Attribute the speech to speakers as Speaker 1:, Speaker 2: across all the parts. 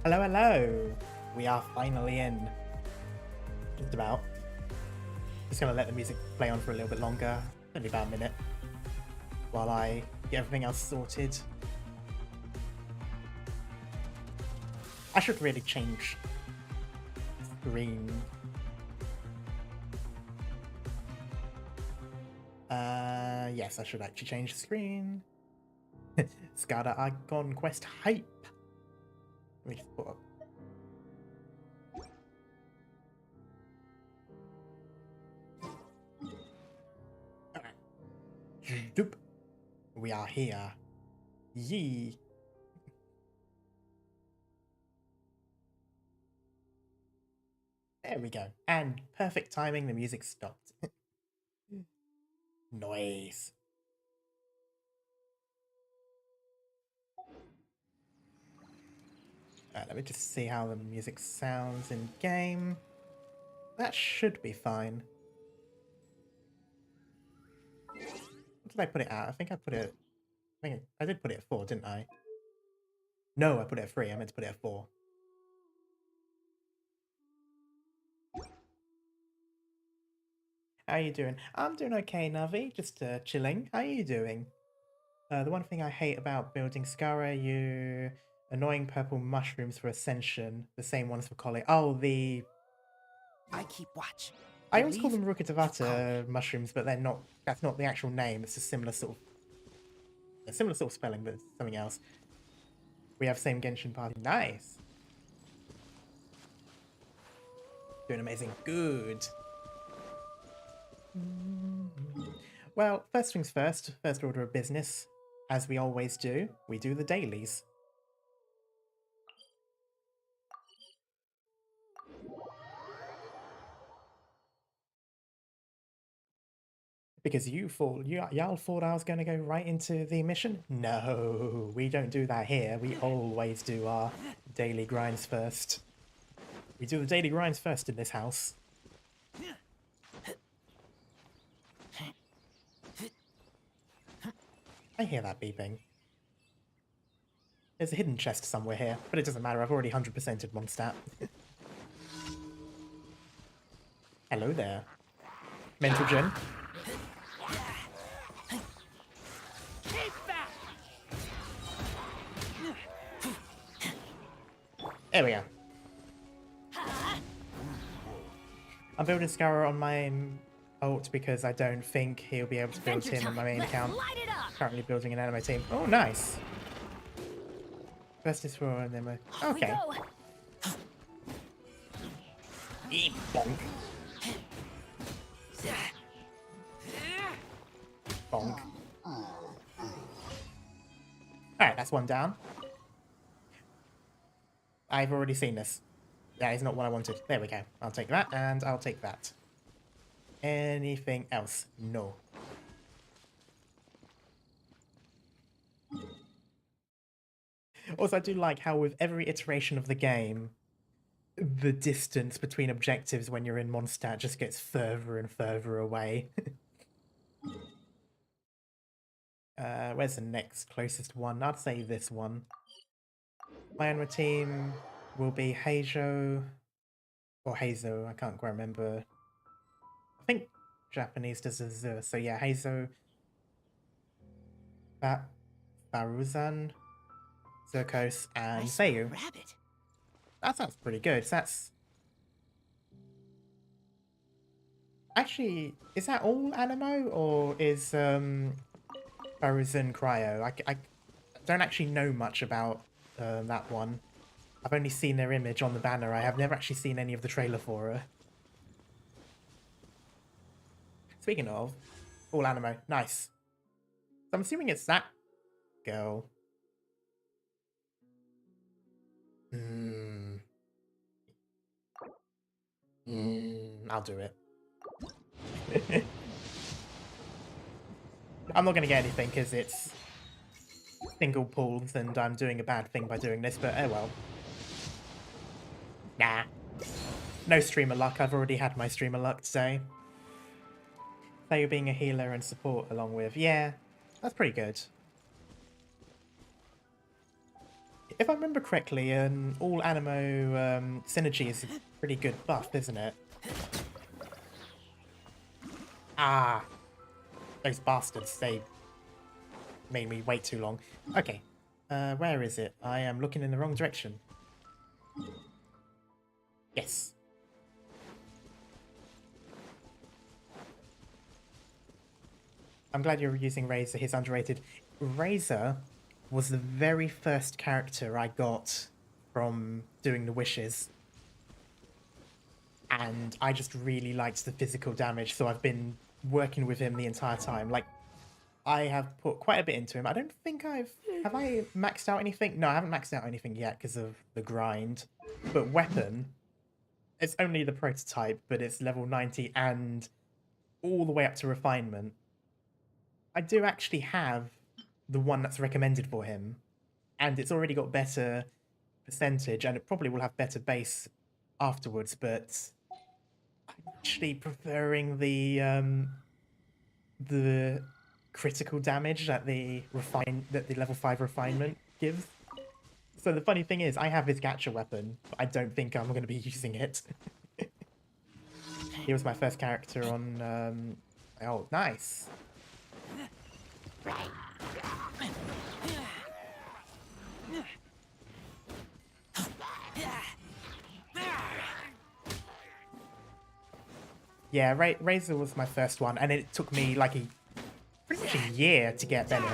Speaker 1: Hello, hello! We are finally in. Just about. Just gonna let the music play on for a little bit longer, only about a minute, while I get everything else sorted. I should really change screen. Yes, I should actually change the screen. SCARA Archon Quest hype. Let me just put up. Doop. We are here. Yee. There we go. And perfect timing, the music stopped. Noise. Let me just see how the music sounds in game. That should be fine. What did I put it at? I think I put it... I did put it at 4, didn't I? No, I put it at 3. I meant to put it at 4. How are you doing? I'm doing okay, Navi. Just chilling. How are you doing? The one thing I hate about building Skara, you... Annoying purple mushrooms for Ascension. The same ones for Collie. Oh, the...
Speaker 2: I keep watch.
Speaker 1: I always call them Rukatavata mushrooms, but they're not... That's not the actual name. It's a similar sort of spelling, but it's something else. We have same Genshin party. Nice. Doing amazing. Good. Well, first things first. First order of business. As we always do, we do the dailies. Because y'all thought I was going to go right into the mission? No, we don't do that here. We always do our daily grinds first. We do the daily grinds first in this house. I hear that beeping. There's a hidden chest somewhere here, but it doesn't matter. I've already 100%ed Mondstadt. Hello there. Mental Gen. There we go. I'm building Scarra on my ult because I don't think he'll be able to build him on my main account. Currently building an anime team. Oh, nice. First is for and then we're... Okay. Bonk. Bonk. Alright, that's one down. I've already seen this. That is not what I wanted. There we go. I'll take that, and I'll take that. Anything else? No. Also, I do like how with every iteration of the game, the distance between objectives when you're in Mondstadt just gets further and further away. Where's the next closest one? I'd say this one. My own team will be Heijo or Heizo. I can't quite remember. I think Japanese does a Z. So yeah, Heizo, Baruzan, Zirkos, and Seiyu. That sounds pretty good. So that's actually, is that all Animo or is Baruzan Cryo? I don't actually know much about that one. I've only seen their image on the banner. I have never actually seen any of the trailer for her. Speaking of, all Animo. Nice. So I'm assuming it's that girl. I'll do it. I'm not going to get anything because it's single pools and I'm doing a bad thing by doing this, but oh well. Nah. No streamer luck. I've already had my streamer luck today. So you're being a healer and support along with... Yeah, that's pretty good. If I remember correctly, all Animo synergy is a pretty good buff, isn't it? Ah, those bastards, they made me wait too long. Okay, where is it? I am looking in the wrong direction. Yes. I'm glad you're using Razor. He's underrated. Razor was the very first character I got from doing the wishes. And I just really liked the physical damage, so I've been working with him the entire time. Like, I have put quite a bit into him. I don't think have I maxed out anything? No, I haven't maxed out anything yet because of the grind. But weapon, it's only the prototype, but it's level 90 and all the way up to refinement. I do actually have the one that's recommended for him, and it's already got better percentage, and it probably will have better base afterwards, but I'm actually preferring the critical damage that the level 5 refinement gives. So the funny thing is, I have his gacha weapon, but I don't think I'm going to be using it. He was my first character on... Oh, nice. Yeah, Razor was my first one, and it took me like pretty much a year to get Bennett.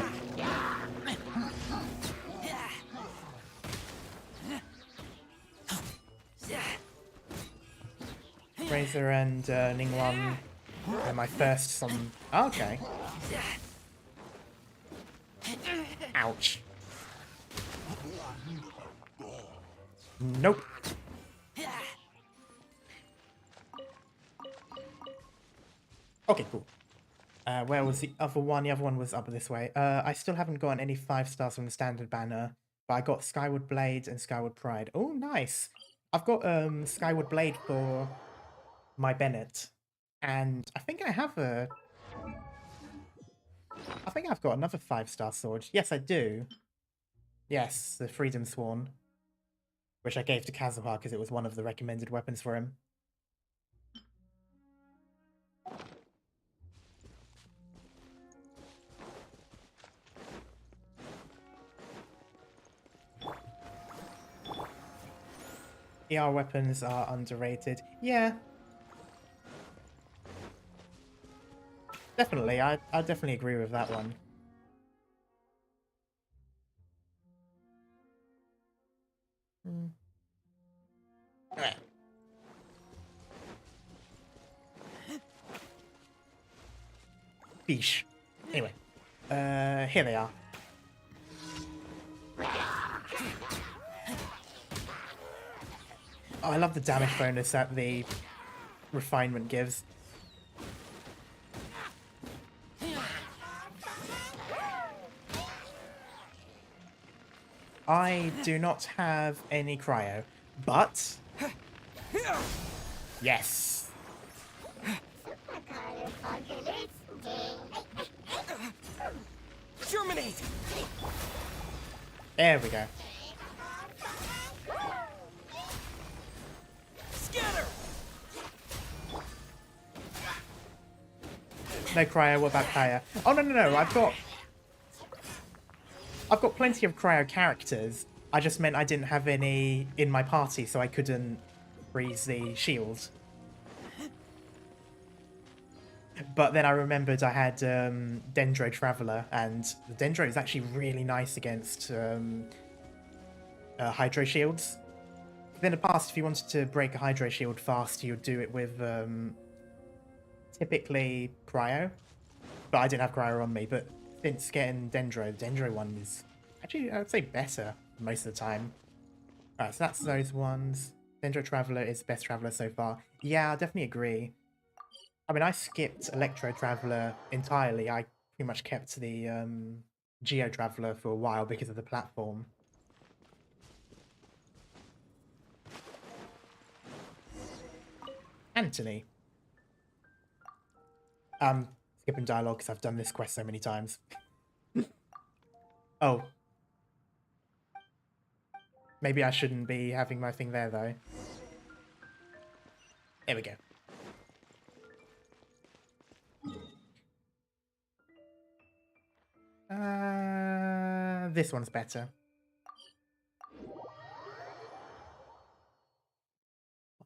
Speaker 1: Razor and Ningguang are my first on... Oh, okay. Ouch. Nope. Okay, cool. Where was the other one? The other one was up this way. I still haven't gotten any 5 stars from the standard banner, but I got Skyward Blade and Skyward Pride. Oh, nice. I've got Skyward Blade for my Bennett, and I think I've got another 5-star sword. Yes, I do. Yes, the Freedom Sworn, which I gave to Kazuha because it was one of the recommended weapons for him. ER weapons are underrated. Yeah. Definitely, I definitely agree with that one. Alright. Beesh. Anyway. Here they are. Oh, I love the damage bonus that the refinement gives. I do not have any cryo, but... Yes!
Speaker 2: Germinate!
Speaker 1: There we go.
Speaker 2: Scatter!
Speaker 1: No cryo, what about cryo? Oh, no, I've got plenty of cryo characters. I just meant I didn't have any in my party, so I couldn't freeze the shield. But then I remembered I had Dendro Traveler, and the Dendro is actually really nice against Hydro Shields. In the past, if you wanted to break a Hydro Shield fast, you'd do it with typically cryo. But I didn't have cryo on me, but since getting Dendro, the Dendro one is actually, I would say, better most of the time. Alright, so that's those ones. Dendro Traveler is the best Traveler so far. Yeah, I definitely agree. I mean, I skipped Electro Traveler entirely. I pretty much kept the Geo Traveler for a while because of the platform. Anthony. Skipping dialogue because I've done this quest so many times. Oh. Maybe I shouldn't be having my thing there, though. There we go. This one's better.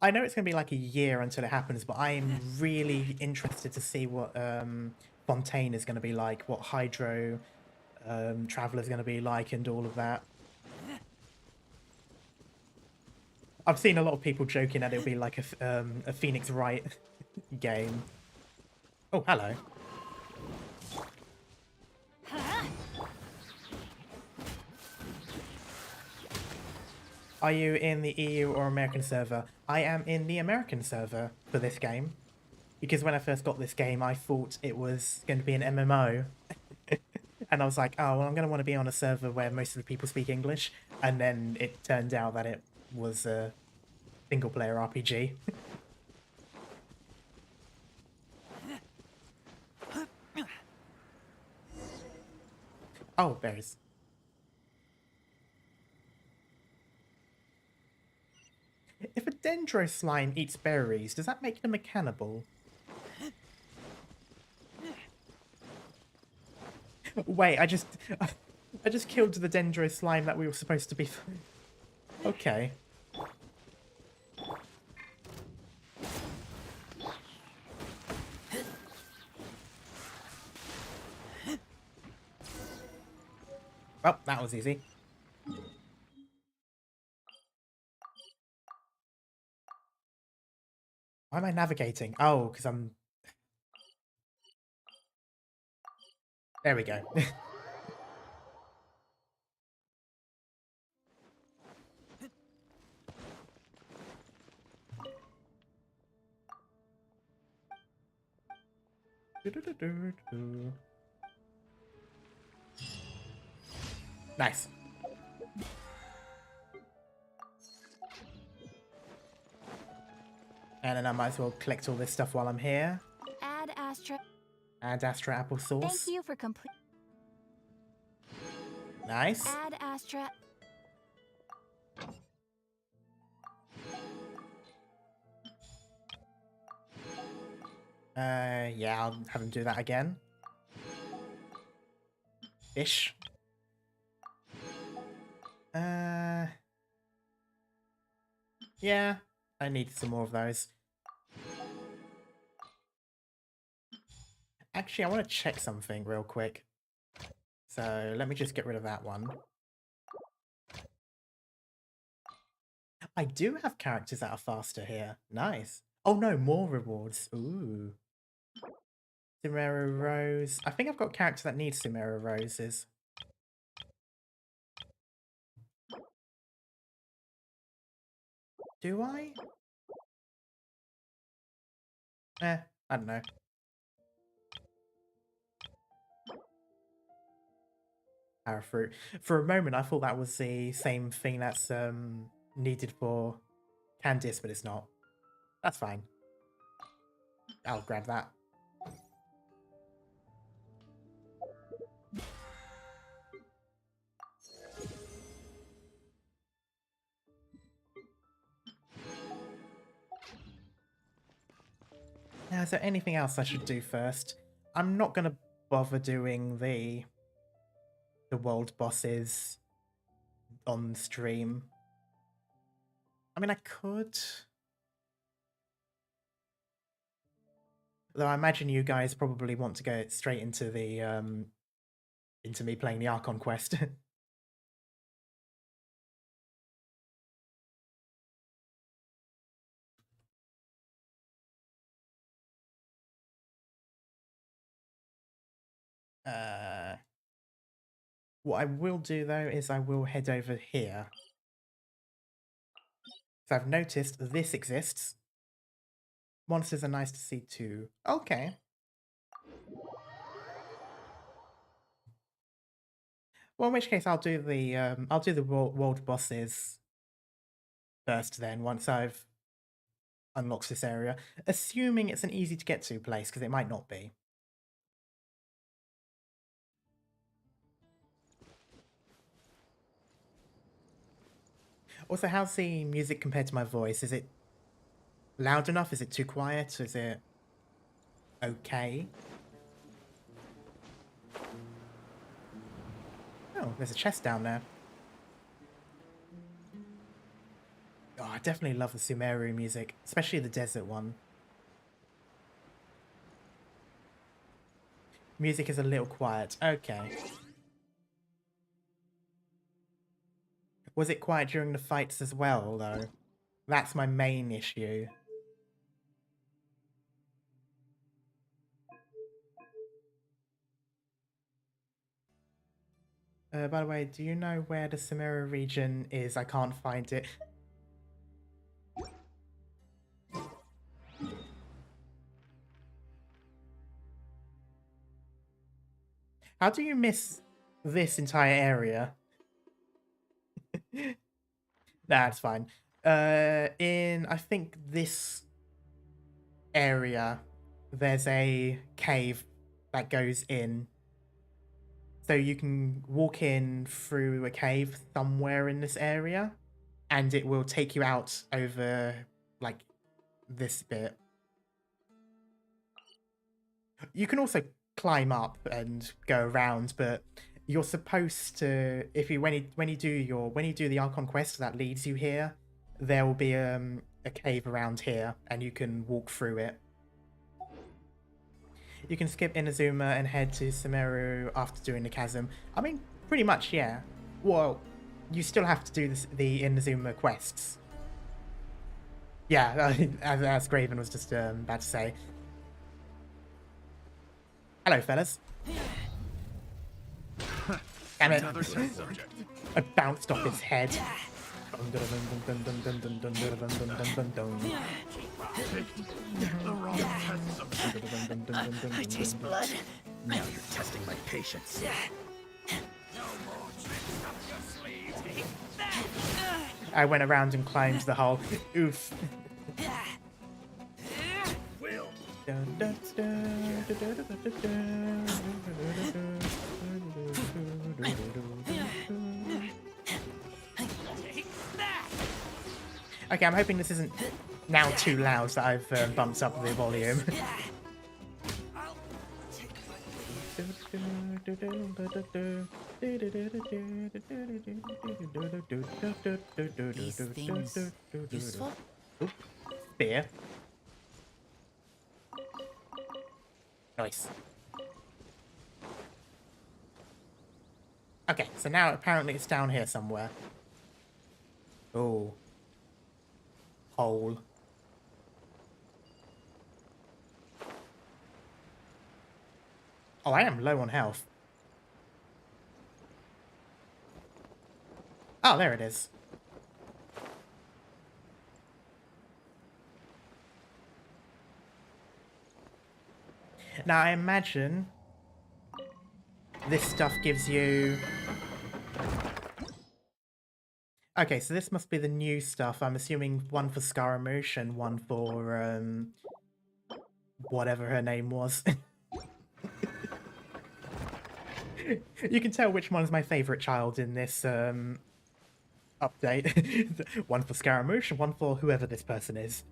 Speaker 1: I know it's going to be like a year until it happens, but I am really interested to see what Fontaine is going to be like, what Hydro Traveler is going to be like, and all of that. I've seen a lot of people joking that it'll be like a Phoenix Wright game. Oh, hello. Are you in the EU or American server? I am in the American server for this game. Because when I first got this game, I thought it was going to be an MMO. And I was like, oh, well, I'm going to want to be on a server where most of the people speak English. And then it turned out that it was a single-player RPG. Oh, berries. If a dendro slime eats berries, does that make them a cannibal? Wait, I just killed the dendro slime that we were supposed to be. Okay. Well, that was easy. Why am I navigating? Oh, because I'm... There we go. Nice. And then I might as well collect all this stuff while I'm here.
Speaker 3: Add Astra.
Speaker 1: Add Astra applesauce.
Speaker 3: Thank you for complete.
Speaker 1: Nice.
Speaker 3: Add Astra.
Speaker 1: Yeah, I'll have him do that again. Ish. Yeah, I need some more of those. Actually, I want to check something real quick. So let me just get rid of that one. I do have characters that are faster here. Nice. Oh no, more rewards. Ooh. Cimero Rose. I think I've got a character that needs Cimero Roses. Do I? I don't know. Arrowfruit. For a moment, I thought that was the same thing that's needed for Candice, but it's not. That's fine. I'll grab that. Now, is there anything else I should do first? I'm not going to bother doing the world bosses on stream. I mean, I could. Though I imagine you guys probably want to go straight into the into me playing the Archon quest. What I will do though is I will head over here. So I've noticed this exists. Monsters are nice to see too. Okay. Well, in which case I'll do the world bosses first then, once I've unlocked this area. Assuming it's an easy to get to place, because it might not be. Also, how's the music compared to my voice? Is it loud enough? Is it too quiet? Is it okay? Oh, there's a chest down there. Oh, I definitely love the Sumeru music, especially the desert one. Music is a little quiet. Okay. Was it quiet during the fights as well, though? That's my main issue. By the way, do you know where the Sumeru region is? I can't find it. How do you miss this entire area? That's fine. In, I think, this area, there's a cave that goes in. So you can walk in through a cave somewhere in this area, and it will take you out over, like, this bit. You can also climb up and go around, but you're supposed to, if you when you do the Archon quest that leads you here, there will be a cave around here, and you can walk through it. You can skip Inazuma and head to Sumeru after doing the chasm. I mean, pretty much, yeah. Well, you still have to do the Inazuma quests. Yeah, as Graven was just about to say. Hello, fellas. Damn it. I bounced off his head.
Speaker 2: I taste blood. Now you're testing my patience.
Speaker 1: I went around and climbed the hole. Oof. Okay, I'm hoping this isn't now too loud that I've bumped up the volume.
Speaker 2: These things useful?
Speaker 1: Oop. Spear. Nice. Okay, so now apparently it's down here somewhere. Oh. Hole. Oh, I am low on health. Oh, there it is. Now, I imagine this stuff gives you... Okay, so this must be the new stuff. I'm assuming one for Scaramouche and one for, whatever her name was. You can tell which one is my favourite child in this, update. One for Scaramouche and one for whoever this person is.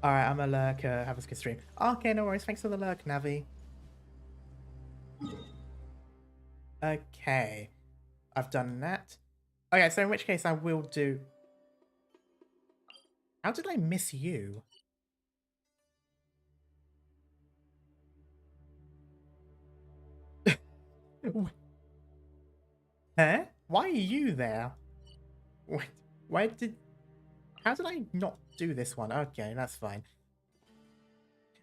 Speaker 1: Alright, I'm a lurker. Have a good stream. Okay, no worries. Thanks for the lurk, Navi. Okay. I've done that. Okay, so in which case I will do... How did I miss you? Huh? Why are you there? Wait, why did... How did I not do this one? Okay, that's fine.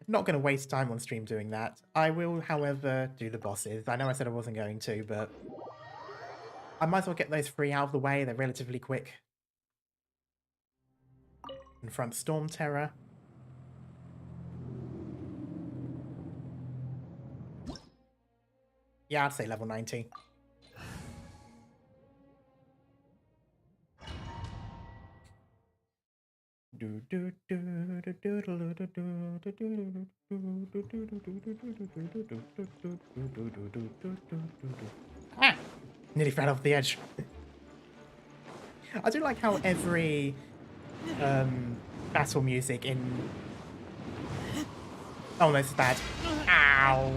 Speaker 1: Not going to waste time on stream doing that. I will, however, do the bosses. I know I said I wasn't going to, but... I might as well get those 3 out of the way. They're relatively quick. Confront Storm Terror. Yeah, I'd say level 90. Ah! Nearly fell off the edge. I do like how every battle music in... Oh, no, this is bad. Ow.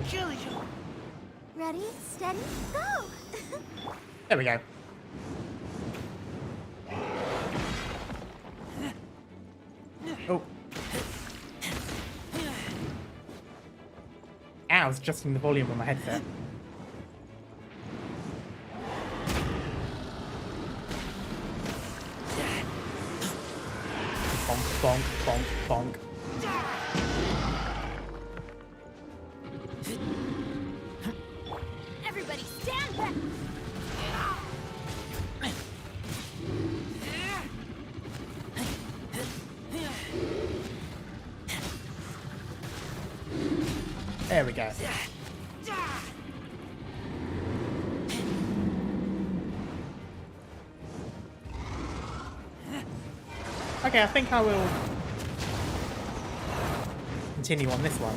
Speaker 3: Ready, steady, go!
Speaker 1: There we go. Oh. Ow, I was adjusting the volume on my headset. Bonk, bonk, bonk, bonk.
Speaker 3: Everybody stand back!
Speaker 1: There we go. Okay, I think I will continue on this one.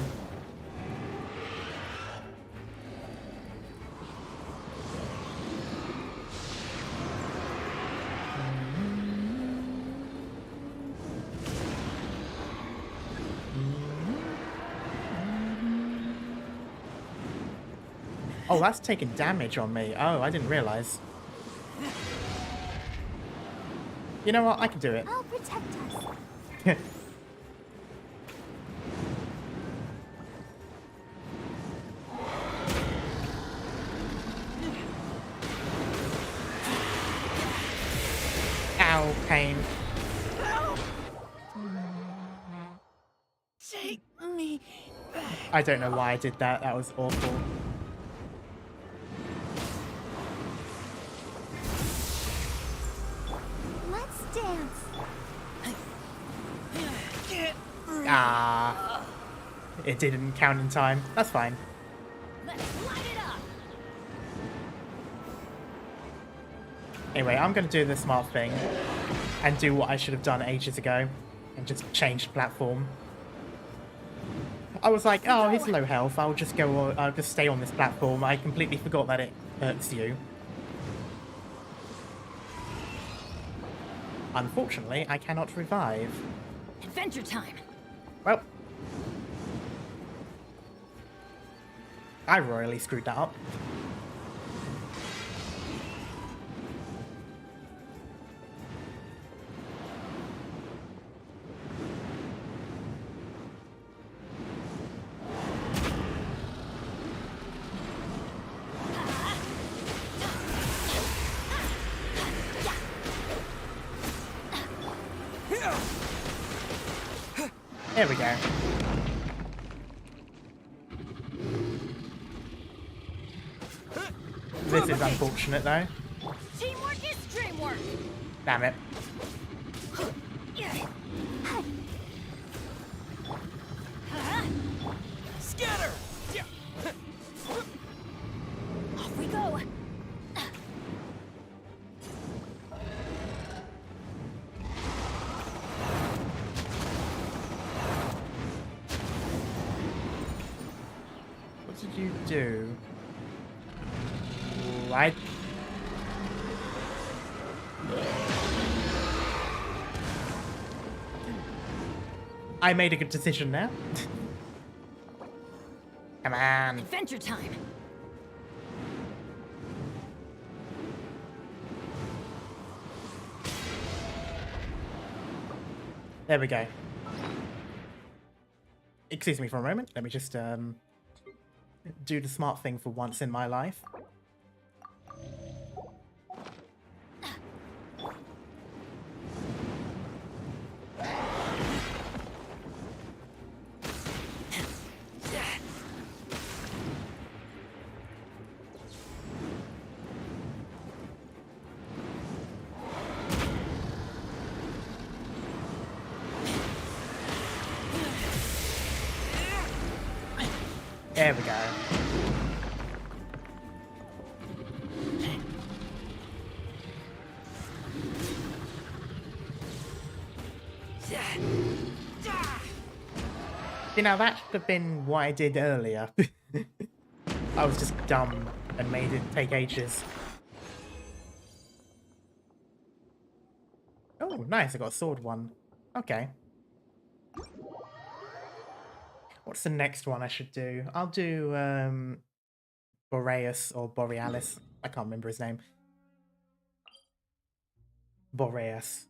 Speaker 1: Oh, that's taking damage on me. Oh, I didn't realize. You know what? I can do it.
Speaker 3: I'll protect us.
Speaker 1: Ow, pain.
Speaker 2: Take me back.
Speaker 1: I don't know why I did that. That was awful.
Speaker 3: Let's dance.
Speaker 2: Can't breathe.
Speaker 1: Ah. It didn't count in time. That's fine.
Speaker 3: Let's light it up.
Speaker 1: Anyway, I'm going to do the smart thing and do what I should have done ages ago and just change the platform. I was like, oh, he's low health. I'll just stay on this platform. I completely forgot that it hurts you. Unfortunately, I cannot revive.
Speaker 3: Adventure time.
Speaker 1: Well, I royally screwed that up. There we go. This is unfortunate though.
Speaker 3: Teamwork is dreamwork.
Speaker 1: Damn it.
Speaker 2: Scatter.
Speaker 3: Off we go.
Speaker 1: What did you do? Right. I made a good decision now. Come on.
Speaker 3: Adventure time.
Speaker 1: There we go. Excuse me for a moment. Let me just do the smart thing for once in my life. There we go. You know, that should have been what I did earlier. I was just dumb and made it take ages. Oh, nice. I got a sword one. Okay. What's the next one I should do? I'll do Boreas or Borealis. I can't remember his name. Boreas.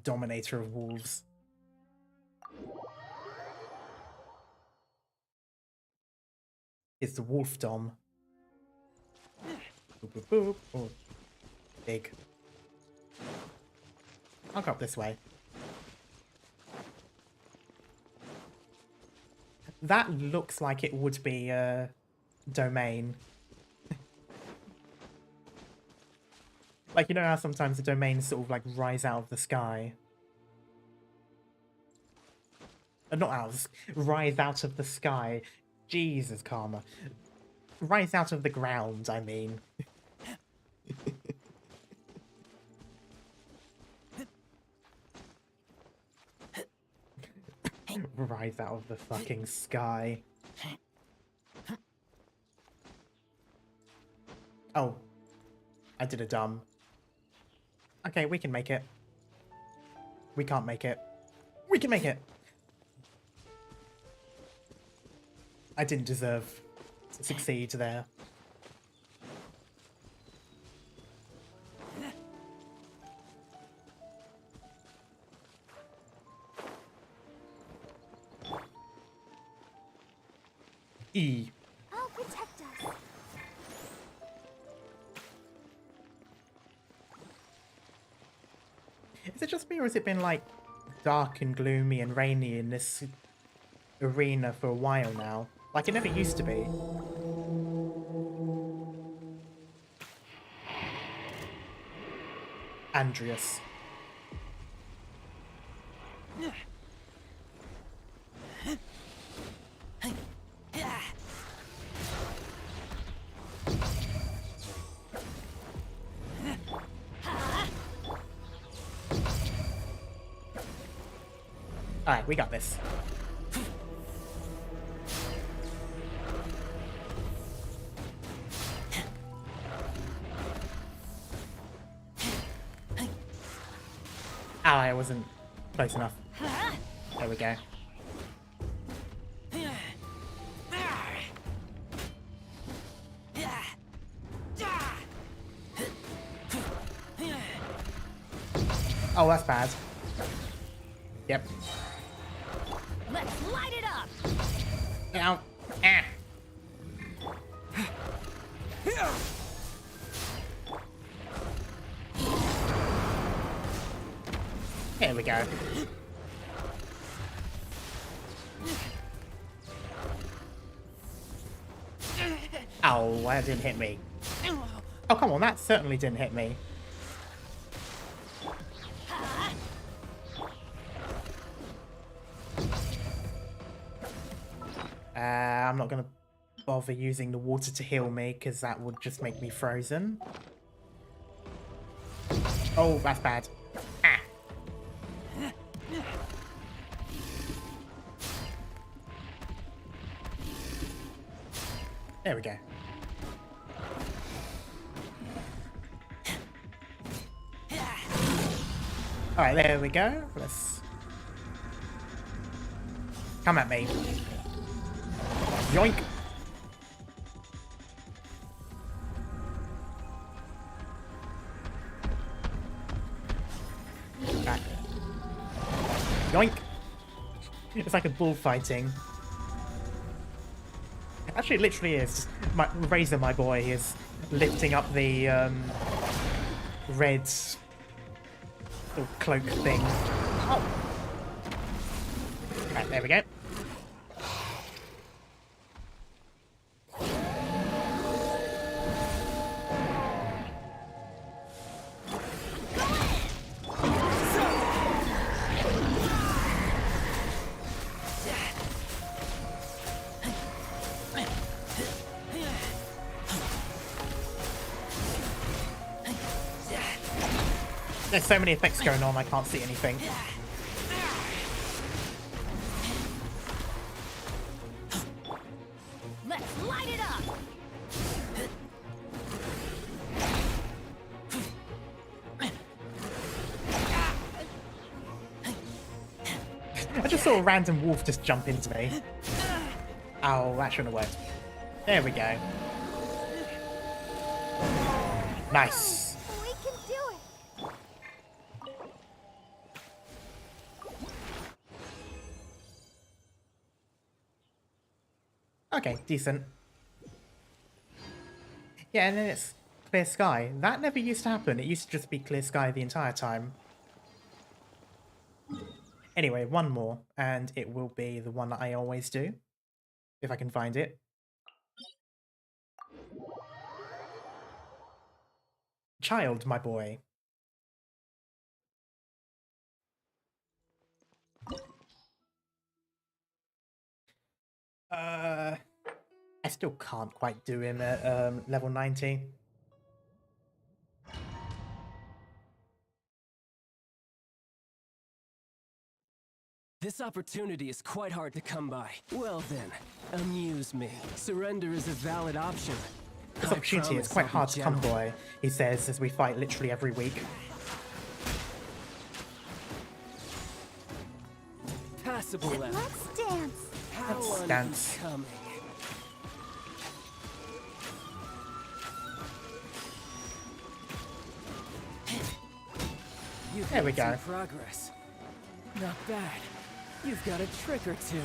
Speaker 1: Dominator of wolves. It's the wolf dom. Boop, boop, boop. Oh, big. I'll go up this way. That looks like it would be a domain. Like, you know how sometimes the domains sort of like rise out of the sky? Not out of, rise out of the sky. Jesus, Karma. Rise out of the ground, I mean. Rise out of the fucking sky. Oh. I did a dumb. Okay, we can make it. We can't make it. We can make it! I didn't deserve to succeed there. E.
Speaker 3: I'll protect us.
Speaker 1: Is it just me, or has it been like dark and gloomy and rainy in this arena for a while now? Like it never used to be. Andreas. Alright, we got this. Oh, I wasn't close enough. There we go. Oh, that's bad. Yep.
Speaker 3: Let's light it up.
Speaker 1: Ow. Ah. There we go. Oh, that didn't hit me. Oh, come on, that certainly didn't hit me. I'm not going to bother using the water to heal me, because that would just make me frozen. Oh, that's bad. Ah. There we go. Alright, there we go. Let's... Come at me. Yoink! Back. Yoink! It's like a bullfighting. Actually, it literally is. My Razor, my boy, is lifting up the red little cloak thing. Oh! Right, there we go. There's so many effects going on, I can't see anything.
Speaker 3: Let's light it up.
Speaker 1: I just saw a random wolf just jump into me. Oh, that shouldn't have worked. There we go. Nice.
Speaker 3: We can do it.
Speaker 1: Okay, decent. Yeah, and then it's clear sky. That never used to happen. It used to just be clear sky the entire time. Anyway, one more, and it will be the one that I always do, if I can find it. Child, my boy. I still can't quite do him at level 90.
Speaker 4: This opportunity is quite hard to come by. Well then, amuse me. Surrender is a valid option.
Speaker 1: This opportunity is quite hard to come by, he says, as we fight literally every week.
Speaker 4: Passable left.
Speaker 3: Let's dance.
Speaker 4: How
Speaker 1: dance.
Speaker 4: unbecoming.
Speaker 1: There we go.
Speaker 4: Progress. Not bad. You've got a trick or two.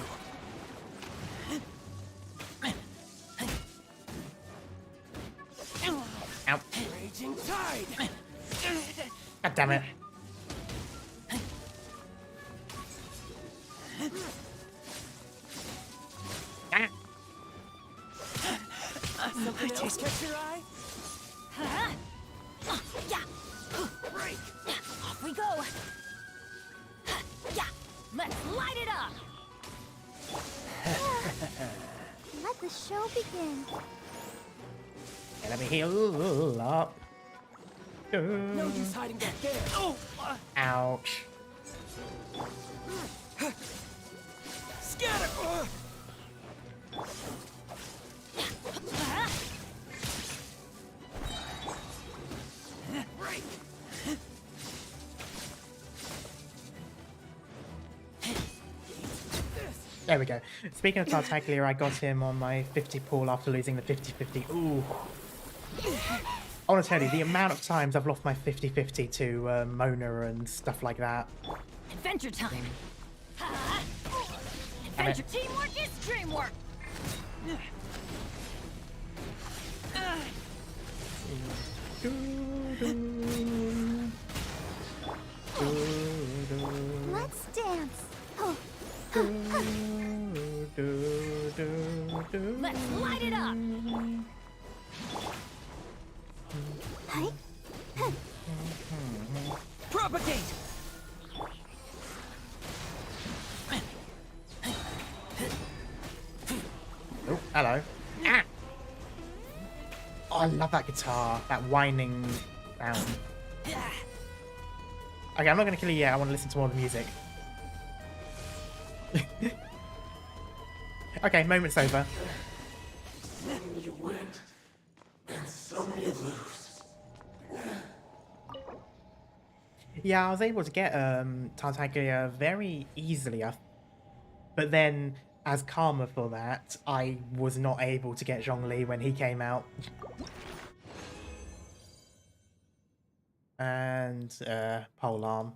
Speaker 1: Ow.
Speaker 4: Raging tide.
Speaker 1: God damn it. Ah.
Speaker 4: Something else catch your eye?
Speaker 3: Yeah.
Speaker 4: Break.
Speaker 3: Off we go. Yeah. Let's light it up. Let the show begin.
Speaker 1: Okay, let me heal up.
Speaker 4: No use hiding back there. Oh!
Speaker 1: Ouch.
Speaker 4: Scatter! Break.
Speaker 1: There we go. Speaking of Tartaglia, I got him on my 50 pool after losing the 50-50. Ooh. I want to tell you, the amount of times I've lost my 50-50 to Mona and stuff like that.
Speaker 3: Adventure time. Adventure teamwork is dreamwork. Let's dance. Let's light it up. Hi.
Speaker 4: Propagate!
Speaker 1: Oh, hello. Ah! Oh, I love that guitar. That whining sound. Okay, I'm not going to kill you yet. I want to listen to more of the music. Okay, moment's over.
Speaker 5: You win, and some you lose.
Speaker 1: Yeah, I was able to get Tartaglia very easily, but then as karma for that, I was not able to get Zhongli when he came out. And polearm.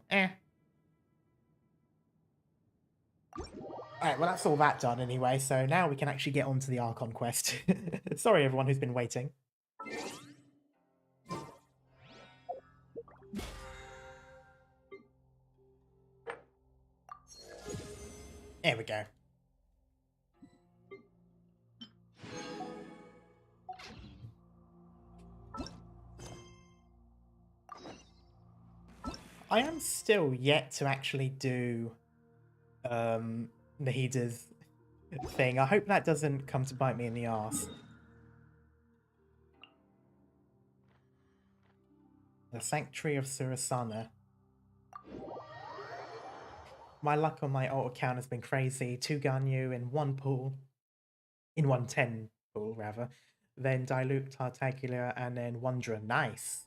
Speaker 1: Alright, well that's all that done anyway, so now we can actually get on to the Archon quest. Sorry everyone who's been waiting. There we go. I am still yet to actually do Nahida's thing. I hope that doesn't come to bite me in the arse. The Sanctuary of Surasana. My luck on my alt account has been crazy. 2 Ganyu in one pool. In 110 pool, rather. Then Dilute, Tartaglia, and then Wanderer. Nice.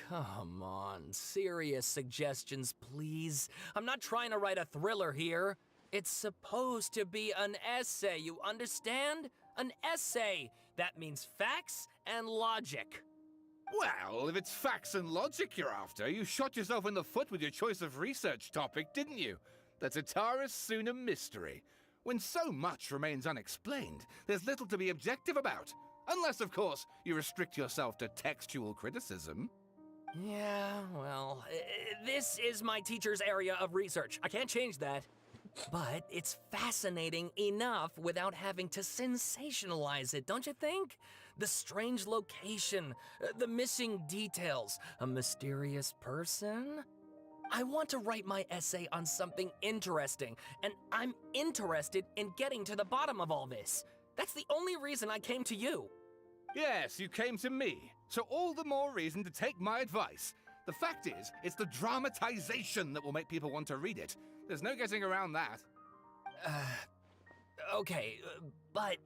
Speaker 2: Come on, serious suggestions, please. I'm not trying to write a thriller here. It's supposed to be an essay, you understand? An essay. That means facts and logic.
Speaker 6: Well, if it's facts and logic you're after, you shot yourself in the foot with your choice of research topic, didn't you? The Tatara Suna mystery. When so much remains unexplained, there's little to be objective about. Unless, of course, you restrict yourself to textual criticism.
Speaker 2: Yeah, well, this is my teacher's area of research. I can't change that. But it's fascinating enough without having to sensationalize it, don't you think? The strange location, the missing details, a mysterious person. I want to write my essay on something interesting, and I'm interested in getting to the bottom of all this. That's the only reason I came to you.
Speaker 6: Yes, you came to me, so all the more reason to take my advice. The fact is, it's the dramatization that will make people want to read it. There's no getting around that.
Speaker 2: Okay, but...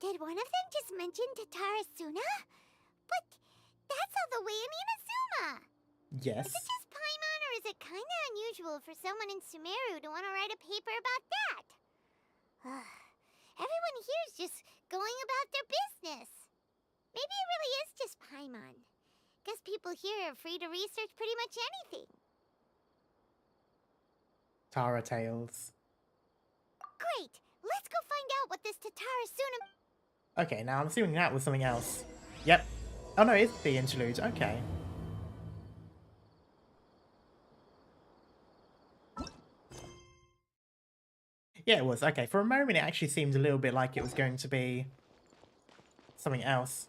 Speaker 3: Did one of them just mention Tatara Suna? But that's all the way in Inazuma!
Speaker 1: Yes.
Speaker 3: Is it just Paimon, or is it kinda unusual for someone in Sumeru to want to write a paper about that? Everyone here is just going about their business. Maybe it really is just Paimon. Guess people here are free to research pretty much anything.
Speaker 1: Tara Tales.
Speaker 3: Great! Let's go find out what this Tatara Suna...
Speaker 1: Okay, now I'm assuming that was something else. Yep. Oh no, it's the interlude. Okay. Yeah, it was. Okay, for a moment it actually seemed a little bit like it was going to be something else.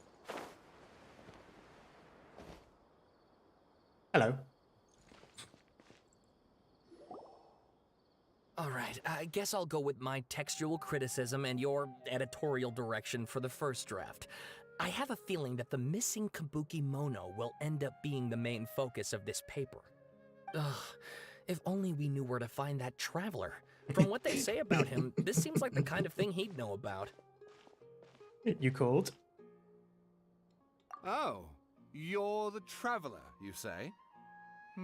Speaker 1: Hello.
Speaker 2: Alright, I guess I'll go with my textual criticism and your editorial direction for the first draft. I have a feeling that the missing Kabuki Mono will end up being the main focus of this paper. Ugh, if only we knew where to find that traveler. From what they say about him, this seems like the kind of thing he'd know about.
Speaker 1: You called?
Speaker 6: Oh, you're the traveler, you say?
Speaker 3: Hey,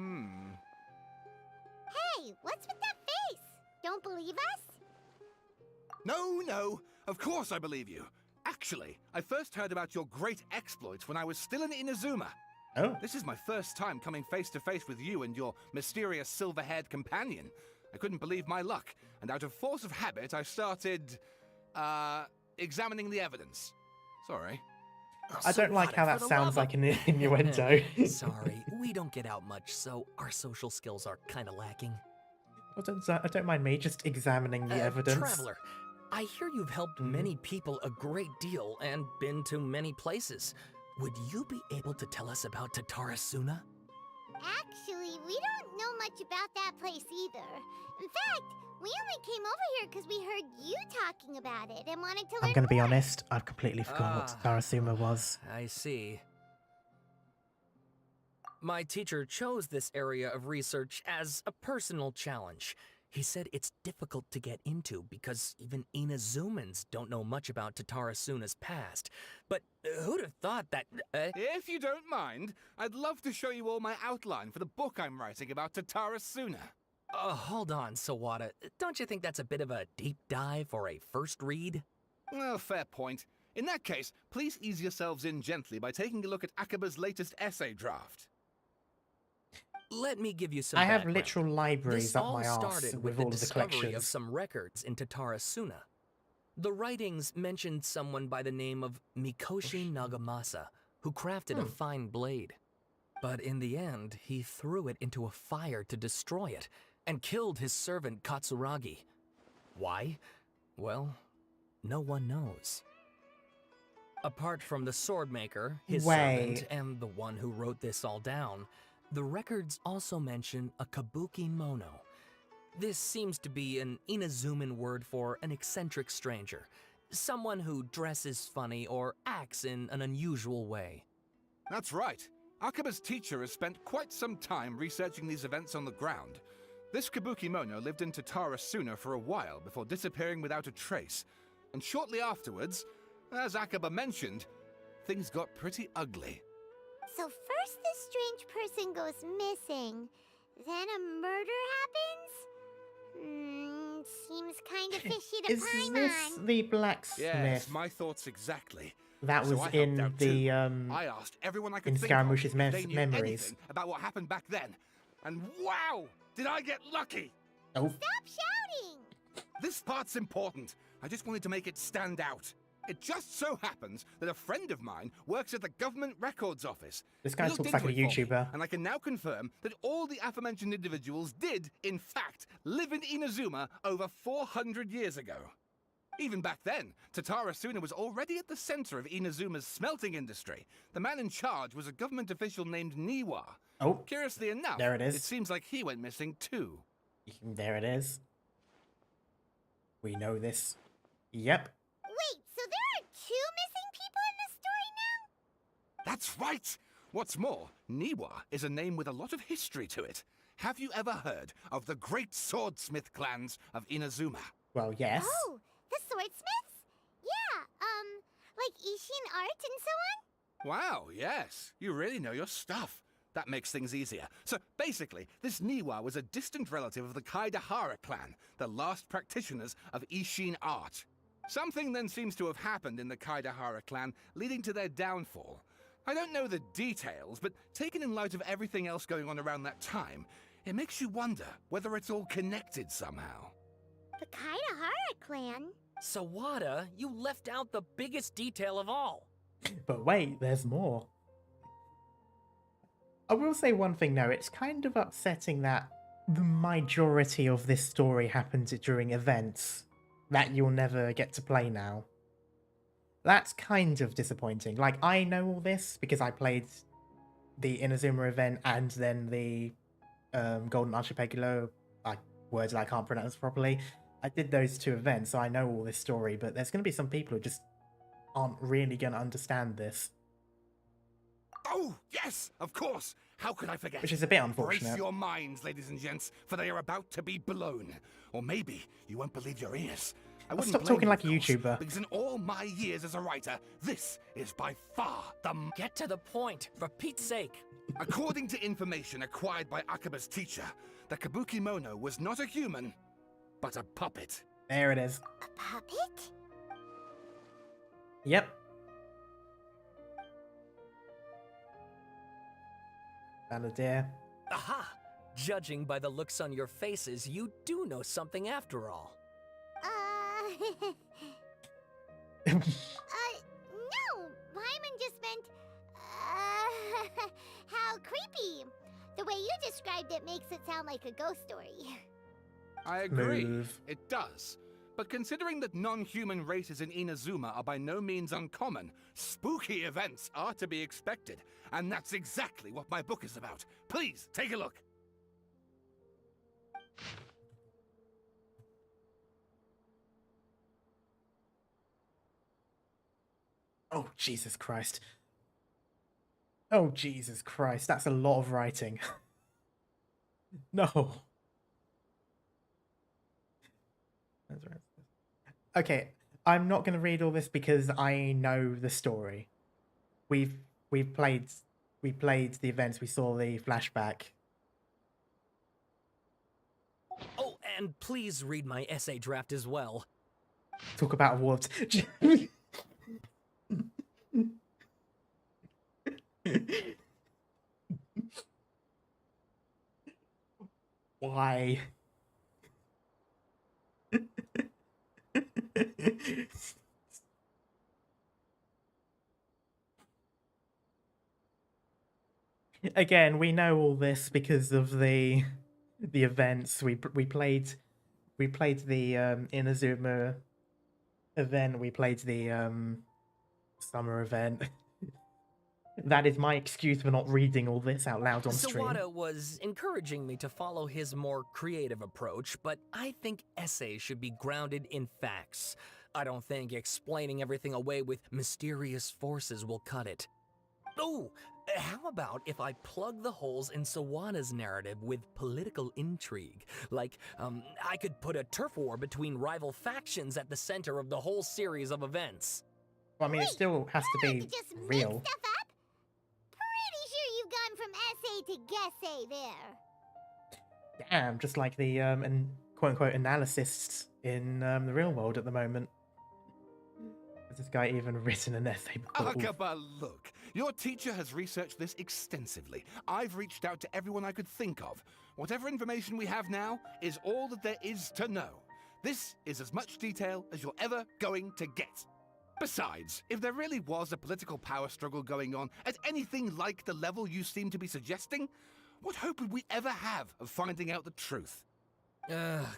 Speaker 3: what's with that face? Don't believe us?
Speaker 6: No, of course I believe you. Actually, I first heard about your great exploits when I was still in Inazuma.
Speaker 1: Oh.
Speaker 6: This is my first time coming face to face with you and your mysterious silver-haired companion. I couldn't believe my luck, and out of force of habit, I started, examining the evidence. Sorry.
Speaker 1: I don't like how that sounds like an innuendo.
Speaker 2: Sorry, we don't get out much, so our social skills are kinda lacking.
Speaker 1: I don't mind me just examining the evidence.
Speaker 2: Traveler, I hear you've helped many people a great deal and been to many places. Would you be able to tell us about Tatara Suna?
Speaker 3: Actually, we don't know much about that place either. In fact, we only came over here because we heard you talking about it and wanted to learn
Speaker 1: I'm going to be
Speaker 3: more.
Speaker 1: honest, I've completely forgotten what Sarasuma was.
Speaker 2: I see. My teacher chose this area of research as a personal challenge. He said it's difficult to get into because even Inazumans don't know much about Tatara Suna's past. But who'd have thought that...
Speaker 6: If you don't mind, I'd love to show you all my outline for the book I'm writing about Tatara Suna.
Speaker 2: Hold on, Sawada. Don't you think that's a bit of a deep dive for a first read?
Speaker 6: Well, fair point. In that case, please ease yourselves in gently by taking a look at Akaba's latest essay draft.
Speaker 2: Let me give you some
Speaker 1: I have
Speaker 2: background.
Speaker 1: literal libraries
Speaker 2: This
Speaker 1: up
Speaker 2: all
Speaker 1: my arse
Speaker 2: started
Speaker 1: with
Speaker 2: the
Speaker 1: all of the
Speaker 2: discovery
Speaker 1: collections.
Speaker 2: of some records in Tatara Suna. The writings mentioned someone by the name of Mikoshi Nagamasa, who crafted a fine blade. But in the end, he threw it into a fire to destroy it, and killed his servant Katsuragi. Why? Well, no one knows. Apart from the swordmaker, his servant, and the one who wrote this all down, the records also mention a Kabuki Mono. This seems to be an Inazuman word for an eccentric stranger, someone who dresses funny or acts in an unusual way.
Speaker 6: That's right. Akaba's teacher has spent quite some time researching these events on the ground. This Kabuki Mono lived in Tatara Suna for a while before disappearing without a trace. And shortly afterwards, as Akaba mentioned, things got pretty ugly.
Speaker 3: So first this strange person goes missing, then a murder happens? Seems kind of fishy to
Speaker 1: Is
Speaker 3: pine
Speaker 1: this
Speaker 3: on.
Speaker 1: the blacksmith
Speaker 6: Yes, my thoughts exactly.
Speaker 1: that
Speaker 6: So
Speaker 1: was
Speaker 6: I helped
Speaker 1: in
Speaker 6: out
Speaker 1: the
Speaker 6: too. I asked everyone I could
Speaker 1: in
Speaker 6: think of
Speaker 1: Scaramouche's
Speaker 6: if they knew
Speaker 1: memories?
Speaker 6: anything about what happened back then. And wow, did I get lucky!
Speaker 1: Oh,
Speaker 3: Stop shouting!
Speaker 6: This part's important. I just wanted to make it stand out. It just so happens that a friend of mine works at the government records office.
Speaker 1: this guy
Speaker 6: He looked
Speaker 1: talks like a
Speaker 6: into it for me,
Speaker 1: YouTuber.
Speaker 6: and I can now confirm that all the aforementioned individuals did, in fact, live in Inazuma over 400 years ago. Even back then, Tatara Suna was already at the center of Inazuma's smelting industry. The man in charge was a government official named Niwa.
Speaker 1: Oh,
Speaker 6: Curiously enough,
Speaker 1: there it is.
Speaker 6: it seems like he went missing too.
Speaker 1: There it is. We know this. Yep.
Speaker 3: Wait, so there are 2 missing people in this story now?
Speaker 6: That's right! What's more, Niwa is a name with a lot of history to it. Have you ever heard of the great swordsmith clans of Inazuma?
Speaker 1: Well, yes.
Speaker 3: Oh, the swordsmiths? Yeah, like Ishin art and so on?
Speaker 6: Wow, yes. You really know your stuff. That makes things easier. So basically, this Niwa was a distant relative of the Kaidahara clan, the last practitioners of Ishin art. Something then seems to have happened in the Kaidahara clan, leading to their downfall. I don't know the details, but taken in light of everything else going on around that time, it makes you wonder whether it's all connected somehow.
Speaker 3: The Kaidahara clan?
Speaker 2: Sawada, you left out the biggest detail of all.
Speaker 1: But wait, there's more. I will say one thing though, it's kind of upsetting that the majority of this story happened during events that you'll never get to play now. That's kind of disappointing. Like, I know all this because I played the Inazuma event and then the Golden Archipelago, words that I can't pronounce properly. I did those 2 events, so I know all this story, but there's going to be some people who just aren't really going to understand this.
Speaker 6: Oh, yes, of course. How could I forget?
Speaker 1: Which is a bit
Speaker 6: Brace
Speaker 1: unfortunate.
Speaker 6: your minds, ladies and gents, for they are about to be blown. Or maybe you won't believe your ears. I wouldn't
Speaker 1: stop
Speaker 6: blame
Speaker 1: talking
Speaker 6: you,
Speaker 1: like a
Speaker 6: of course,
Speaker 1: YouTuber.
Speaker 6: Because in all my years as a writer, this is by far the...
Speaker 2: Get to the point, for Pete's sake.
Speaker 6: According to information acquired by Akaba's teacher, the Kabukimono was not a human, but a puppet.
Speaker 1: There it is.
Speaker 3: A puppet?
Speaker 1: Yep. Found a deer.
Speaker 2: Aha! Judging by the looks on your faces, you do know something after all.
Speaker 3: No! Paimon just meant, how creepy. The way you described it makes it sound like a ghost story.
Speaker 6: I agree.
Speaker 1: Move.
Speaker 6: It does. But considering that non-human races in Inazuma are by no means uncommon, spooky events are to be expected. And that's exactly what my book is about. Please, take a look.
Speaker 1: Oh, Jesus Christ. Oh, Jesus Christ. That's a lot of writing. No. Okay, I'm not going to read all this because I know the story. We played the events, we saw the flashback.
Speaker 2: Oh, and please read my essay draft as well.
Speaker 1: Talk about awards. Why? Again, we know all this because of the events. We played the Inazuma event. We played the summer event. That is my excuse for not reading all this out loud on stream.
Speaker 2: Sawada was encouraging me to follow his more creative approach, but I think essays should be grounded in facts. I don't think explaining everything away with mysterious forces will cut it. Oh, how about if I plug the holes in Sawada's narrative with political intrigue? Like, I could put a turf war between rival factions at the center of the whole series of events.
Speaker 1: Well, I mean, it still has to be
Speaker 3: just make
Speaker 1: real.
Speaker 3: stuff up? Pretty need to guess there.
Speaker 1: Damn, just like the quote-unquote analysts in the real world at the moment. Has this guy even written an essay before?
Speaker 6: Akaba, look. Your teacher has researched this extensively. I've reached out to everyone I could think of. Whatever information we have now is all that there is to know. This is as much detail as you're ever going to get. Besides, if there really was a political power struggle going on at anything like the level you seem to be suggesting, what hope would we ever have of finding out the truth?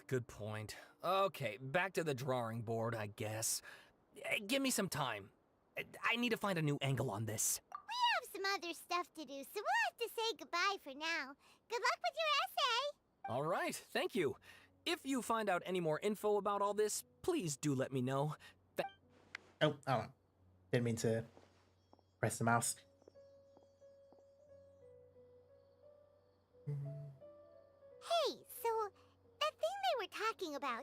Speaker 2: Good point. Okay, back to the drawing board, I guess. Give me some time. I need to find a new angle on this.
Speaker 3: We have some other stuff to do, so we'll have to say goodbye for now. Good luck with your essay!
Speaker 2: All right, thank you. If you find out any more info about all this, please do let me know.
Speaker 1: Oh, didn't mean to press the mouse.
Speaker 3: Hey, so that thing they were talking about,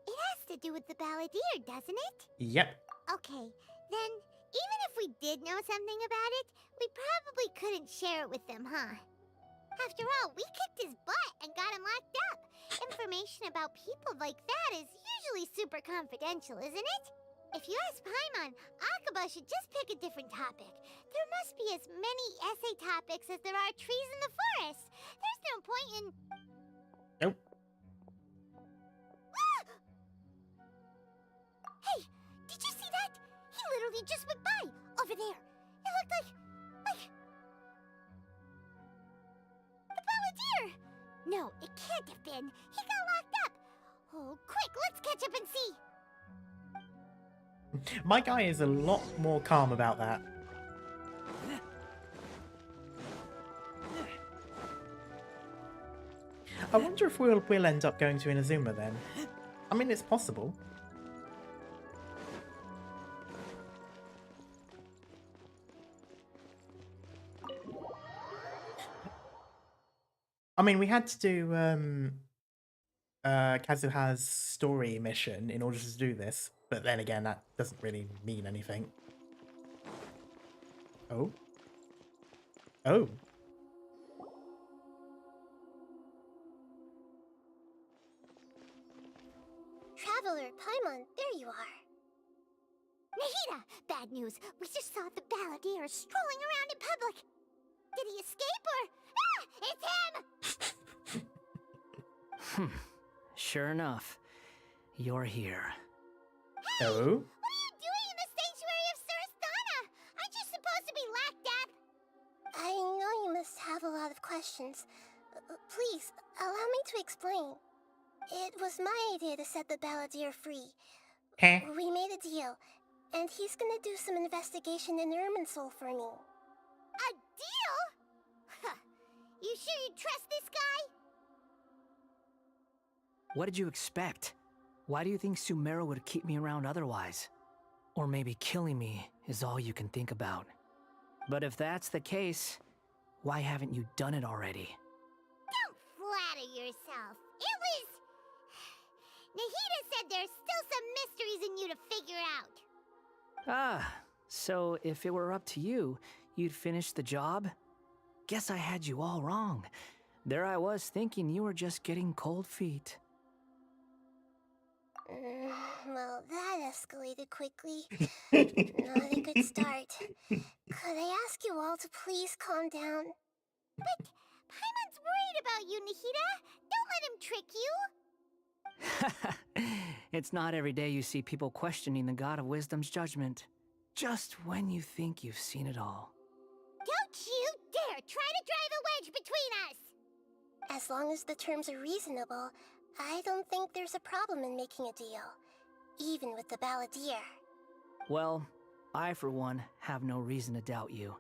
Speaker 3: it has to do with the balladeer, doesn't it?
Speaker 1: Yep.
Speaker 3: Okay, then even if we did know something about it, we probably couldn't share it with them, huh? After all, we kicked his butt and got him locked up. Information about people like that is usually super confidential, isn't it? If you ask Paimon, Akaba should just pick a different topic. There must be as many essay topics as there are trees in the forest. There's no point in...
Speaker 1: Nope.
Speaker 3: Hey, did you see that? He literally just went by, over there. It looked like... the balladeer! No, it can't have been. He got locked up. Oh, quick, let's catch up and see.
Speaker 1: My guy is a lot more calm about that. I wonder if we'll end up going to Inazuma then. I mean, it's possible. I mean, we had to do Kazuha's story mission in order to do this, but then again, that doesn't really mean anything. Oh. Oh.
Speaker 3: Traveler, Paimon, there you are. Nahida! Bad news. We just saw the balladeer strolling around in public. Did he escape or... Ah! It's him!
Speaker 7: Sure enough, you're here.
Speaker 3: Hey!
Speaker 1: Oh.
Speaker 3: What are you doing in the sanctuary of Surasthana? Aren't you supposed to be locked up? I know you must have a lot of questions. Please, allow me to explain. It was my idea to set the balladeer free.
Speaker 1: Huh?
Speaker 3: We made a deal, and he's gonna do some investigation in Irminsul for me. A deal? Huh. You sure you trust this guy?
Speaker 7: What did you expect? Why do you think Sumeru would keep me around otherwise? Or maybe killing me is all you can think about. But if that's the case, why haven't you done it already?
Speaker 3: Don't flatter yourself. It was... Nahida said there's still some mysteries in you to figure out.
Speaker 7: Ah, so if it were up to you, you'd finish the job? Guess I had you all wrong. There I was thinking you were just getting cold feet.
Speaker 3: Well, that escalated quickly. Not a good start. Could I ask you all to please calm down? But Paimon's worried about you, Nahida. Don't let him trick you.
Speaker 7: It's not every day you see people questioning the God of Wisdom's judgment. Just when you think you've seen it all.
Speaker 3: Don't you dare try to drive a wedge between us! As long as the terms are reasonable, I don't think there's a problem in making a deal. Even with the balladeer.
Speaker 7: Well, I for one have no reason to doubt you.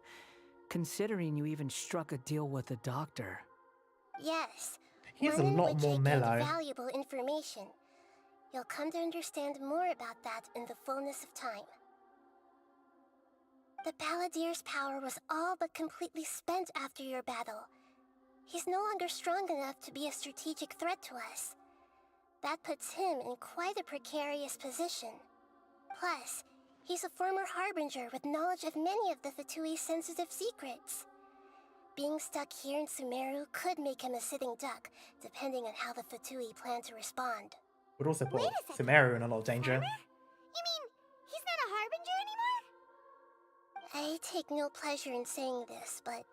Speaker 7: Considering you even struck a deal with the doctor.
Speaker 3: Yes.
Speaker 1: He's a
Speaker 3: one in
Speaker 1: lot
Speaker 3: which
Speaker 1: more
Speaker 3: I gained
Speaker 1: mellow.
Speaker 3: valuable information. You'll come to understand more about that in the fullness of time. The balladeer's power was all but completely spent after your battle. He's no longer strong enough to be a strategic threat to us. That puts him in quite a precarious position. Plus, he's a former harbinger with knowledge of many of the Fatui's sensitive secrets.
Speaker 8: Being stuck here in Sumeru could make him a sitting duck, depending on how the Fatui plan to respond.
Speaker 1: Would also put
Speaker 3: Wait a second.
Speaker 1: Sumeru in a lot of danger.
Speaker 3: Farmer? You mean he's not a harbinger anymore?
Speaker 8: I take no pleasure in saying this, but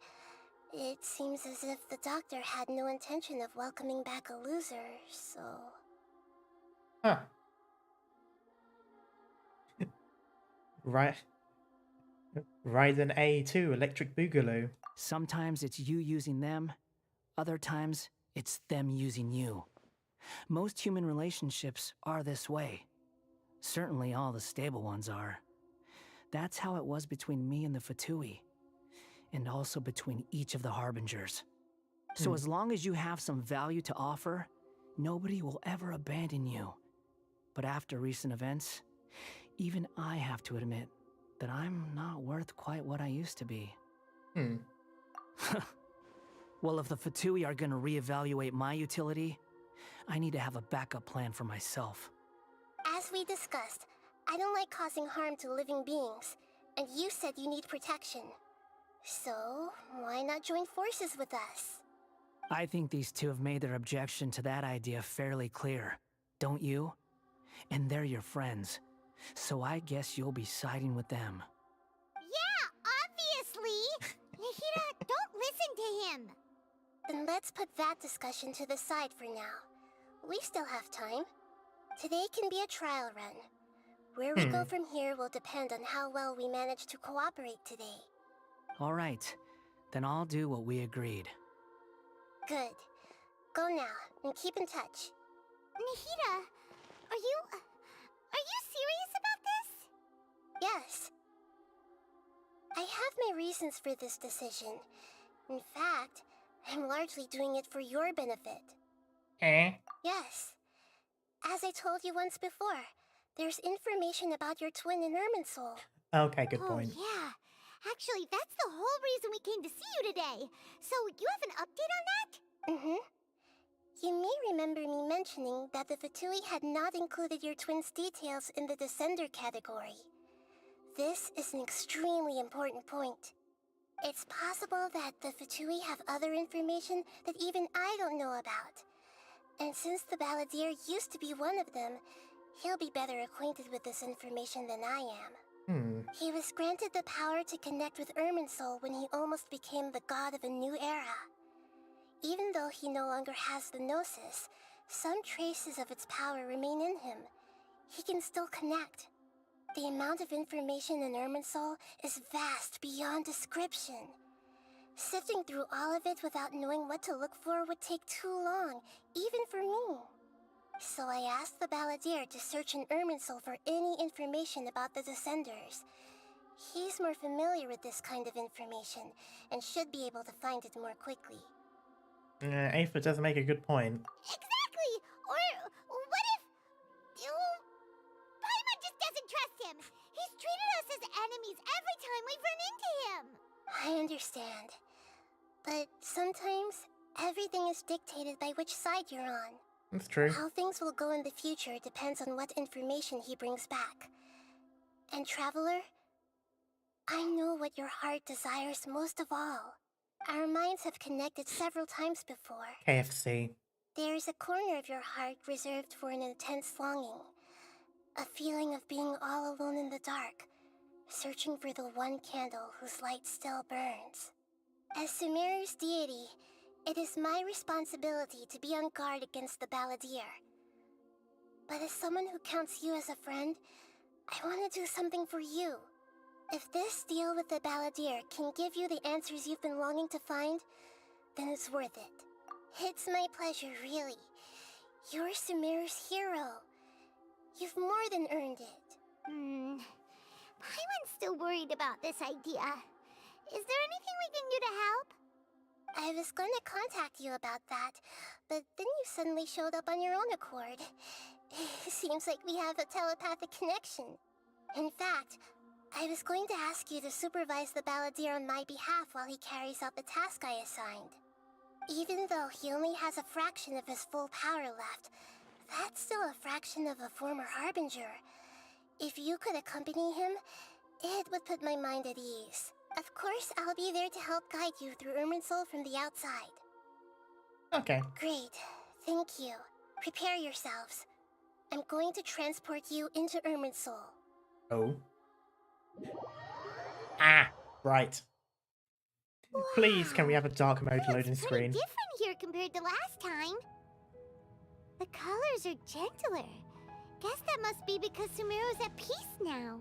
Speaker 8: it seems as if the doctor had no intention of welcoming back a loser, so...
Speaker 1: Huh. Right. Raiden A2, Electric Boogaloo.
Speaker 7: Sometimes it's you using them, other times it's them using you. Most human relationships are this way. Certainly all the stable ones are. That's how it was between me and the Fatui, and also between each of the Harbingers. So as long as you have some value to offer, nobody will ever abandon you. But after recent events, even I have to admit that I'm not worth quite what I used to be. Well, if the Fatui are gonna reevaluate my utility, I need to have a backup plan for myself.
Speaker 8: As we discussed, I don't like causing harm to living beings, and you said you need protection. So, why not join forces with us?
Speaker 7: I think these two have made their objection to that idea fairly clear, don't you? And they're your friends, so I guess you'll be siding with them.
Speaker 3: Yeah, obviously! Nahida, don't listen to him!
Speaker 8: Then let's put that discussion to the side for now. We still have time. Today can be a trial run. Where we go from here will depend on how well we manage to cooperate today.
Speaker 7: All right, then I'll do what we agreed.
Speaker 8: Good. Go now, and keep in touch.
Speaker 3: Nahida, are you serious about this?
Speaker 8: Yes. I have my reasons for this decision. In fact, I'm largely doing it for your benefit.
Speaker 1: Eh?
Speaker 8: Yes. As I told you once before, there's information about your twin in Irminsul.
Speaker 1: Okay, good point.
Speaker 3: Yeah. Actually, that's the whole reason we came to see you today. So, you have an update on that?
Speaker 8: Mm-hmm. You may remember me mentioning that the Fatui had not included your twin's details in the Descender category. This is an extremely important point. It's possible that the Fatui have other information that even I don't know about. And since the Balladeer used to be one of them, he'll be better acquainted with this information than I am. He was granted the power to connect with Irminsul when he almost became the god of a new era. Even though he no longer has the Gnosis, some traces of its power remain in him. He can still connect. The amount of information in Irminsul is vast beyond description. Sifting through all of it without knowing what to look for would take too long, even for me. So I asked the Balladeer to search in Irminsul for any information about the Descenders. He's more familiar with this kind of information, and should be able to find it more quickly.
Speaker 1: Aether does make a good point.
Speaker 3: Exactly! Or what if... Paimon just doesn't trust him! He's treated us as enemies every time we've run into him!
Speaker 8: I understand. But sometimes, everything is dictated by which side you're on.
Speaker 1: That's true.
Speaker 8: How things will go in the future depends on what information he brings back. And Traveler, I know what your heart desires most of all. Our minds have connected several times before.
Speaker 1: KFC.
Speaker 8: There's a corner of your heart reserved for an intense longing. A feeling of being all alone in the dark, searching for the one candle whose light still burns. As Sumeru's deity, it is my responsibility to be on guard against the Balladeer. But as someone who counts you as a friend, I want to do something for you. If this deal with the Balladeer can give you the answers you've been longing to find, then it's worth it. It's my pleasure, really. You're Sumeru's hero. You've more than earned it.
Speaker 3: Paimon's still worried about this idea. Is there anything we can do to help?
Speaker 8: I was going to contact you about that, but then you suddenly showed up on your own accord. Seems like we have a telepathic connection. In fact, I was going to ask you to supervise the Balladeer on my behalf while he carries out the task I assigned. Even though he only has a fraction of his full power left, that's still a fraction of a former Harbinger. If you could accompany him, it would put my mind at ease. Of course, I'll be there to help guide you through Irminsul from the outside.
Speaker 1: Okay.
Speaker 8: Great. Thank you. Prepare yourselves. I'm going to transport you into Irminsul.
Speaker 1: Oh. Ah, right. Please, can we have a dark mode loading
Speaker 3: It's
Speaker 1: screen?
Speaker 3: pretty different here compared to last time. The colors are gentler. Guess that must be because Sumeru's at peace now.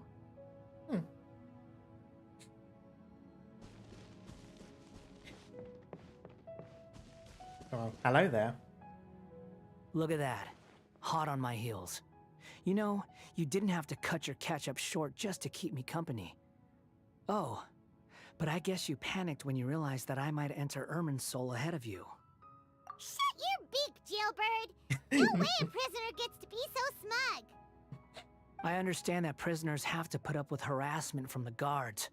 Speaker 1: Oh, hello there.
Speaker 7: Look at that. Hot on my heels. You know, you didn't have to cut your catch-up short just to keep me company. Oh, but I guess you panicked when you realized that I might enter Irminsul ahead of you.
Speaker 3: Shut your beak, jailbird! No way a prisoner gets to be so smug!
Speaker 7: I understand that prisoners have to put up with harassment from the guards.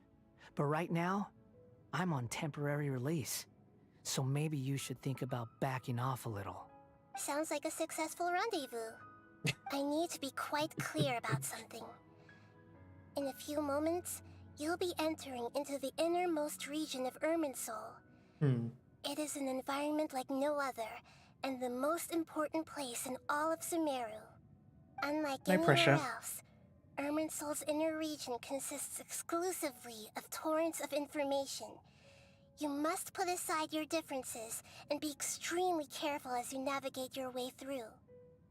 Speaker 7: But right now, I'm on temporary release. So maybe you should think about backing off a little.
Speaker 8: Sounds like a successful rendezvous. I need to be quite clear about something. In a few moments, you'll be entering into the innermost region of Irminsul. It is an environment like no other, and the most important place in all of Sumeru. Unlike
Speaker 1: No
Speaker 8: anywhere
Speaker 1: pressure.
Speaker 8: else, Irminsul's inner region consists exclusively of torrents of information. You must put aside your differences and be extremely careful as you navigate your way through.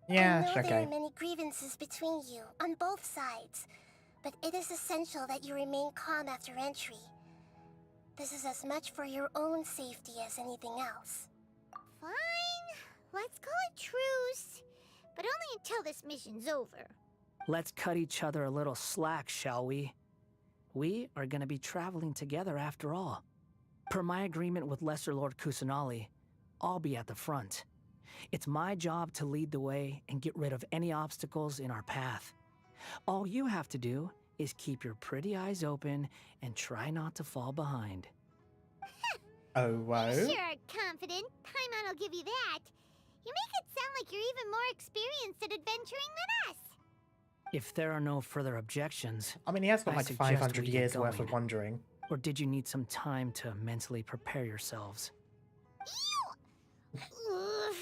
Speaker 1: Yeah,
Speaker 8: I know there
Speaker 1: okay.
Speaker 8: are many grievances between you, on both sides, but it is essential that you remain calm after entry. This is as much for your own safety as anything else.
Speaker 3: Fine. Let's call it truce. But only until this mission's over.
Speaker 7: Let's cut each other a little slack, shall we? We are gonna be traveling together after all. Per my agreement with Lesser Lord Kusanali, I'll be at the front. It's my job to lead the way and get rid of any obstacles in our path. All you have to do is keep your pretty eyes open and try not to fall behind.
Speaker 1: Oh, whoa.
Speaker 3: You sure are confident. Paimon will give you that. You make it sound like you're even more experienced at adventuring than us.
Speaker 7: If there are no further objections,
Speaker 1: I mean, he has got
Speaker 7: I
Speaker 1: like
Speaker 7: suggest
Speaker 1: 500
Speaker 7: we get
Speaker 1: years worth of
Speaker 7: going.
Speaker 1: wandering.
Speaker 7: or did you need some time to mentally prepare yourselves?
Speaker 3: Ew! Ugh,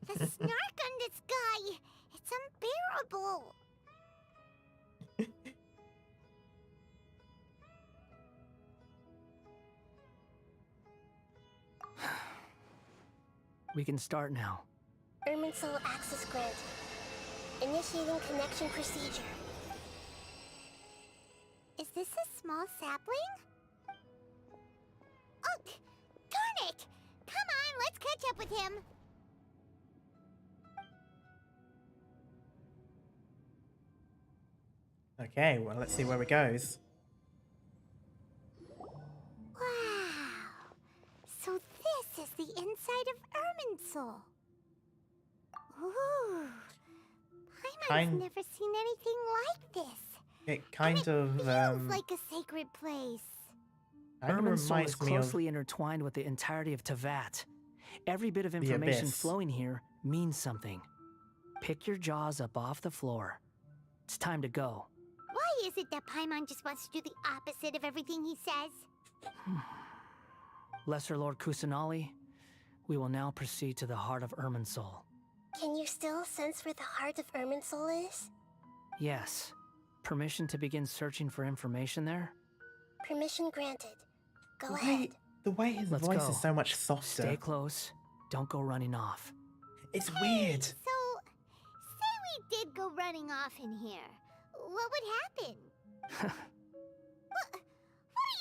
Speaker 3: the snark on this guy. It's unbearable.
Speaker 7: We can start now.
Speaker 8: Irminsul access granted. Initiating connection procedure.
Speaker 3: Is this a small sapling? Oh, darn it! Come on, let's catch up with him.
Speaker 1: Okay, well, let's see where it goes.
Speaker 3: Wow. So this is the inside of Irminsul. Ooh. Paimon's
Speaker 1: Kind-
Speaker 3: never seen anything like this.
Speaker 1: It kind
Speaker 3: And
Speaker 1: of,
Speaker 3: it feels like a sacred place.
Speaker 1: kind of
Speaker 7: Irminsul is
Speaker 1: reminds me of...
Speaker 7: closely intertwined with the entirety of Tevat. Every bit of information
Speaker 1: Abyss.
Speaker 7: flowing here means something. Pick your jaws up off the floor. It's time to go.
Speaker 3: Why is it that Paimon just wants to do the opposite of everything he says?
Speaker 7: Lesser Lord Kusanali, we will now proceed to the heart of Irminsul.
Speaker 8: Can you still sense where the heart of Irminsul is?
Speaker 7: Yes. Permission to begin searching for information there?
Speaker 8: Permission granted. Go
Speaker 1: The
Speaker 8: ahead.
Speaker 1: way, the way his
Speaker 7: Let's
Speaker 1: voice
Speaker 7: go.
Speaker 1: is so much softer.
Speaker 7: Stay close. Don't go running off.
Speaker 1: It's weird.
Speaker 3: So, say we did go running off in here. What would happen? What are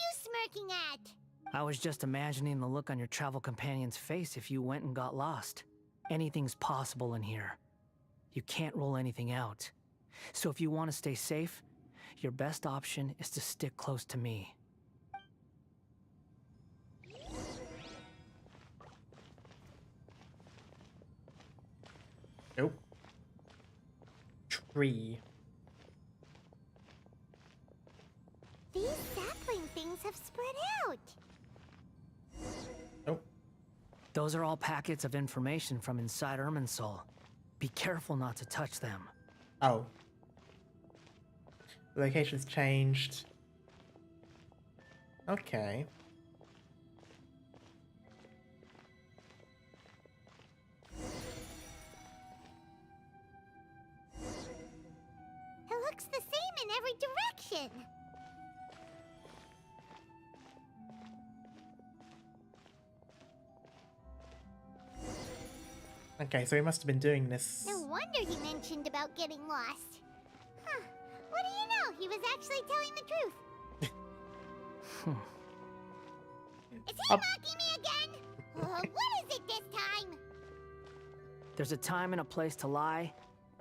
Speaker 3: you smirking at?
Speaker 7: I was just imagining the look on your travel companion's face if you went and got lost. Anything's possible in here. You can't rule anything out. So if you want to stay safe, your best option is to stick close to me.
Speaker 1: Nope. Tree.
Speaker 3: These sapling things have spread out.
Speaker 1: Nope.
Speaker 7: Those are all packets of information from inside Irminsul. Be careful not to touch them.
Speaker 1: Oh. The location's changed. Okay.
Speaker 3: It looks the same in every direction.
Speaker 1: Okay, so he must have been doing this.
Speaker 3: No wonder he mentioned about getting lost. Huh. What do you know? He was actually telling the truth. Is he mocking me again? What is it this time?
Speaker 7: There's a time and a place to lie,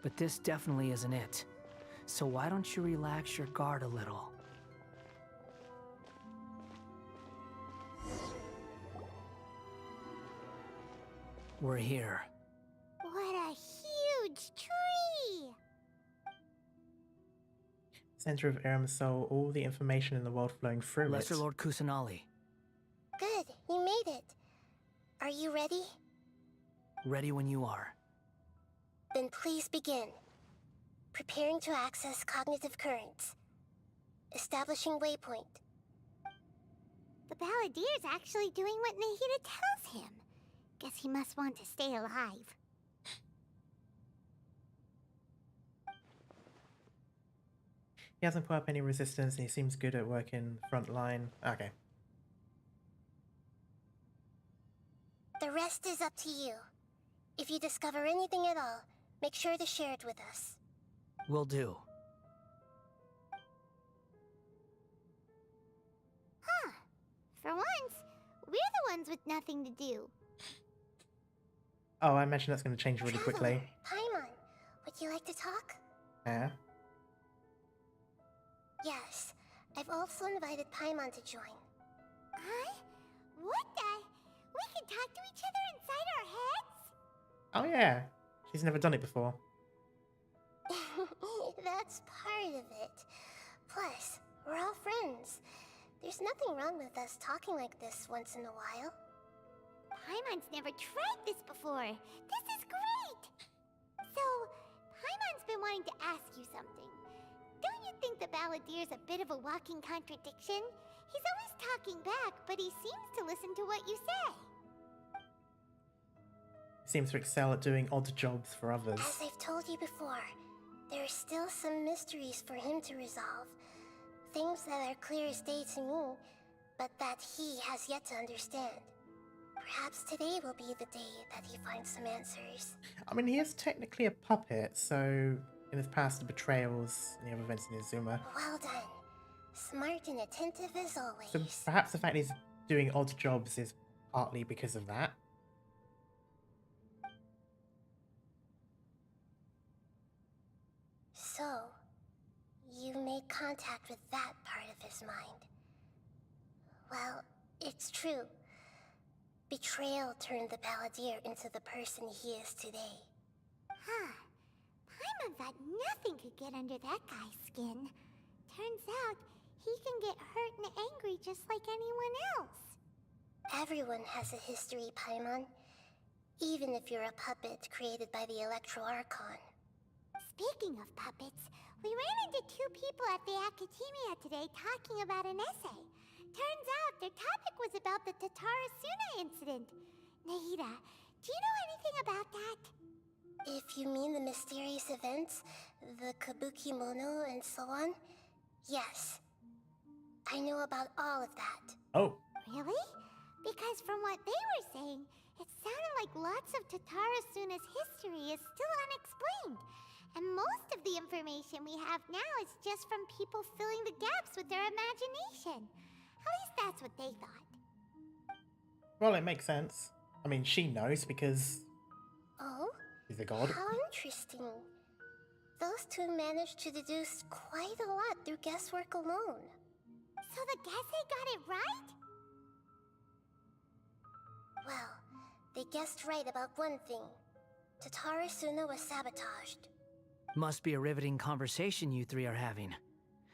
Speaker 7: but this definitely isn't it. So why don't you relax your guard a little? We're here.
Speaker 3: What a huge tree!
Speaker 1: Center of Aram Soul, all the information in the world flowing through
Speaker 7: Lesser
Speaker 1: it.
Speaker 7: Lord Kusanali.
Speaker 8: Good, you made it. Are you ready?
Speaker 7: Ready when you are.
Speaker 8: Then please begin. Preparing to access cognitive currents. Establishing waypoint.
Speaker 3: The Balladier's actually doing what Nahida tells him. Guess he must want to stay alive.
Speaker 1: He hasn't put up any resistance and he seems good at working front line. Okay.
Speaker 8: The rest is up to you. If you discover anything at all, make sure to share it with us.
Speaker 7: Will do.
Speaker 3: Huh. For once, we're the ones with nothing to do.
Speaker 1: Oh, I imagine that's going to change really quickly.
Speaker 8: Paimon, would you like to talk?
Speaker 1: Yeah.
Speaker 8: Yes. I've also invited Paimon to join.
Speaker 3: Huh? What the? We can talk to each other inside our heads?
Speaker 1: Oh yeah. She's never done it before.
Speaker 8: That's part of it. Plus, we're all friends. There's nothing wrong with us talking like this once in a while.
Speaker 3: Paimon's never tried this before. This is great! So, Paimon's been wanting to ask you something. Don't you think the Balladier's a bit of a walking contradiction? He's always talking back, but he seems to listen to what you say.
Speaker 1: Seems to excel at doing odd jobs for others.
Speaker 8: As I've told you before, there are still some mysteries for him to resolve. Things that are clear as day to me, but that he has yet to understand. Perhaps today will be the day that he finds some answers.
Speaker 1: I mean, he is technically a puppet, so in his past betrayals and the other events in Izuma.
Speaker 8: Well done. Smart and attentive as always.
Speaker 1: So perhaps the fact he's doing odd jobs is partly because of that.
Speaker 8: So, you made contact with that part of his mind. Well, it's true. Betrayal turned the Balladeer into the person he is today.
Speaker 3: Huh. Paimon thought nothing could get under that guy's skin. Turns out, he can get hurt and angry just like anyone else.
Speaker 8: Everyone has a history, Paimon. Even if you're a puppet created by the Archon.
Speaker 3: Speaking of puppets, we ran into two people at the Academia today talking about an essay. Turns out their topic was about the Tatarasuna incident. Nahida, do you know anything about that?
Speaker 8: If you mean the mysterious events, the Kabuki Mono and so on, yes. I know about all of that.
Speaker 1: Oh.
Speaker 3: Really? Because from what they were saying, it sounded like lots of Tatarasuna's history is still unexplained. And most of the information we have now is just from people filling the gaps with their imagination. At least that's what they thought.
Speaker 1: Well, it makes sense. I mean, she knows because
Speaker 8: Oh?
Speaker 1: he's a god.
Speaker 8: How interesting. Those two managed to deduce quite a lot through guesswork alone.
Speaker 3: So the Gese got it right?
Speaker 8: Well, they guessed right about one thing. Tatarasuna was sabotaged.
Speaker 7: Must be a riveting conversation you three are having.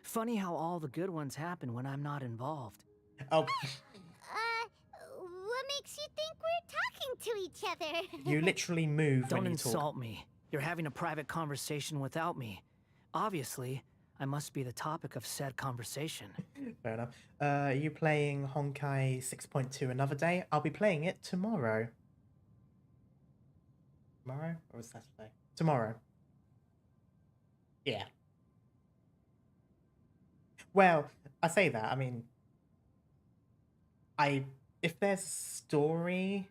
Speaker 7: Funny how all the good ones happen when I'm not involved.
Speaker 1: Oh,
Speaker 3: What makes you think we're talking to each other?
Speaker 1: you literally move
Speaker 7: Don't
Speaker 1: when you talk.
Speaker 7: insult me. You're having a private conversation without me. Obviously, I must be the topic of said conversation.
Speaker 1: Fair enough. Are you playing Honkai 6.2 another day? I'll be playing it tomorrow. Tomorrow? Or Saturday? Tomorrow. Yeah. Well, I say that, I mean... If there's a story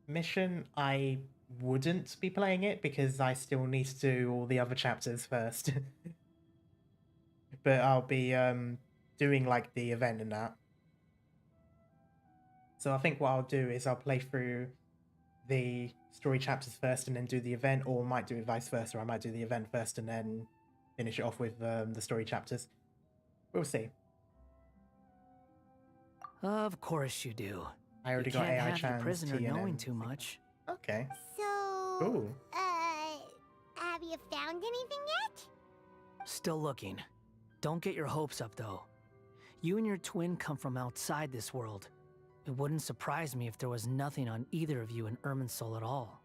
Speaker 1: mission, I wouldn't be playing it because I still need to do all the other chapters first. But I'll be doing like the event and that. So I think what I'll do is I'll play through the story chapters first and then do the event, or I might do it vice versa. I might do the event first and then finish it off with the story chapters. We'll see.
Speaker 7: Of course you do.
Speaker 1: I already
Speaker 7: You
Speaker 1: got
Speaker 7: can't
Speaker 1: AI
Speaker 7: have the
Speaker 1: Chan's
Speaker 7: prisoner
Speaker 1: TNM
Speaker 7: knowing too
Speaker 1: signal.
Speaker 7: much.
Speaker 1: Okay.
Speaker 3: So,
Speaker 1: Cool.
Speaker 3: have you found anything yet?
Speaker 7: Still looking. Don't get your hopes up, though. You and your twin come from outside this world. It wouldn't surprise me if there was nothing on either of you in Irminsul at all.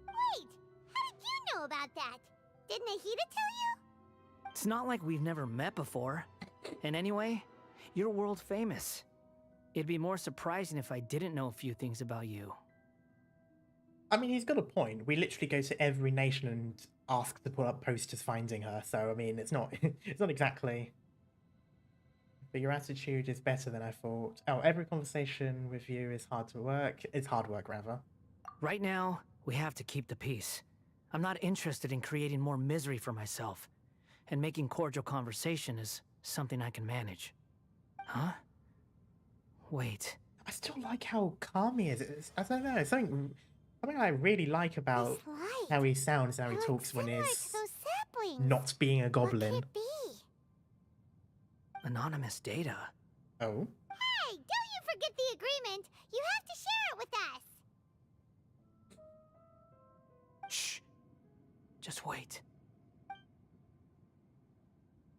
Speaker 3: Wait, how did you know about that? Did Nahida tell you?
Speaker 7: It's not like we've never met before. And anyway, you're world famous. It'd be more surprising if I didn't know a few things about you.
Speaker 1: I mean, he's got a point. We literally go to every nation and ask to put up posters finding her. So I mean, it's not it's not exactly. But your attitude is better than I thought. Oh, every conversation with you is hard to work. It's hard work, rather.
Speaker 7: Right now, we have to keep the peace. I'm not interested in creating more misery for myself. And making cordial conversation is something I can manage. Huh? Wait.
Speaker 1: I still like how calm he is. I don't know. Something I really like about
Speaker 3: This light.
Speaker 1: how he sounds, how he
Speaker 3: It
Speaker 1: talks
Speaker 3: looks
Speaker 1: when
Speaker 3: similar
Speaker 1: he's
Speaker 3: to those saplings.
Speaker 1: not being a
Speaker 3: What
Speaker 1: goblin.
Speaker 3: could it be?
Speaker 7: Anonymous data.
Speaker 1: Oh.
Speaker 3: Hey, don't you forget the agreement. You have to share it with us.
Speaker 7: Shh. Just wait.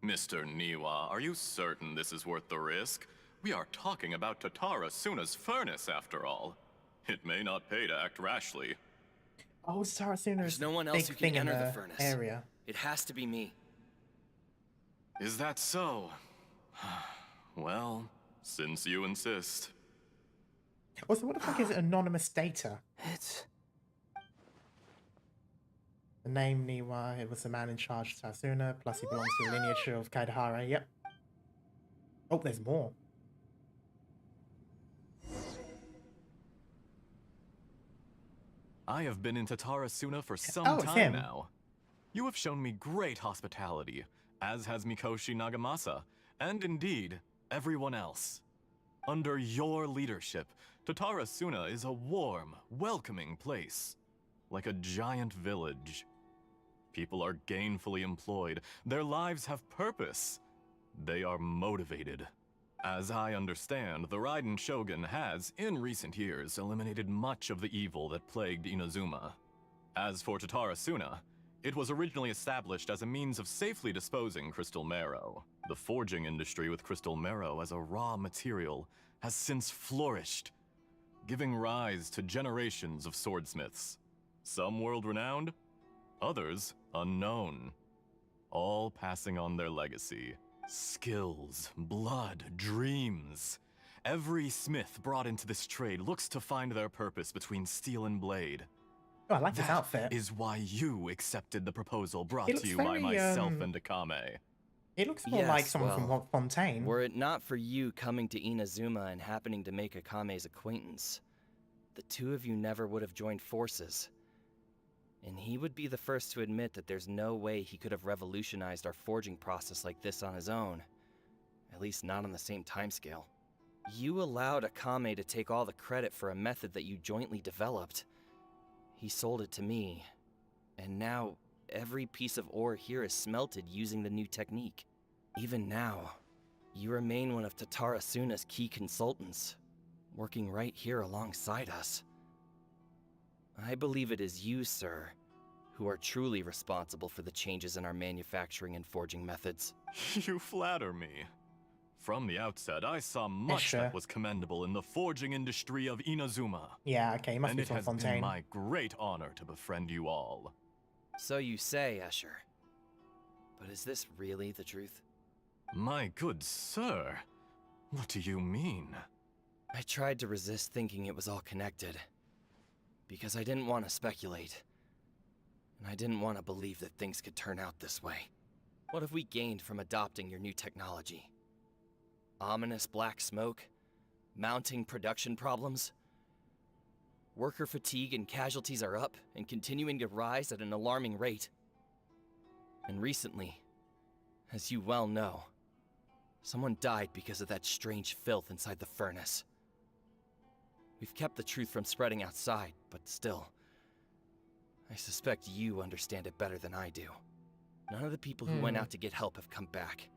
Speaker 9: Mr. Niwa, are you certain this is worth the risk? We are talking about Tatara Suna's furnace, after all. It may not pay to act rashly.
Speaker 1: Oh, Sarasuna's
Speaker 10: There's no one else
Speaker 1: big
Speaker 10: who can
Speaker 1: thing in
Speaker 10: enter the
Speaker 1: the
Speaker 10: furnace.
Speaker 1: area.
Speaker 10: It has to be me.
Speaker 9: Is that so? Well, since you insist.
Speaker 1: Also, what the fuck is anonymous data?
Speaker 7: It's...
Speaker 1: The name Niwa, it was the man in charge of Sarasuna, plus he belongs to the lineage of Kaidahara. Yep. Oh, there's more.
Speaker 9: I have been in Tatara Suna for some
Speaker 1: Oh, it's
Speaker 9: time
Speaker 1: him.
Speaker 9: now. You have shown me great hospitality, as has Mikoshi Nagamasa, and indeed, everyone else. Under your leadership, Tatara Suna is a warm, welcoming place, like a giant village. People are gainfully employed, their lives have purpose. They are motivated. As I understand, the Raiden Shogun has, in recent years, eliminated much of the evil that plagued Inazuma. As for Tatara Suna, it was originally established as a means of safely disposing crystal marrow. The forging industry with crystal marrow as a raw material has since flourished, giving rise to generations of swordsmiths. Some world-renowned, others unknown, all passing on their legacy. Skills, blood, dreams. Every smith brought into this trade looks to find their purpose between steel and blade.
Speaker 1: Oh, I like his
Speaker 9: That
Speaker 1: outfit.
Speaker 9: is why you accepted the proposal brought
Speaker 1: It
Speaker 9: to
Speaker 1: looks
Speaker 9: you by
Speaker 1: very,
Speaker 9: myself and Akame.
Speaker 1: It looks more
Speaker 10: Yes,
Speaker 1: like someone
Speaker 10: well,
Speaker 1: from Fontaine.
Speaker 10: Were it not for you coming to Inazuma and happening to make Akame's acquaintance, the two of you never would have joined forces. And he would be the first to admit that there's no way he could have revolutionized our forging process like this on his own. At least not on the same timescale. You allowed Akame to take all the credit for a method that you jointly developed. He sold it to me, and now every piece of ore here is smelted using the new technique. Even now, you remain one of Tatara Suna's key consultants, working right here alongside us. I believe it is you, sir, who are truly responsible for the changes in our manufacturing and forging methods.
Speaker 9: You flatter me. From the outset, I saw much
Speaker 1: sure.
Speaker 9: that was commendable in the forging industry of Inazuma.
Speaker 1: Yeah, okay, he must
Speaker 9: And
Speaker 1: be
Speaker 9: it
Speaker 1: from
Speaker 9: has been
Speaker 1: Fontaine.
Speaker 9: my great honor to befriend you all.
Speaker 10: So you say, Escher. But is this really the truth?
Speaker 9: My good sir, what do you mean?
Speaker 10: I tried to resist thinking it was all connected. Because I didn't want to speculate. And I didn't want to believe that things could turn out this way. What have we gained from adopting your new technology? Ominous black smoke? Mounting production problems? Worker fatigue and casualties are up and continuing to rise at an alarming rate. And recently, as you well know, someone died because of that strange filth inside the furnace. We've kept the truth from spreading outside, but still, I suspect you understand it better than I do. None of the people who went out to get help have come back.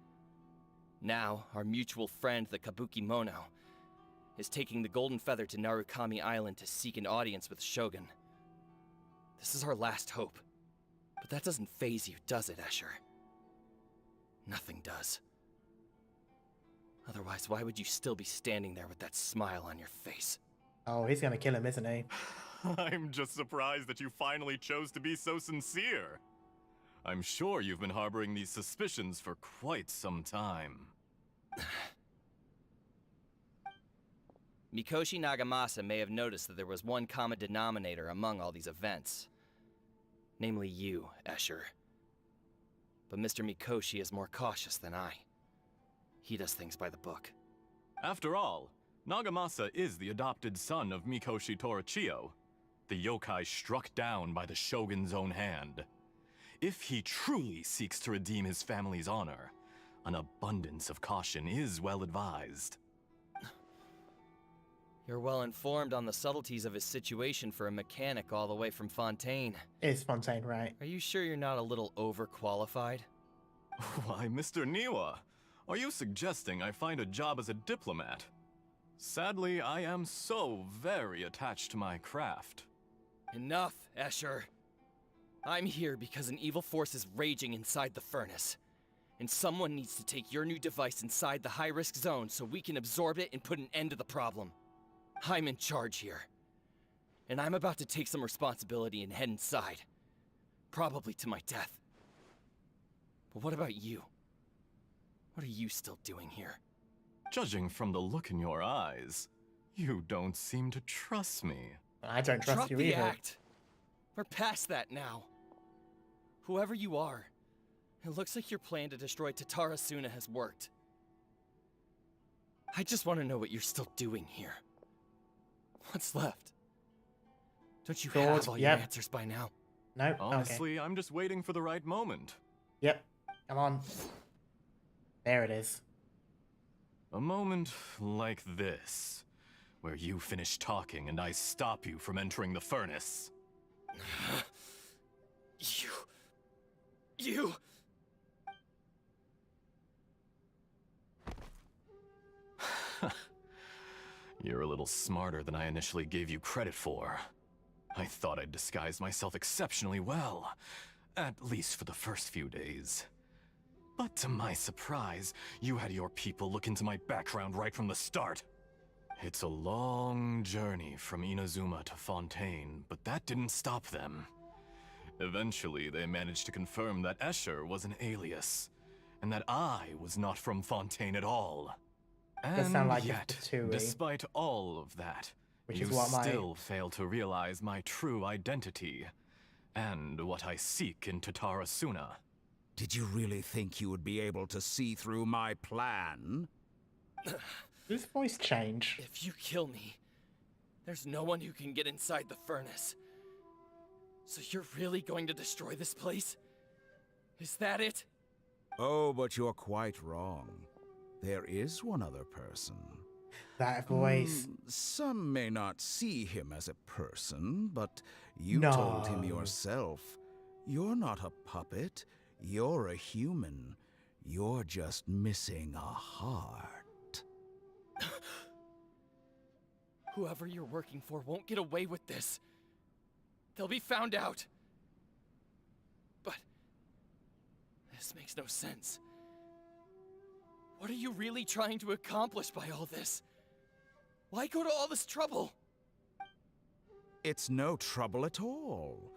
Speaker 10: Now, our mutual friend, the Kabuki Mono, is taking the Golden Feather to Narukami Island to seek an audience with Shogun. This is our last hope. But that doesn't faze you, does it, Escher? Nothing does. Otherwise, why would you still be standing there with that smile on your face?
Speaker 1: Oh, he's gonna kill him, isn't he?
Speaker 9: I'm just surprised that you finally chose to be so sincere. I'm sure you've been harboring these suspicions for quite some time.
Speaker 10: Mikoshi Nagamasa may have noticed that there was one common denominator among all these events. Namely you, Escher. But Mr. Mikoshi is more cautious than I. He does things by the book.
Speaker 9: After all, Nagamasa is the adopted son of Mikoshi Torichio, the yokai struck down by the Shogun's own hand. If he truly seeks to redeem his family's honor, an abundance of caution is well advised.
Speaker 10: You're well informed on the subtleties of his situation for a mechanic all the way from Fontaine.
Speaker 1: It's Fontaine, right?
Speaker 10: Are you sure you're not a little overqualified?
Speaker 9: Why, Mr. Niwa, are you suggesting I find a job as a diplomat? Sadly, I am so very attached to my craft.
Speaker 10: Enough, Escher. I'm here because an evil force is raging inside the furnace. And someone needs to take your new device inside the high-risk zone so we can absorb it and put an end to the problem. I'm in charge here. And I'm about to take some responsibility and head inside. Probably to my death. But what about you? What are you still doing here?
Speaker 9: Judging from the look in your eyes, you don't seem to trust me.
Speaker 1: I don't trust
Speaker 10: Drop
Speaker 1: you
Speaker 10: the
Speaker 1: either.
Speaker 10: act. We're past that now. Whoever you are, it looks like your plan to destroy Tatarasuna has worked. I just want to know what you're still doing here. What's left? Don't you have all your answers by now?
Speaker 1: No.
Speaker 9: Honestly,
Speaker 1: Okay.
Speaker 9: I'm just waiting for the right moment.
Speaker 1: Yep. Come on. There it is.
Speaker 9: A moment like this, where you finish talking and I stop you from entering the furnace.
Speaker 10: You...
Speaker 9: You're a little smarter than I initially gave you credit for. I thought I'd disguised myself exceptionally well, at least for the first few days. But to my surprise, you had your people look into my background right from the start. It's a long journey from Inazuma to Fontaine, but that didn't stop them. Eventually, they managed to confirm that Escher was an alias, and that I was not from Fontaine at all.
Speaker 1: Does sound like
Speaker 9: yet,
Speaker 1: it's Fatui,
Speaker 9: despite all of that,
Speaker 1: which
Speaker 9: you
Speaker 1: is what
Speaker 9: still fail to realize my true identity, and what I seek in Tatarasuna.
Speaker 11: Did you really think you would be able to see through my plan?
Speaker 1: Whose voice change?
Speaker 10: If you kill me, there's no one who can get inside the furnace. So you're really going to destroy this place? Is that it?
Speaker 11: Oh, but you're quite wrong. There is one other person.
Speaker 1: That voice.
Speaker 11: Some may not see him as a person, but you told him yourself. You're not a puppet. You're a human. You're just missing a heart.
Speaker 10: Whoever you're working for won't get away with this. They'll be found out. But this makes no sense. What are you really trying to accomplish by all this? Why go to all this trouble?
Speaker 11: It's no trouble at all.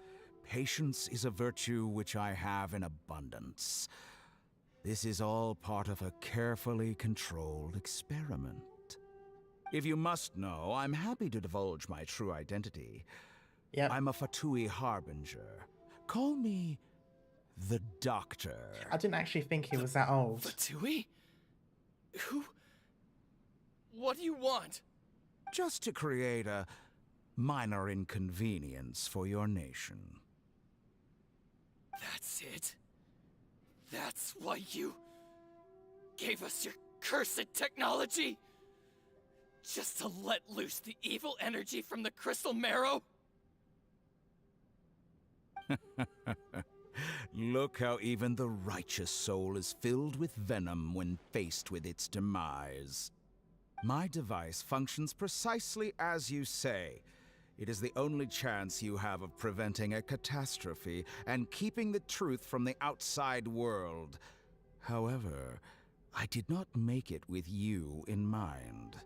Speaker 11: Patience is a virtue which I have in abundance. This is all part of a carefully controlled experiment. If you must know, I'm happy to divulge my true identity.
Speaker 1: Yep.
Speaker 11: I'm a Fatui harbinger. Call me the Doctor.
Speaker 1: I didn't actually think he was that old.
Speaker 10: Fatui? Who? What do you want?
Speaker 11: Just to create a minor inconvenience for your nation.
Speaker 10: That's it? That's why you gave us your cursed technology? Just to let loose the evil energy from the crystal marrow?
Speaker 11: Look how even the righteous soul is filled with venom when faced with its demise. My device functions precisely as you say. It is the only chance you have of preventing a catastrophe and keeping the truth from the outside world. However, I did not make it with you in mind.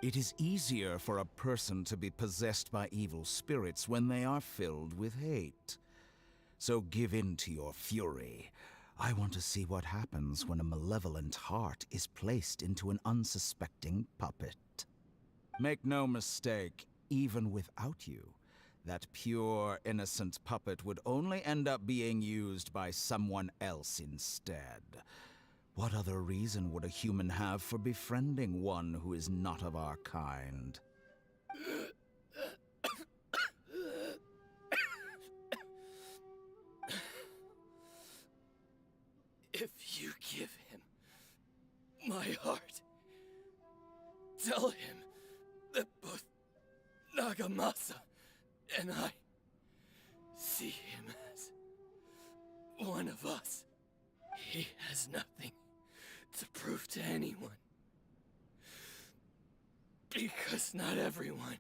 Speaker 11: It is easier for a person to be possessed by evil spirits when they are filled with hate. So give in to your fury. I want to see what happens when a malevolent heart is placed into an unsuspecting puppet. Make no mistake, even without you, that pure, innocent puppet would only end up being used by someone else instead. What other reason would a human have for befriending one who is not of our kind?
Speaker 10: If you give him my heart, tell him that both Nagamasa and I see him as one of us. He has nothing to prove to anyone. Because not everyone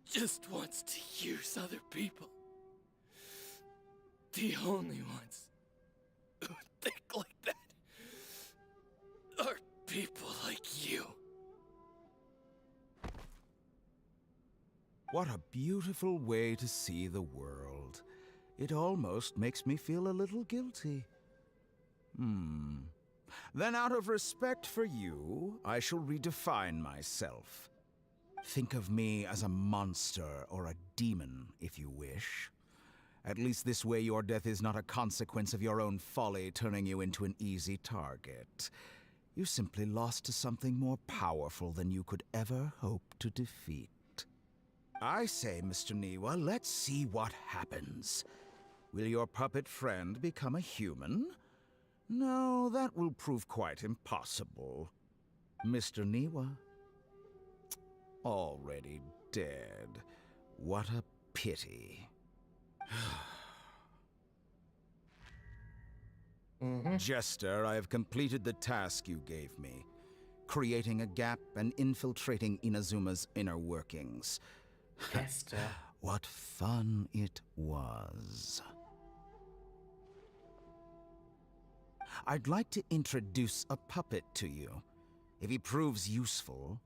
Speaker 10: just wants to use other people. The only ones who think like that are people like you.
Speaker 11: What a beautiful way to see the world. It almost makes me feel a little guilty. Then out of respect for you, I shall redefine myself. Think of me as a monster or a demon, if you wish. At least this way your death is not a consequence of your own folly turning you into an easy target. You simply lost to something more powerful than you could ever hope to defeat. I say, Mr. Niwa, let's see what happens. Will your puppet friend become a human? No, that will prove quite impossible. Mr. Niwa? Already dead. What a pity. Jester, I have completed the task you gave me. Creating a gap and infiltrating Inazuma's inner workings.
Speaker 1: Jester.
Speaker 11: What fun it was. I'd like to introduce a puppet to you. If he proves useful,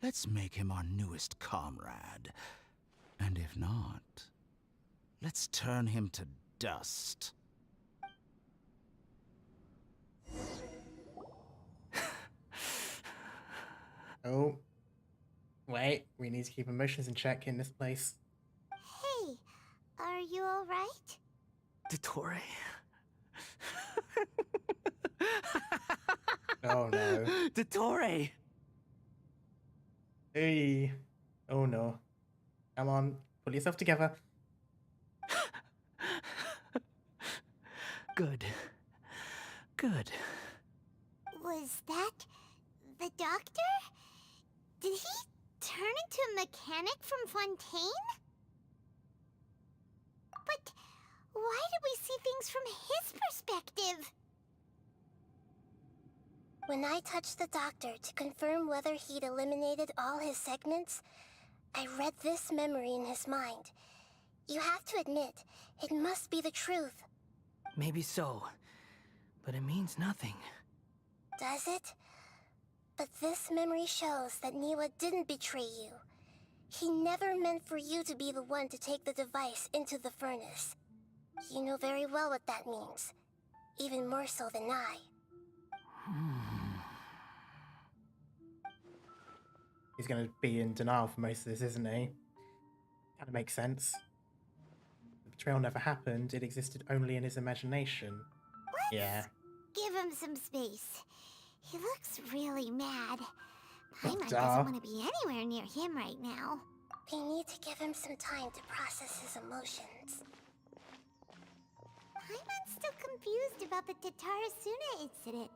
Speaker 11: let's make him our newest comrade. And if not, let's turn him to dust.
Speaker 1: Oh. Wait, we need to keep emotions in check in this place.
Speaker 3: Hey, are you alright?
Speaker 7: Dottore?
Speaker 1: Oh no.
Speaker 7: Dottore!
Speaker 1: Hey. Oh no. Come on, pull yourself together.
Speaker 7: Good. Good.
Speaker 3: Was that the doctor? Did he turn into a mechanic from Fontaine? But why did we see things from his perspective?
Speaker 8: When I touched the doctor to confirm whether he'd eliminated all his segments, I read this memory in his mind. You have to admit, it must be the truth.
Speaker 7: Maybe so, but it means nothing.
Speaker 8: Does it? But this memory shows that Niwa didn't betray you. He never meant for you to be the one to take the device into the furnace. You know very well what that means. even more so than I.
Speaker 1: He's going to be in denial for most of this, isn't he? Kind of makes sense. The betrayal never happened. It existed only in his imagination. Yeah.
Speaker 3: Give him some space. He looks really mad. Paimon
Speaker 1: Duh.
Speaker 3: doesn't want to be anywhere near him right now.
Speaker 8: We need to give him some time to process his emotions.
Speaker 3: Paimon's still confused about the Tatarasuna incident.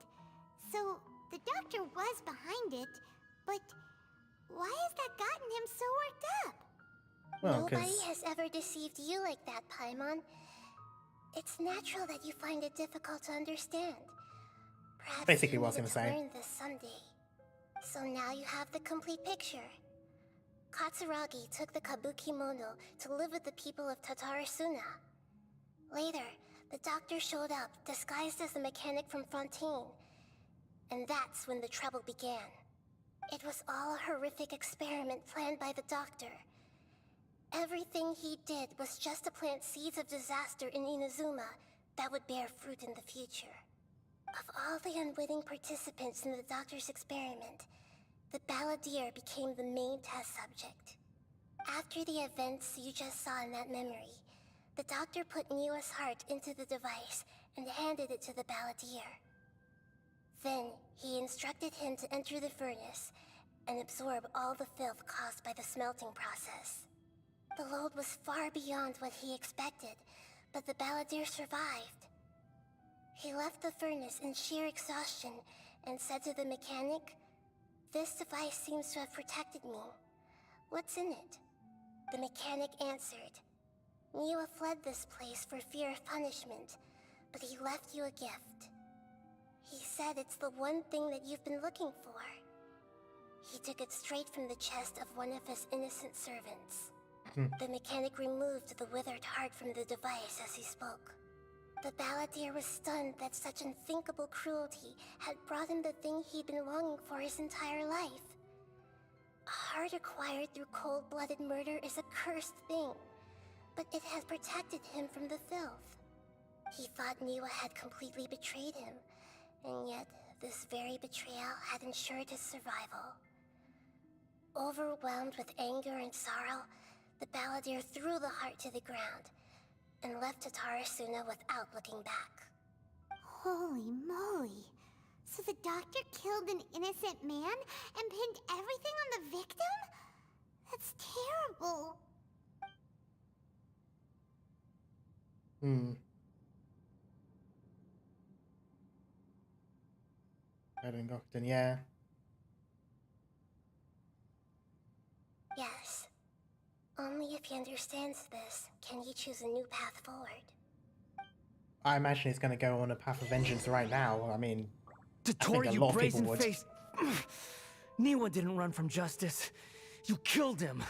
Speaker 3: So, the doctor was behind it, but why has that gotten him so worked up?
Speaker 1: Well,
Speaker 8: Nobody has ever deceived you like that, Paimon. It's natural that you find it difficult to understand. Perhaps
Speaker 1: basically
Speaker 8: you
Speaker 1: what I was
Speaker 8: needed
Speaker 1: gonna
Speaker 8: to
Speaker 1: say.
Speaker 8: learn this someday. So now you have the complete picture. Katsuragi took the Kabukimono to live with the people of Tatarasuna. Later, the doctor showed up, disguised as the mechanic from Fontaine. And that's when the trouble began. It was all a horrific experiment planned by the doctor. Everything he did was just to plant seeds of disaster in Inazuma that would bear fruit in the future. Of all the unwitting participants in the doctor's experiment, the balladeer became the main test subject. After the events you just saw in that memory, the doctor put Niwa's heart into the device and handed it to the balladeer. Then, he instructed him to enter the furnace and absorb all the filth caused by the smelting process. The load was far beyond what he expected, but the balladeer survived. He left the furnace in sheer exhaustion and said to the mechanic, "This device seems to have protected me. What's in it?" The mechanic answered, "Niwa fled this place for fear of punishment, but he left you a gift. He said it's the one thing that you've been looking for." He took it straight from the chest of one of his innocent servants. The mechanic removed the withered heart from the device as he spoke. The balladeer was stunned that such unthinkable cruelty had brought him the thing he'd been longing for his entire life. A heart acquired through cold-blooded murder is a cursed thing, but it has protected him from the filth. He thought Niwa had completely betrayed him, and yet this very betrayal had ensured his survival. Overwhelmed with anger and sorrow, the balladeer threw the heart to the ground and left Tatarasuna without looking back.
Speaker 3: Holy moly. So the doctor killed an innocent man and pinned everything on the victim? That's terrible.
Speaker 1: Redengokten, yeah.
Speaker 8: Yes. Only if he understands this can he choose a new path forward.
Speaker 1: I imagine he's going to go on a path of vengeance right now. I mean,
Speaker 7: Dottore,
Speaker 1: a
Speaker 7: you
Speaker 1: lot of people
Speaker 7: brazen
Speaker 1: would.
Speaker 7: face. Niwa didn't run from justice. You killed him.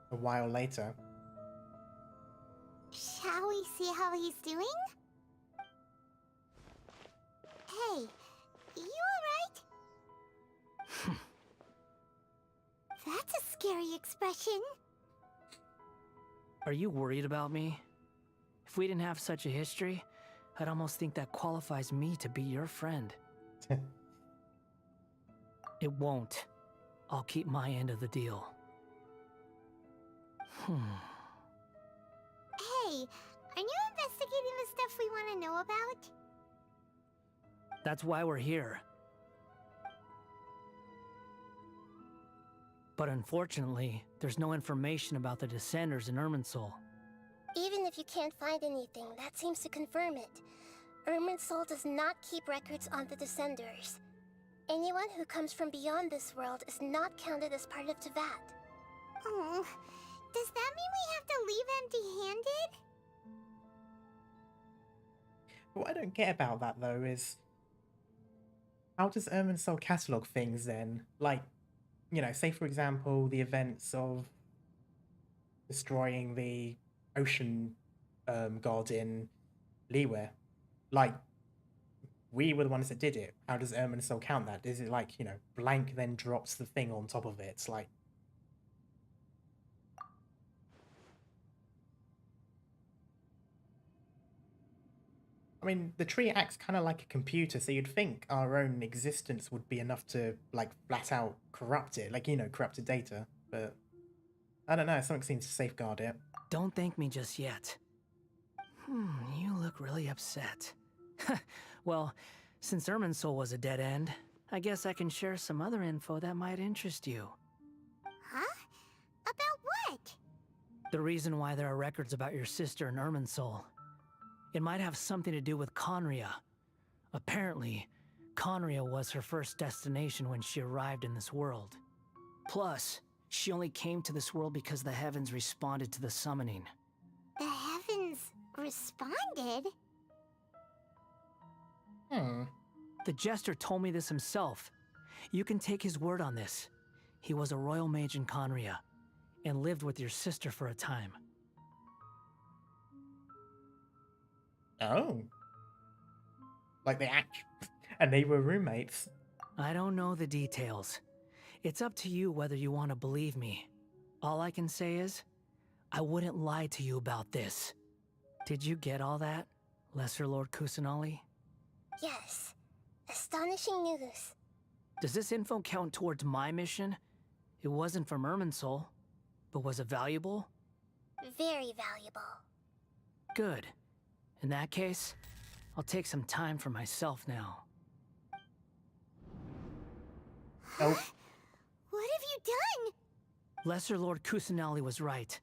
Speaker 1: A while later.
Speaker 3: Shall we see how he's doing? Hey, you alright? That's a scary expression.
Speaker 7: Are you worried about me? If we didn't have such a history, I'd almost think that qualifies me to be your friend. It won't. I'll keep my end of the deal.
Speaker 3: Hey, aren't you investigating the stuff we want to know about?
Speaker 7: That's why we're here. But unfortunately, there's no information about the Descenders in Irminsul.
Speaker 8: Even if you can't find anything, that seems to confirm it. Irminsul does not keep records on the Descenders. Anyone who comes from beyond this world is not counted as part of Teyvat.
Speaker 3: Oh, does that mean we have to leave empty-handed?
Speaker 1: What I don't get about that, though, is how does Irminsul catalog things then? Like, you know, say for example, the events of destroying the ocean god in Liyue. Like, we were the ones that did it. How does Irminsul count that? Is it like, you know, blank then drops the thing on top of it? It's like... I mean, the tree acts kind of like a computer, so you'd think our own existence would be enough to, like, flat out corrupt it. Like, you know, corrupted data. But, I don't know, something seems to safeguard it.
Speaker 7: Don't thank me just yet. You look really upset. Well, since Irminsul was a dead end, I guess I can share some other info that might interest you.
Speaker 3: Huh? About what?
Speaker 7: The reason why there are records about your sister in Irminsul. It might have something to do with Conria. Apparently, Conria was her first destination when she arrived in this world. Plus, she only came to this world because the heavens responded to the summoning.
Speaker 3: The heavens responded?
Speaker 7: The Jester told me this himself. You can take his word on this. He was a royal mage in Conria, and lived with your sister for a time.
Speaker 1: Oh. Like they act... and they were roommates.
Speaker 7: I don't know the details. It's up to you whether you want to believe me. All I can say is, I wouldn't lie to you about this. Did you get all that, Lesser Lord Kusanali?
Speaker 8: Yes. Astonishing news.
Speaker 7: Does this info count towards my mission? It wasn't from Irminsul, but was it valuable?
Speaker 8: Very valuable.
Speaker 7: Good. In that case, I'll take some time for myself now.
Speaker 1: Oh.
Speaker 3: What have you done?
Speaker 7: Lesser Lord Kusanali was right.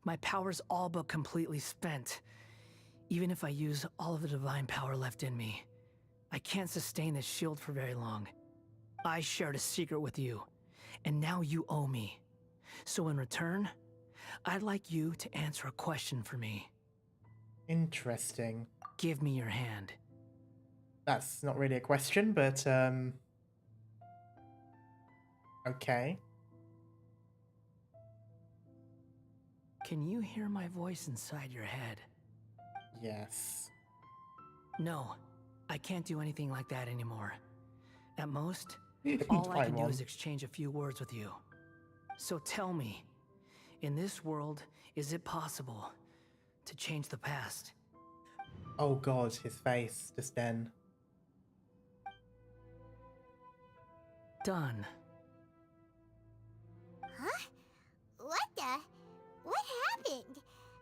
Speaker 7: My power's all but completely spent. Even if I use all of the divine power left in me, I can't sustain this shield for very long. I shared a secret with you, and now you owe me. So in return, I'd like you to answer a question for me.
Speaker 1: Interesting.
Speaker 7: Give me your hand.
Speaker 1: That's not really a question, but, okay.
Speaker 7: Can you hear my voice inside your head?
Speaker 1: Yes.
Speaker 7: No, I can't do anything like that anymore. At most, all I can do is exchange a few words with you. So tell me, in this world, is it possible to change the past?
Speaker 1: Oh god, his face, just then.
Speaker 7: Done.
Speaker 3: Huh? What the? What happened?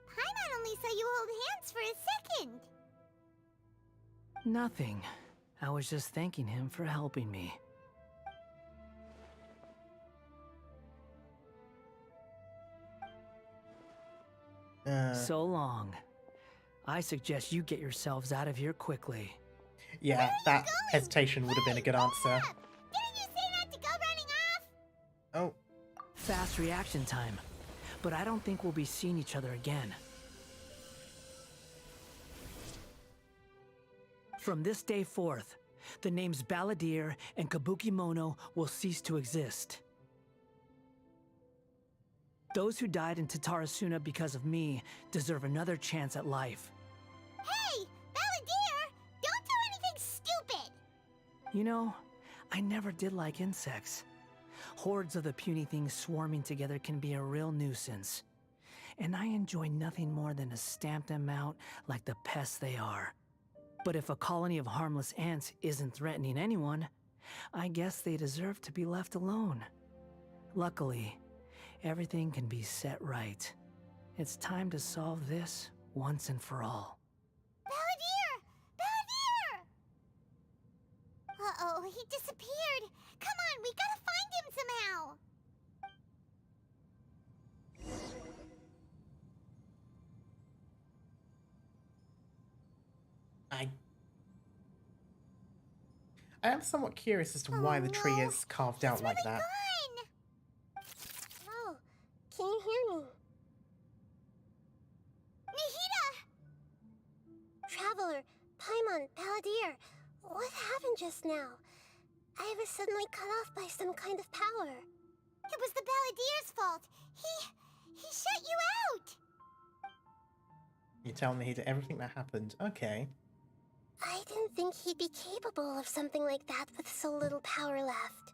Speaker 3: Paimon only saw you hold hands for a second.
Speaker 7: Nothing. I was just thanking him for helping me. So long. I suggest you get yourselves out of here quickly.
Speaker 1: Yeah, that hesitation would have been a good answer.
Speaker 3: Didn't you say not to go running off?
Speaker 1: Oh.
Speaker 7: Fast reaction time. But I don't think we'll be seeing each other again. From this day forth, the names Balladeer and Kabuki Mono will cease to exist. Those who died in Tatarasuna because of me deserve another chance at life.
Speaker 3: Hey, Balladeer! Don't do anything stupid!
Speaker 7: You know, I never did like insects. Hordes of the puny things swarming together can be a real nuisance. And I enjoy nothing more than to stamp them out like the pests they are. But if a colony of harmless ants isn't threatening anyone, I guess they deserve to be left alone. Luckily, everything can be set right. It's time to solve this once and for all.
Speaker 3: Balladeer! Balladeer! Uh-oh, he disappeared. Come on, we gotta find him somehow.
Speaker 1: I am somewhat curious as to why the tree is carved out like that.
Speaker 8: Oh, can you hear me?
Speaker 3: Nahida!
Speaker 8: Traveler, Paimon, Balladeer, what happened just now? I was suddenly cut off by some kind of power.
Speaker 3: It was the Balladeer's fault. He shut you out.
Speaker 1: You tell Nahida everything that happened. Okay.
Speaker 8: I didn't think he'd be capable of something like that with so little power left?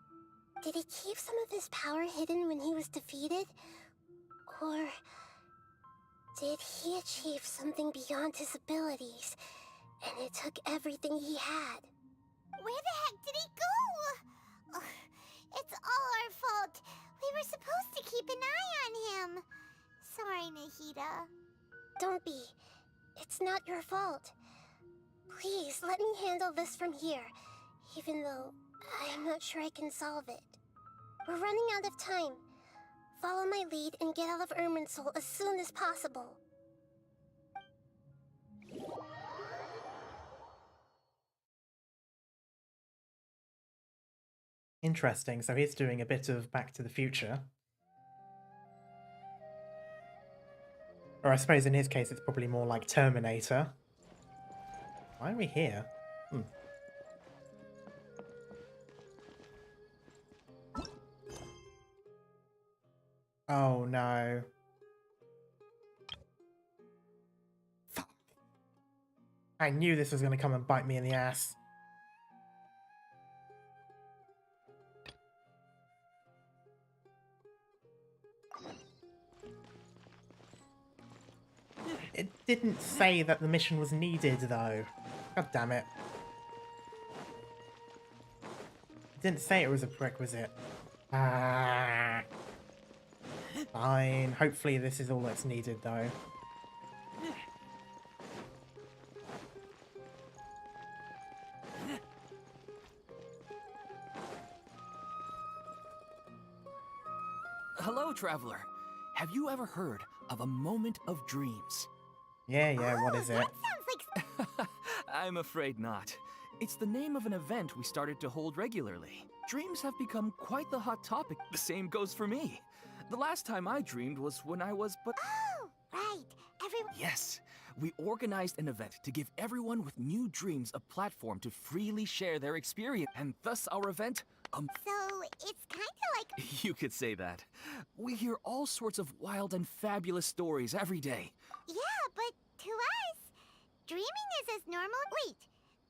Speaker 8: Did he keep some of his power hidden when he was defeated? Or did he achieve something beyond his abilities, and it took everything he had?
Speaker 3: Where the heck did he go? Ugh, it's all our fault. We were supposed to keep an eye on him. Sorry, Nahida.
Speaker 8: Don't be. It's not your fault. Please, let me handle this from here, even though I'm not sure I can solve it. We're running out of time. Follow my lead and get out of Irminsul as soon as possible.
Speaker 1: Interesting, so he's doing a bit of Back to the Future. Or I suppose in his case it's probably more like Terminator. Why are we here? Oh no. Fuck. I knew this was going to come and bite me in the ass. It didn't say that the mission was needed, though. God damn it. It didn't say it was a prerequisite. Ah. Fine. Hopefully this is all that's needed, though.
Speaker 12: Hello, traveler. Have you ever heard of a moment of dreams?
Speaker 1: Yeah, what is it?
Speaker 3: That sounds like...
Speaker 12: I'm afraid not. It's the name of an event we started to hold regularly. Dreams have become quite the hot topic. The same goes for me. The last time I dreamed was when I was but...
Speaker 3: Oh, right. Everyone...
Speaker 12: Yes. We organized an event to give everyone with new dreams a platform to freely share their experience. And thus our event...
Speaker 3: So, it's kind of like...
Speaker 12: You could say that. We hear all sorts of wild and fabulous stories every day.
Speaker 3: Yeah, but to us, dreaming is as normal... Wait,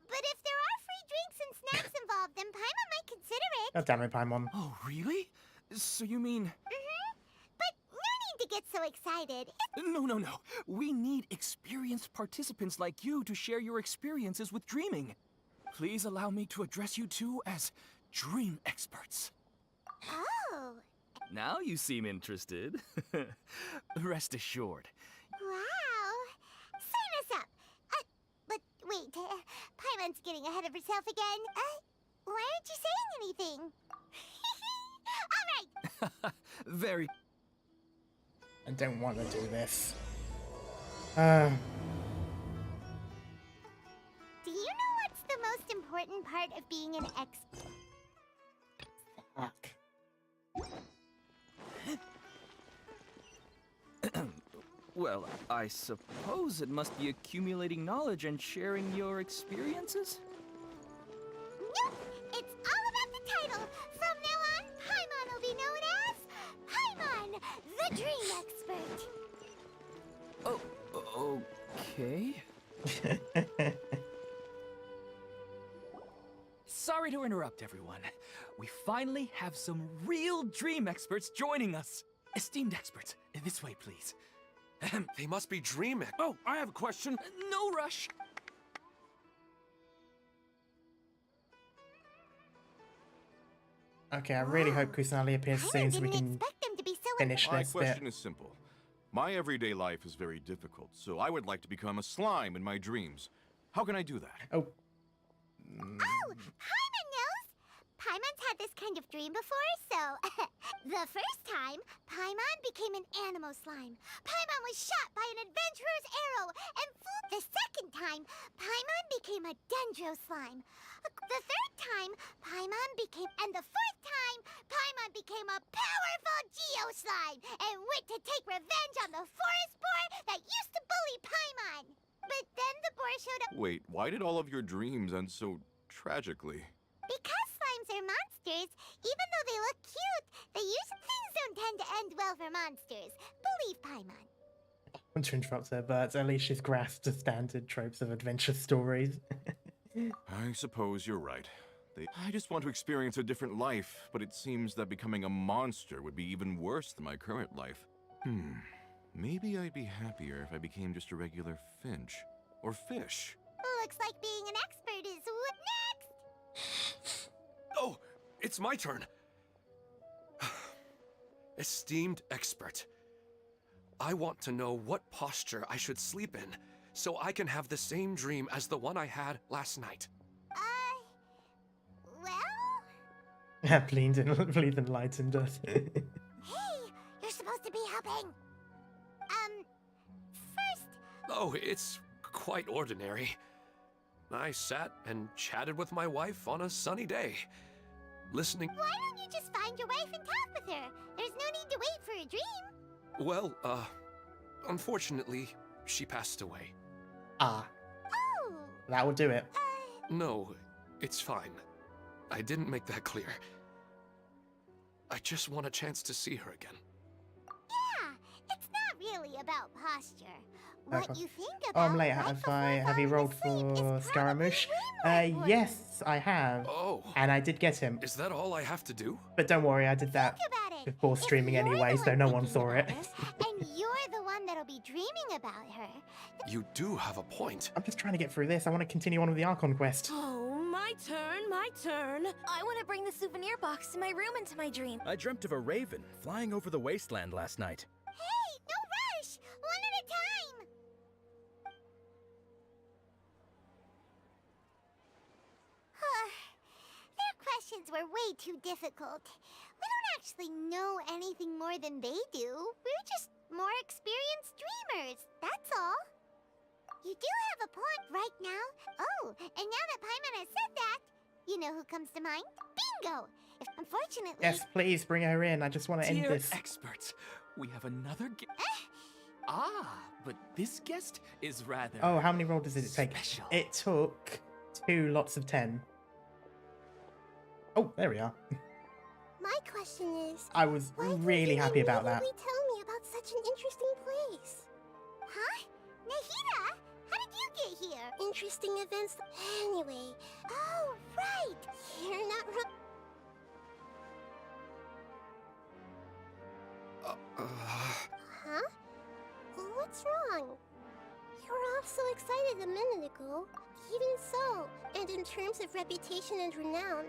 Speaker 3: but if there are free drinks and snacks involved, then Paimon might consider it.
Speaker 1: God damn it, Paimon.
Speaker 12: Oh, really? So you mean...
Speaker 3: But no need to get so excited.
Speaker 12: No. We need experienced participants like you to share your experiences with dreaming. Please allow me to address you two as dream experts.
Speaker 3: Oh.
Speaker 12: Now you seem interested. Rest assured.
Speaker 3: Wow. Sign us up. But wait, Paimon's getting ahead of herself again. Why aren't you saying anything? All right.
Speaker 12: Very...
Speaker 1: I don't want to do this.
Speaker 3: Do you know what's the most important part of being an expert?
Speaker 1: Fuck.
Speaker 12: Well, I suppose it must be accumulating knowledge and sharing your experiences?
Speaker 3: Nope! It's all about the title! From now on, Paimon will be known as Paimon, the Dream Expert!
Speaker 12: Oh, okay. Sorry to interrupt, everyone. We finally have some real dream experts joining us. Esteemed experts, this way, please.
Speaker 13: They must be dreaming. Oh, I have a question.
Speaker 12: No rush.
Speaker 1: Okay, I really hope Kusanali appears soon so we can finish
Speaker 13: My
Speaker 1: this bit.
Speaker 13: question is simple. My everyday life is very difficult, so I would like to become a slime in my dreams. How can I do that?
Speaker 1: Oh.
Speaker 3: Oh, Paimon knows! Paimon's had this kind of dream before, so... The first time, Paimon became an animal slime. Paimon was shot by an adventurer's arrow and flew... The second time, Paimon became a dendro slime. The third time, Paimon became... And the fourth time, Paimon became a powerful geo slime and went to take revenge on the forest boar that used to bully Paimon. But then the boar showed up...
Speaker 13: Wait, why did all of your dreams end so tragically?
Speaker 3: Because slimes are monsters, even though they look cute, things don't tend to end well for monsters. Believe Paimon.
Speaker 1: I want to interrupt her, but at least she's grasped the standard tropes of adventure stories.
Speaker 13: I suppose you're right. I just want to experience a different life, but it seems that becoming a monster would be even worse than my current life. Maybe I'd be happier if I became just a regular finch. Or fish.
Speaker 3: Looks like being an expert is what next?
Speaker 14: Oh, it's my turn. Esteemed expert, I want to know what posture I should sleep in so I can have the same dream as the one I had last night.
Speaker 3: Well?
Speaker 1: Please enlightened us.
Speaker 3: Hey, you're supposed to be helping. First...
Speaker 14: Oh, it's quite ordinary. I sat and chatted with my wife on a sunny day, listening...
Speaker 3: Why don't you just find your wife and talk with her? There's no need to wait for a dream.
Speaker 14: Well, unfortunately, she passed away.
Speaker 1: Ah.
Speaker 3: Oh.
Speaker 1: That would do it.
Speaker 14: No, it's fine. I didn't make that clear. I just want a chance to see her again.
Speaker 3: Yeah, it's not really about posture. What you think
Speaker 1: Oh,
Speaker 3: about
Speaker 1: I'm late.
Speaker 3: right
Speaker 1: Have you rolled for Scaramouche? Yes, I have.
Speaker 14: Oh.
Speaker 1: And I did get him.
Speaker 14: Is that all I have to do?
Speaker 1: But don't worry, I did that before streaming anyway, so no one saw it.
Speaker 3: And you're the one that'll be dreaming about her.
Speaker 14: You do have a point.
Speaker 1: I'm just trying to get through this. I want to continue on with the Archon quest.
Speaker 15: Oh, my turn, my turn. I want to bring the souvenir box to my room into my dream.
Speaker 16: I dreamt of a raven flying over the wasteland last night.
Speaker 3: Hey, no rush! One at a time! Their questions were way too difficult. We don't actually know anything more than they do. We're just more experienced dreamers, that's all. You do have a point right now. Oh, and now that Paimon has said that, you know who comes to mind? Bingo! Unfortunately...
Speaker 1: Yes, please bring her in. I just want to end
Speaker 12: Dear
Speaker 1: this.
Speaker 12: experts, we have another but this guest is rather...
Speaker 1: Oh, how many rolls does it take?
Speaker 12: special.
Speaker 1: It took 2 lots of 10. Oh, there we are.
Speaker 8: My question is...
Speaker 1: I was really happy about that.
Speaker 8: Why didn't you tell me about such an interesting place?
Speaker 3: Huh? Nahida? How did you get here?
Speaker 8: Interesting events... Anyway...
Speaker 3: Oh, right!
Speaker 8: You're not... Huh? What's wrong? You were all so excited a minute ago. Even so, and in terms of reputation and renown,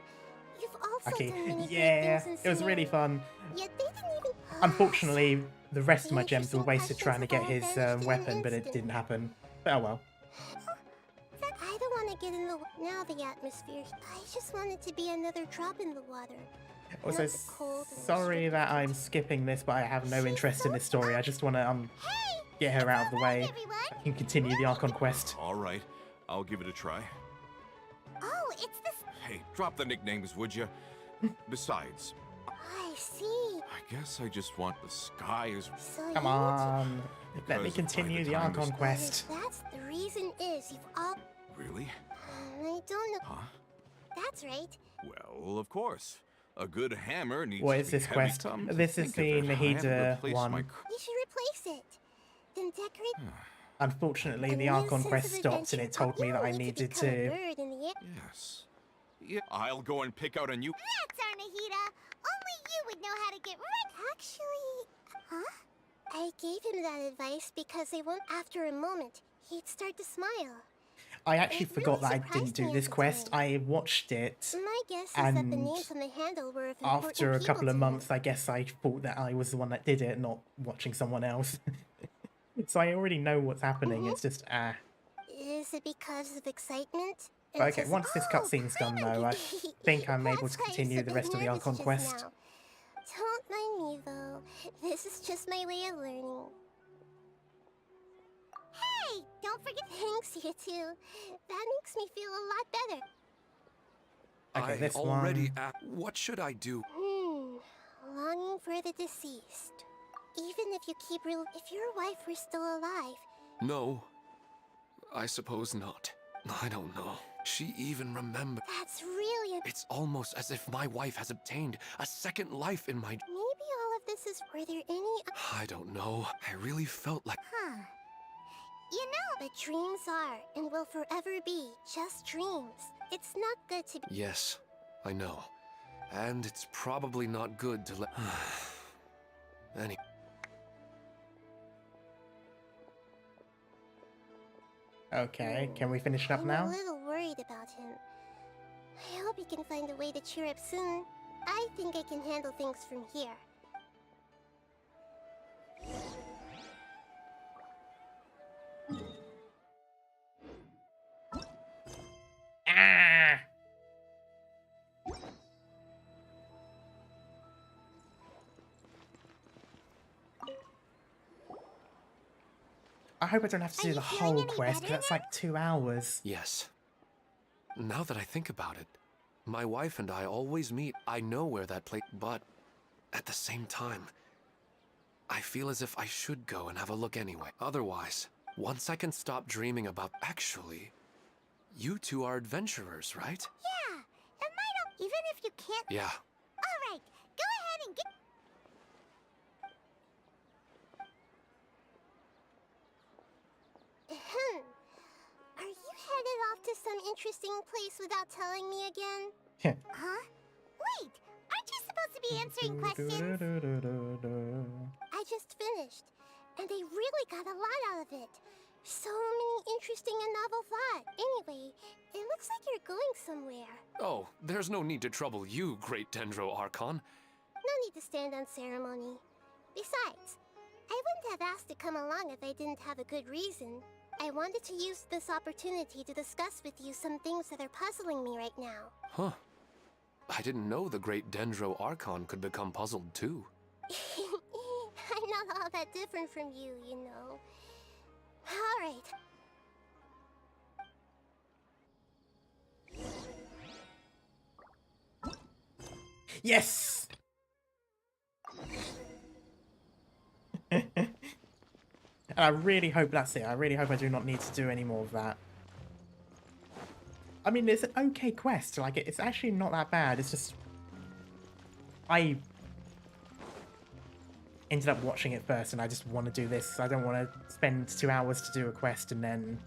Speaker 8: you've also done many great
Speaker 1: Yeah,
Speaker 8: things in
Speaker 1: it was really
Speaker 8: Sumeru.
Speaker 1: fun.
Speaker 8: Yet they didn't even...
Speaker 1: Unfortunately, the rest of my gems were wasted trying to get his weapon, but it didn't happen. But oh well.
Speaker 8: I don't want to get in the... Now the atmosphere... I just want it to be another drop in the water.
Speaker 1: Also,
Speaker 8: Not the cold and
Speaker 1: sorry that I'm skipping this, but I have no interest in this story. I just want to get her out of the way. I can continue the Archon quest.
Speaker 13: All right, I'll give it a try.
Speaker 3: Oh, it's this...
Speaker 13: Hey, drop the nicknames, would you? Besides,
Speaker 8: I see.
Speaker 13: I guess I just want the sky as...
Speaker 8: So
Speaker 1: Come
Speaker 8: you
Speaker 1: on, let me
Speaker 13: Because by
Speaker 1: continue
Speaker 13: the
Speaker 1: the
Speaker 13: time
Speaker 1: Archon
Speaker 13: this-
Speaker 1: quest.
Speaker 8: That's the reason is you've all...
Speaker 13: Really?
Speaker 8: I don't know.
Speaker 13: Huh?
Speaker 8: That's right.
Speaker 13: Well, of course. A good hammer needs
Speaker 1: What
Speaker 13: to
Speaker 1: is
Speaker 13: be
Speaker 1: this
Speaker 13: heavy.
Speaker 1: quest?
Speaker 13: Come to
Speaker 1: This is
Speaker 13: think
Speaker 1: the
Speaker 13: of it, I haven't
Speaker 1: Nahida
Speaker 13: replaced
Speaker 1: one.
Speaker 13: my
Speaker 8: You should replace it. Then decorate...
Speaker 1: Unfortunately,
Speaker 8: A
Speaker 1: the
Speaker 8: new
Speaker 1: Archon
Speaker 8: sense
Speaker 1: quest
Speaker 8: of
Speaker 1: stopped and it
Speaker 8: adventure.
Speaker 1: told me that I
Speaker 8: You need
Speaker 1: needed
Speaker 8: become a
Speaker 1: to...
Speaker 8: bird in the air.
Speaker 13: Yes. Yeah, I'll go and pick out a new...
Speaker 3: That's our Nahida. Only you would know how to get rid...
Speaker 8: Actually... Huh? I gave him that advice because they won't... After a moment, he'd start to smile.
Speaker 1: I actually
Speaker 8: It
Speaker 1: forgot
Speaker 8: really
Speaker 1: that I didn't
Speaker 8: surprised
Speaker 1: do
Speaker 8: me at
Speaker 1: this
Speaker 8: the
Speaker 1: quest.
Speaker 8: time.
Speaker 1: I watched it,
Speaker 8: My guess is that the
Speaker 1: and
Speaker 8: names on the handle were of important
Speaker 1: after a
Speaker 8: people
Speaker 1: couple of
Speaker 8: to
Speaker 1: months, I guess I thought that I was the one that did it, not watching someone else. So I already know what's happening. It's just
Speaker 8: him. Is it because of excitement?
Speaker 1: Okay, once this cutscene's done, though, I think I'm able to continue the rest of the Archon quest.
Speaker 8: Now. Don't mind me, though. This is just my way of learning.
Speaker 3: Hey, don't forget...
Speaker 8: Thanks, you too. That makes me feel a lot better.
Speaker 1: Okay,
Speaker 14: I
Speaker 1: this
Speaker 14: already
Speaker 1: one.
Speaker 14: What should I do?
Speaker 8: Longing for the deceased. Even if you keep if your wife were still alive.
Speaker 14: No. I suppose not. I don't know. She even remembered.
Speaker 8: That's really
Speaker 14: It's almost as if my wife has obtained a second life in my...
Speaker 8: Maybe all of this is... Were there any...
Speaker 14: I don't know. I really felt like...
Speaker 3: Huh.
Speaker 8: You know, but dreams are and will forever be just dreams. It's not good to be.
Speaker 14: Yes, I know. And it's probably not good to let. Any.
Speaker 1: Okay, can we finish it up
Speaker 8: I'm
Speaker 1: now?
Speaker 8: a little worried about him. I hope he can find a way to cheer up soon. I think I can handle things from here.
Speaker 1: Ah! I hope I don't have to do the whole quest, 'cause that's like 2 hours.
Speaker 14: Yes. Now that I think about it, my wife and I always meet. I know where that place, but at the same time, I feel as if I should go and have a look anyway. Otherwise, once I can stop dreaming about. Actually, you two are adventurers, right?
Speaker 3: Yeah, it might help even if you can't.
Speaker 14: Yeah.
Speaker 3: All right, go ahead and get.
Speaker 8: Are you headed off to some interesting place without telling me again?
Speaker 3: Huh? Wait, aren't you supposed to be answering questions?
Speaker 8: I just finished, and they really got a lot out of it. So many interesting and novel thoughts. Anyway, it looks like you're going somewhere.
Speaker 14: Oh, there's no need to trouble you, Great Dendro Archon.
Speaker 8: No need to stand on ceremony. Besides, I wouldn't have asked to come along if I didn't have a good reason. I wanted to use this opportunity to discuss with you some things that are puzzling me right now.
Speaker 14: Huh. I didn't know the Great Dendro Archon could become puzzled too.
Speaker 8: I'm not all that different from you, you know. All right.
Speaker 1: Yes! And I really hope that's it. I really hope I do not need to do any more of that. I mean, it's an okay quest. Like, it's actually not that bad. It's just... I ended up watching it first, and I just want to do this. I don't want to spend 2 hours to do a quest and then...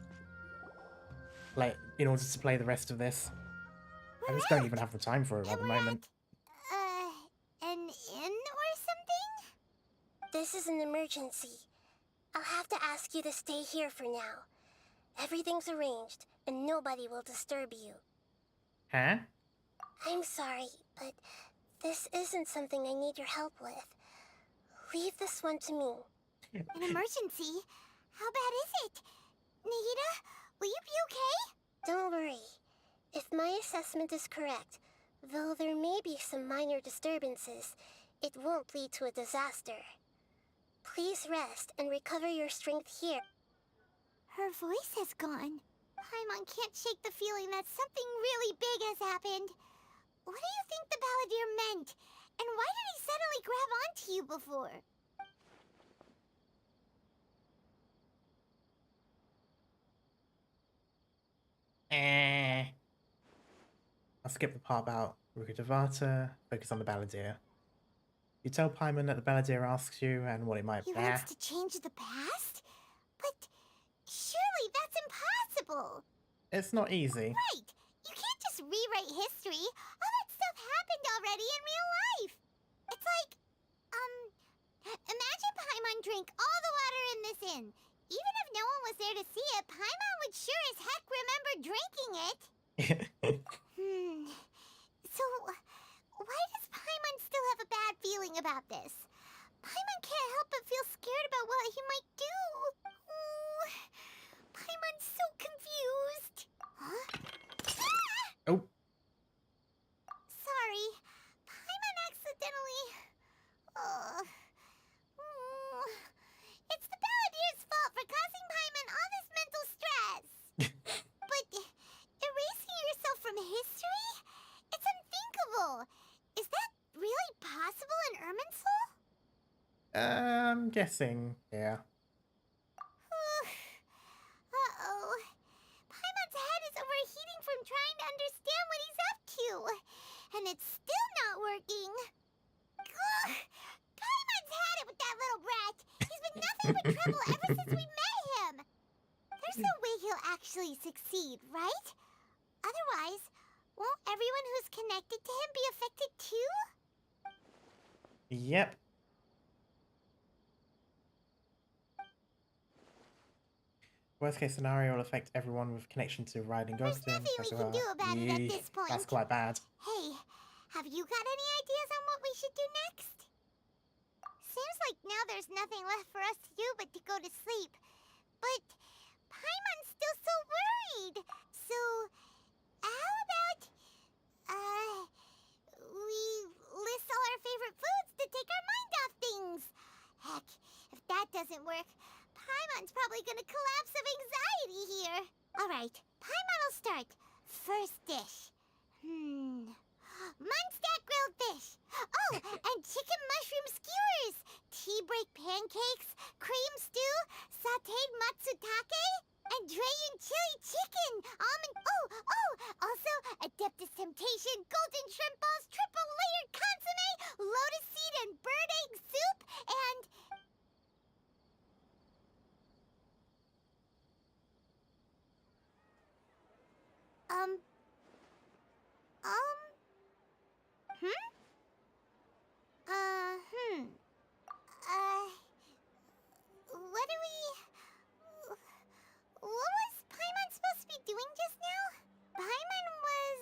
Speaker 1: like, in order to play the rest of this. I just don't even have the time for it at the moment.
Speaker 3: An inn or something?
Speaker 8: This is an emergency. I'll have to ask you to stay here for now. Everything's arranged, and nobody will disturb you.
Speaker 1: Huh?
Speaker 8: I'm sorry, but this isn't something I need your help with. Leave this one to me.
Speaker 3: An emergency? How bad is it? Nahida, will you be okay?
Speaker 8: Don't worry. If my assessment is correct, though there may be some minor disturbances, it won't lead to a disaster. Please rest and recover your strength here.
Speaker 3: Her voice has gone. Paimon can't shake the feeling that something really big has happened. What do you think the Balladeer meant? And why did he suddenly grab onto you before?
Speaker 1: I'll skip the part about Rukadavata, focus on the Balladeer. You tell Paimon that the Balladeer asks you and what it might be.
Speaker 3: He wants to change the past? But surely that's impossible!
Speaker 1: It's not easy.
Speaker 3: Right! You can't just rewrite history. All that stuff happened already in real life. It's like, imagine Paimon drank all the water in this inn. Even if no one was there to see it, Paimon would sure as heck remember drinking it. So, why does Paimon still have a bad feeling about this? Paimon can't help but feel scared about what he might do. Ooh, Paimon's so confused. Huh?
Speaker 1: Oh.
Speaker 3: Sorry. Paimon accidentally... It's the Balladeer's fault for causing Paimon all this mental stress. But erasing yourself from history? It's unthinkable. Is that really possible in Irminsul?
Speaker 1: I'm guessing, yeah.
Speaker 3: Uh-oh. Paimon's head is overheating from trying to understand what he's up to. And it's still not working. Ugh. Paimon's had it with that little brat. He's been nothing but trouble ever since we met him. a way he'll actually succeed, right? Otherwise, won't everyone who's connected to him be affected too?
Speaker 1: Yep. Worst case scenario will affect everyone with connection to riding ghost.
Speaker 3: There's nothing we can do about it at this point.
Speaker 1: That's quite bad.
Speaker 3: Hey, have you got any ideas on what we should do next? Seems like now there's nothing left for us to do but to go to sleep. But Paimon's still so worried. So, how about, we list all our favorite foods to take our mind off things? Heck, if that doesn't work, Paimon's probably gonna collapse of anxiety here. Alright, Paimon will start. First dish. Munstack grilled fish. Oh, and chicken mushroom skewers. Tea break pancakes. Cream stew. Sauteed matsutake. And Dragon chili chicken. Almond. Oh, also Adeptus Temptation. Golden shrimp balls. Triple layered consomme. Lotus seed and bird egg soup. And... What was Paimon supposed to be doing just now? Paimon was,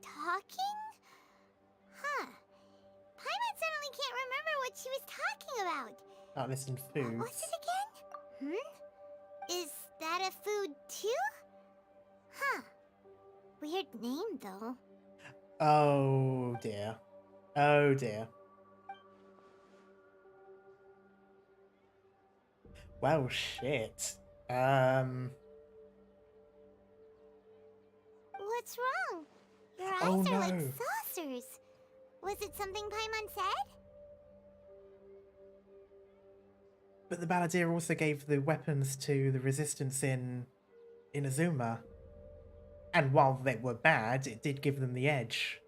Speaker 3: talking? Huh. Paimon suddenly can't remember what she was talking about.
Speaker 1: About listing foods.
Speaker 3: What's it again? Is that a food too? Huh. Weird name, though.
Speaker 1: Oh dear. Oh dear. Well, shit.
Speaker 3: What's wrong? Your eyes
Speaker 1: Oh,
Speaker 3: are like
Speaker 1: no.
Speaker 3: saucers. Was it something Paimon said?
Speaker 1: But the Balladeer also gave the weapons to the resistance in Inazuma. And while they were bad, it did give them the edge.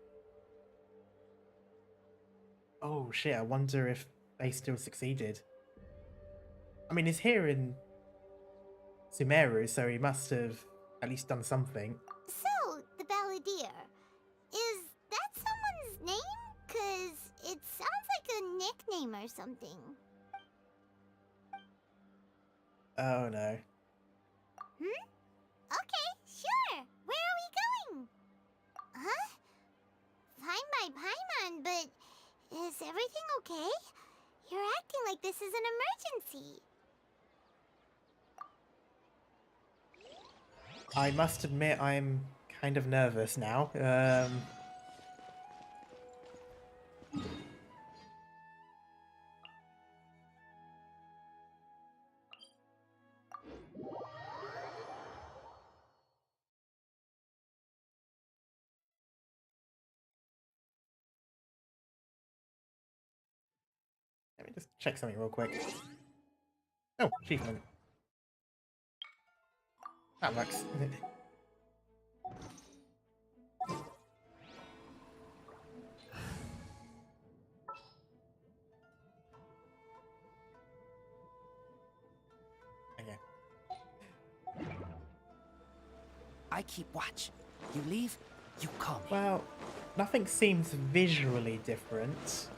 Speaker 1: Oh shit, I wonder if they still succeeded. I mean, he's here in Sumeru, so he must have at least done something.
Speaker 3: So, the Balladeer. Is that someone's name? 'Cause it sounds like a nickname or something.
Speaker 1: Oh no.
Speaker 3: Okay, sure. Where are we going? Huh? Fine by Paimon, but is everything okay? You're acting like this is an emergency.
Speaker 1: I must admit I'm kind of nervous now. Let me just check something real quick. Oh, achievement. That works. Okay.
Speaker 7: I keep watch. You leave, you call me.
Speaker 1: Well, nothing seems visually different.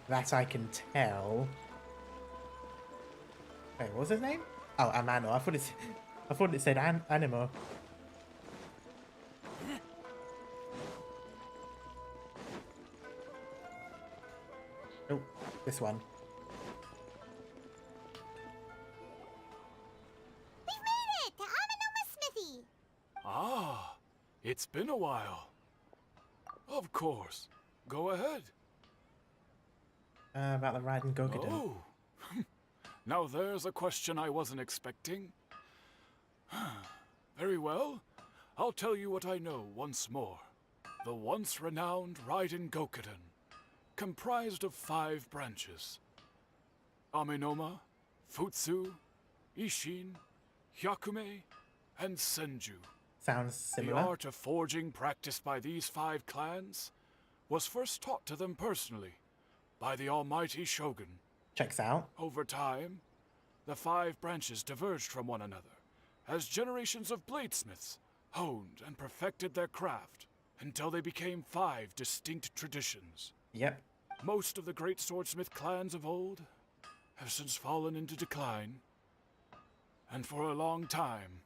Speaker 1: That I can tell. Wait, what was his name? Oh, Amano. I thought it said Animo. Oh, this one.
Speaker 3: We've made it to Amanoma Smithy.
Speaker 17: Ah, it's been a while. Of course. Go ahead.
Speaker 1: About the Raiden Gokudo.
Speaker 17: Oh. Now there's a question I wasn't expecting. Very well. I'll tell you what I know once more. The once renowned Raiden Gokuden, comprised of 5 branches. Amenoma, Futsu, Ishin, Hyakume, and Senju.
Speaker 1: Sounds similar.
Speaker 17: The art of forging practiced by these 5 clans was first taught to them personally by the almighty Shogun.
Speaker 1: Checks out.
Speaker 17: Over time, the 5 branches diverged from one another as generations of bladesmiths honed and perfected their craft until they became 5 distinct traditions.
Speaker 1: Yep.
Speaker 17: Most of the great swordsmith clans of old have since fallen into decline, and for a long time,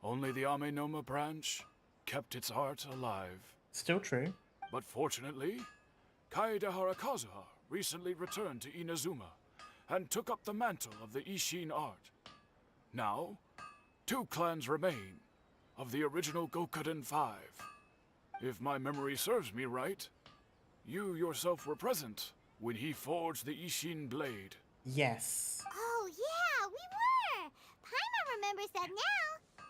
Speaker 17: only the Amenoma branch kept its art alive.
Speaker 1: Still true.
Speaker 17: But fortunately, Kaedehara Kazuha recently returned to Inazuma and took up the mantle of the Ishin art. Now, 2 clans remain of the original Gokuden 5. If my memory serves me right, you yourself were present when he forged the Ishin blade.
Speaker 1: Yes.
Speaker 3: Oh yeah, we were! Paimon remembers that now.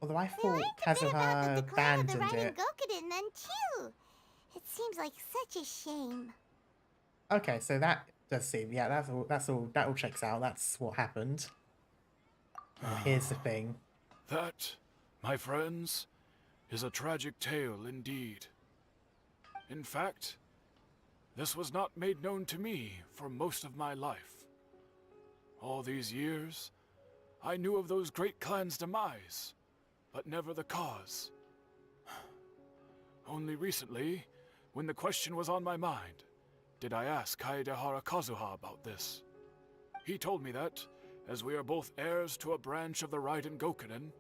Speaker 1: Although I
Speaker 3: We
Speaker 1: thought
Speaker 3: learned a bit about
Speaker 1: Kazuha
Speaker 3: the decline of the
Speaker 1: abandoned
Speaker 3: Raiden
Speaker 1: it.
Speaker 3: Gokuden then too. It seems like such a shame.
Speaker 1: Okay, so that does seem, yeah, that all checks out. That's what happened. Now, here's the thing.
Speaker 17: That, my friends, is a tragic tale indeed. In fact, this was not made known to me for most of my life. All these years, I knew of those great clans' demise, but never the cause. Only recently, when the question was on my mind, did I ask Kaedehara Kazuha about this. He told me that, as we are both heirs to a branch of the Raiden Gokuden,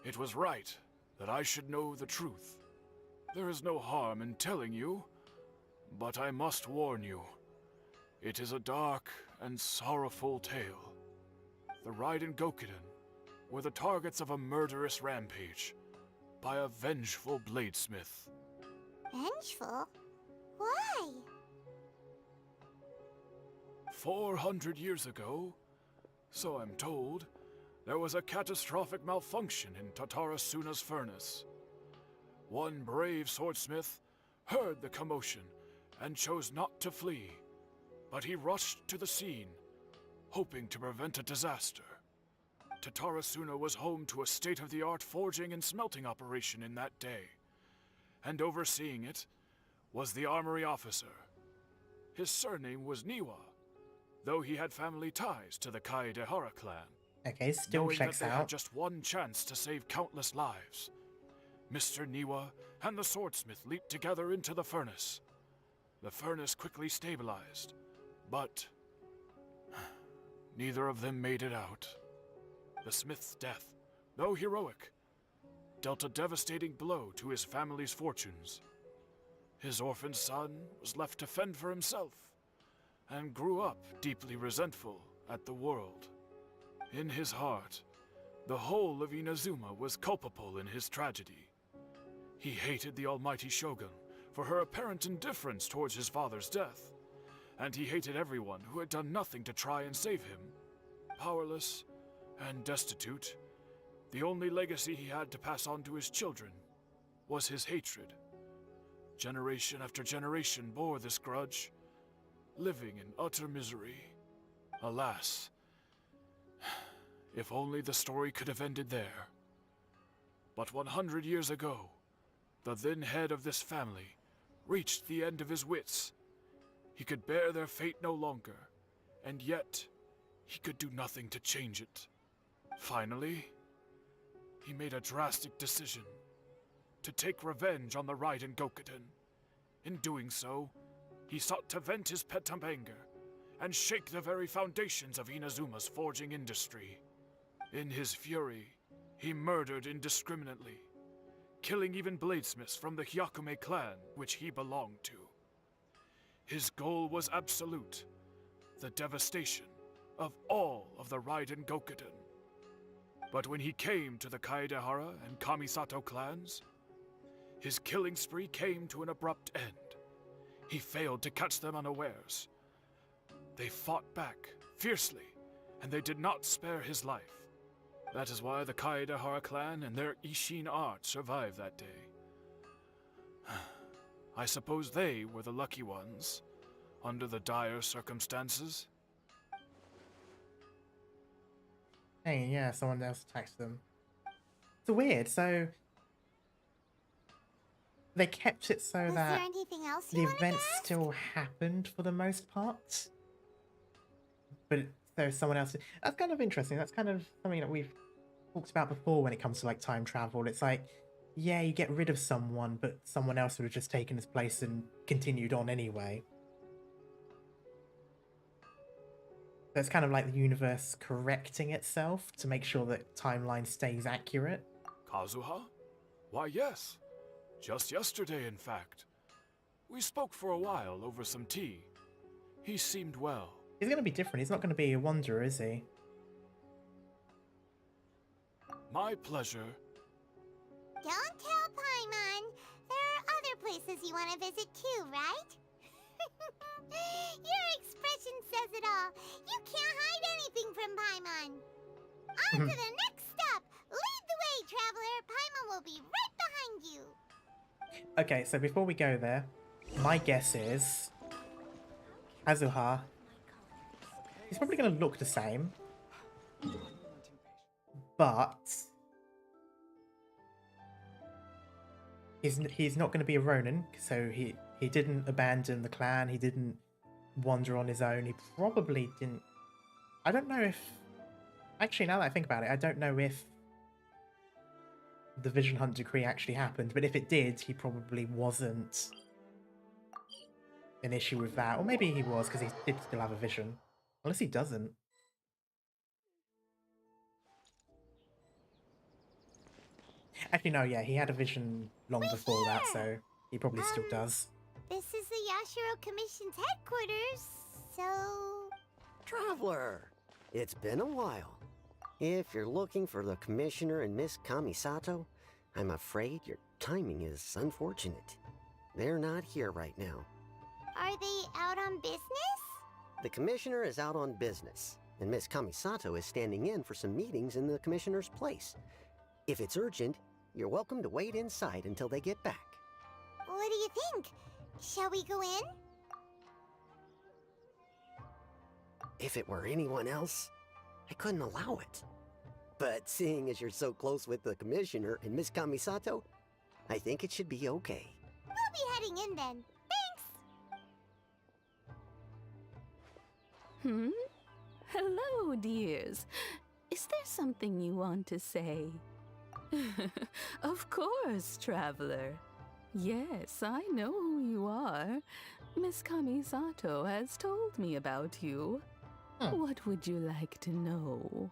Speaker 17: it was right that I should know the truth. There is no harm in telling you, but I must warn you. It is a dark and sorrowful tale. The Raiden Gokuden were the targets of a murderous rampage by a vengeful bladesmith.
Speaker 3: Vengeful? Why?
Speaker 17: 400 years ago, so I'm told, there was a catastrophic malfunction in Tatarasuna's furnace. One brave swordsmith heard the commotion and chose not to flee, but he rushed to the scene, hoping to prevent a disaster. Tatarasuna was home to a state-of-the-art forging and smelting operation in that day, and overseeing it was the armory officer. His surname was Niwa, though he had family ties to the Kaedehara clan.
Speaker 1: Okay, still
Speaker 17: Knowing
Speaker 1: checks
Speaker 17: that they
Speaker 1: out.
Speaker 17: had just one chance to save countless lives, Mr. Niwa and the swordsmith leaped together into the furnace. The furnace quickly stabilized, but neither of them made it out. The smith's death, though heroic, dealt a devastating blow to his family's fortunes. His orphan son was left to fend for himself, and grew up deeply resentful at the world. In his heart, the whole of Inazuma was culpable in his tragedy. He hated the almighty Shogun for her apparent indifference towards his father's death, and he hated everyone who had done nothing to try and save him. Powerless and destitute, the only legacy he had to pass on to his children was his hatred. Generation after generation bore this grudge, living in utter misery. Alas, if only the story could have ended there. But 100 years ago, the then head of this family reached the end of his wits. He could bear their fate no longer, and yet he could do nothing to change it. Finally, he made a drastic decision to take revenge on the Raiden Gokuden. In doing so, he sought to vent his pent up anger and shake the very foundations of Inazuma's forging industry. In his fury, he murdered indiscriminately, killing even bladesmiths from the Hyakume clan which he belonged to. His goal was absolute, the devastation of all of the Raiden Gokuden. But when he came to the Kaedehara and Kamisato clans, his killing spree came to an abrupt end. He failed to catch them unawares. They fought back fiercely, and they did not spare his life. That is why the Kaedehara clan and their Ishin art survived that day. I suppose they were the lucky ones, under the dire circumstances.
Speaker 1: Hey, yeah, someone else attacked them. It's weird, so they kept it so
Speaker 3: Was
Speaker 1: that
Speaker 3: there anything else
Speaker 1: the
Speaker 3: you wanted to
Speaker 1: events
Speaker 3: ask?
Speaker 1: still happened for the most part, but there's someone else. That's kind of interesting. That's kind of something that we've talked about before when it comes to like time travel. It's like, yeah, you get rid of someone, but someone else would have just taken his place and continued on anyway. So it's kind of like the universe correcting itself to make sure that timeline stays accurate.
Speaker 17: Kazuha? Why, yes. Just yesterday, in fact. We spoke for a while over some tea. He seemed well.
Speaker 1: He's going to be different. He's not going to be a wanderer, is he?
Speaker 17: My pleasure.
Speaker 3: Don't tell Paimon. There are other places you want to visit too, right? Your expression says it all. You can't hide anything from Paimon. On to the next stop. Lead the way, traveler. Paimon will be right behind you.
Speaker 1: Okay, so before we go there, my guess is Kazuha. He's probably going to look the same, but he's not going to be a Ronin. So he didn't abandon the clan. He didn't wander on his own. He probably didn't. I don't know if. Actually, now that I think about it, I don't know if the Vision Hunt decree actually happened, but if it did, he probably wasn't an issue with that. Or maybe he was, because he did still have a vision. Unless he doesn't. Actually, no, yeah, he had a vision long before that, so he probably still does.
Speaker 3: This is the Yashiro Commission's headquarters, so...
Speaker 18: Traveler, it's been a while. If you're looking for the Commissioner and Miss Kamisato, I'm afraid your timing is unfortunate. They're not here right now.
Speaker 3: Are they out on business?
Speaker 18: The Commissioner is out on business, and Miss Kamisato is standing in for some meetings in the Commissioner's place. If it's urgent, you're welcome to wait inside until they get back.
Speaker 3: What do you think? Shall we go in?
Speaker 18: If it were anyone else, I couldn't allow it. But seeing as you're so close with the Commissioner and Miss Kamisato, I think it should be okay.
Speaker 3: We'll be heading in then. Thanks!
Speaker 19: Hello, dears. Is there something you want to say? Of course, traveler. Yes, I know who you are. Miss Kamisato has told me about you. What would you like to know?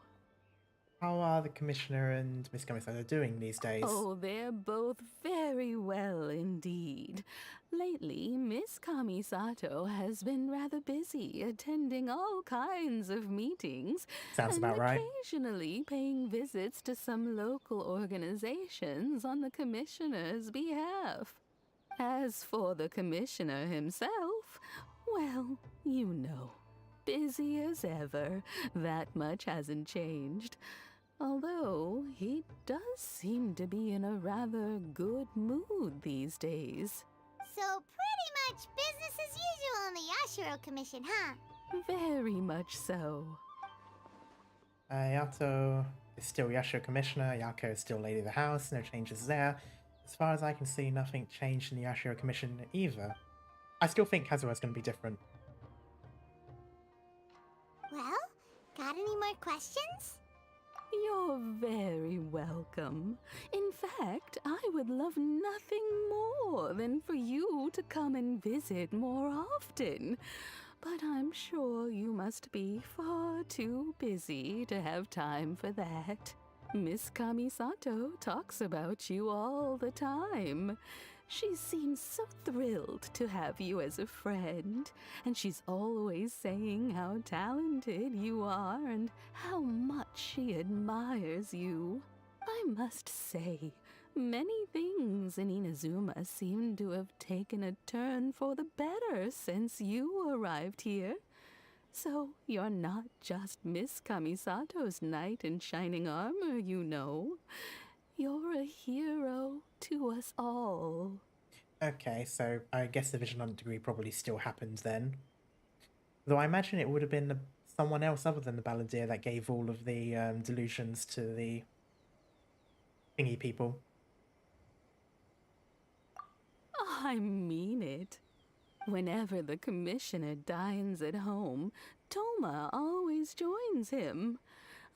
Speaker 1: How are the Commissioner and Miss Kamisato doing these days?
Speaker 19: Oh, they're both very well indeed. Lately, Miss Kamisato has been rather busy attending all kinds of meetings.
Speaker 1: Sounds
Speaker 19: and
Speaker 1: about right.
Speaker 19: Occasionally paying visits to some local organizations on the Commissioner's behalf. As for the Commissioner himself, well, you know, busy as ever. That much hasn't changed. Although, he does seem to be in a rather good mood these days.
Speaker 3: So pretty much business as usual in the Yashiro Commission, huh?
Speaker 19: Very much so.
Speaker 1: Yato is still Yashiro Commissioner, Yako is still Lady of the House, no changes there. As far as I can see, nothing changed in the Yashiro Commission either. I still think Kazuha's going to be different.
Speaker 3: Well, got any more questions?
Speaker 19: You're very welcome. In fact, I would love nothing more than for you to come and visit more often. But I'm sure you must be far too busy to have time for that. Miss Kamisato talks about you all the time. She seems so thrilled to have you as a friend, and she's always saying how talented you are and how much she admires you. I must say, many things in Inazuma seem to have taken a turn for the better since you arrived here. So you're not just Miss Kamisato's knight in shining armor, you know. You're a hero to us all.
Speaker 1: Okay, so I guess the Vision Hunt degree probably still happened then. Though I imagine it would have been someone else other than the Balladeer that gave all of the delusions to the thingy people.
Speaker 19: I mean it. Whenever the commissioner dines at home, Toma always joins him.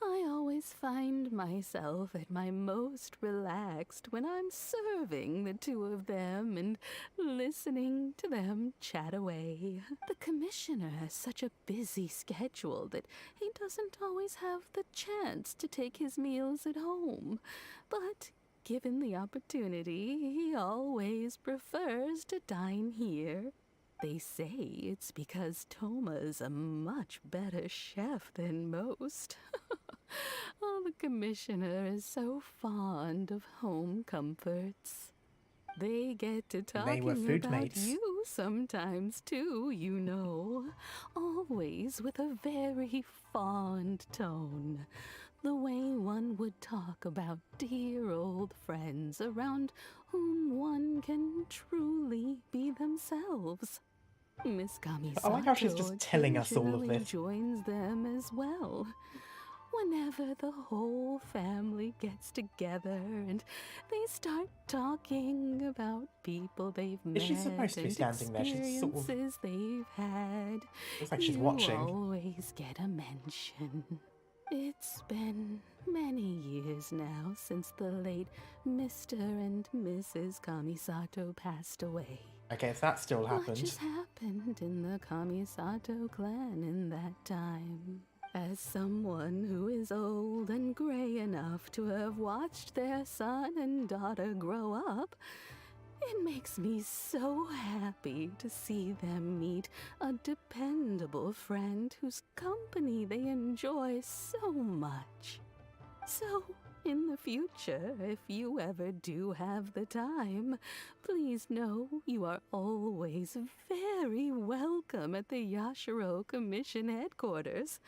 Speaker 19: I always find myself at my most relaxed when I'm serving the two of them and listening to them chat away. The commissioner has such a busy schedule that he doesn't always have the chance to take his meals at home. But given the opportunity, he always prefers to dine here. They say it's because Toma's a much better chef than most. Oh, the commissioner is so fond of home comforts. They get to talking about
Speaker 1: mates.
Speaker 19: you sometimes too, you know. Always with a very fond tone. The way one would talk about dear old friends around whom one can truly be themselves. Miss Kamisato
Speaker 1: I like how she's just telling us all of
Speaker 19: occasionally
Speaker 1: this.
Speaker 19: joins them as well. Whenever the whole family gets together and they start talking about people they've met
Speaker 1: Is she supposed to be
Speaker 19: and
Speaker 1: standing there? She's sort of...
Speaker 19: experiences they've had,
Speaker 1: looks like she's
Speaker 19: you
Speaker 1: watching.
Speaker 19: always get a mention. It's been many years now since the late Mr. and Mrs. Kamisato passed away.
Speaker 1: Okay, if that still
Speaker 19: Much
Speaker 1: happened.
Speaker 19: has happened in the Kamisato clan in that time. As someone who is old and gray enough to have watched their son and daughter grow up, it makes me so happy to see them meet a dependable friend whose company they enjoy so much. So, in the future, if you ever do have the time, please know you are always very welcome at the Yashiro Commission headquarters.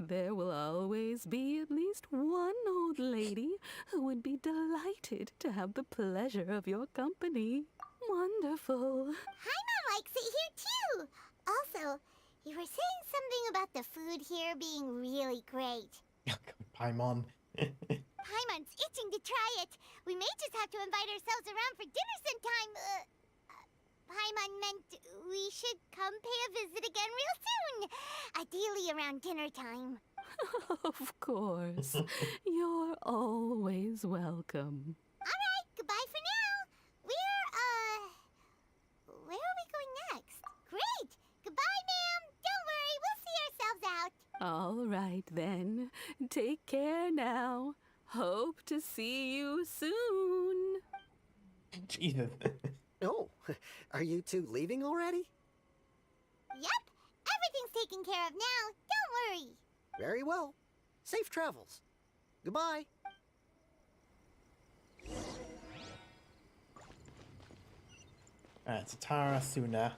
Speaker 19: There will always be at least one old lady who would be delighted to have the pleasure of your company. Wonderful.
Speaker 3: Paimon likes it here too. Also, you were saying something about the food here being really great.
Speaker 1: Paimon.
Speaker 3: Paimon's itching to try it. We may just have to invite ourselves around for dinner sometime. Paimon meant we should come pay a visit again real soon. Ideally around dinner time.
Speaker 19: Of course. You're always welcome.
Speaker 3: Alright, goodbye for now. Where are we going next? Great! Goodbye, ma'am. Don't worry, we'll see ourselves out.
Speaker 19: All right, then. Take care now. Hope to see you soon.
Speaker 1: Jesus.
Speaker 18: Oh, are you two leaving already?
Speaker 3: Yep, everything's taken care of now. Don't worry.
Speaker 18: Very well. Safe travels. Goodbye.
Speaker 1: Tatara Suna.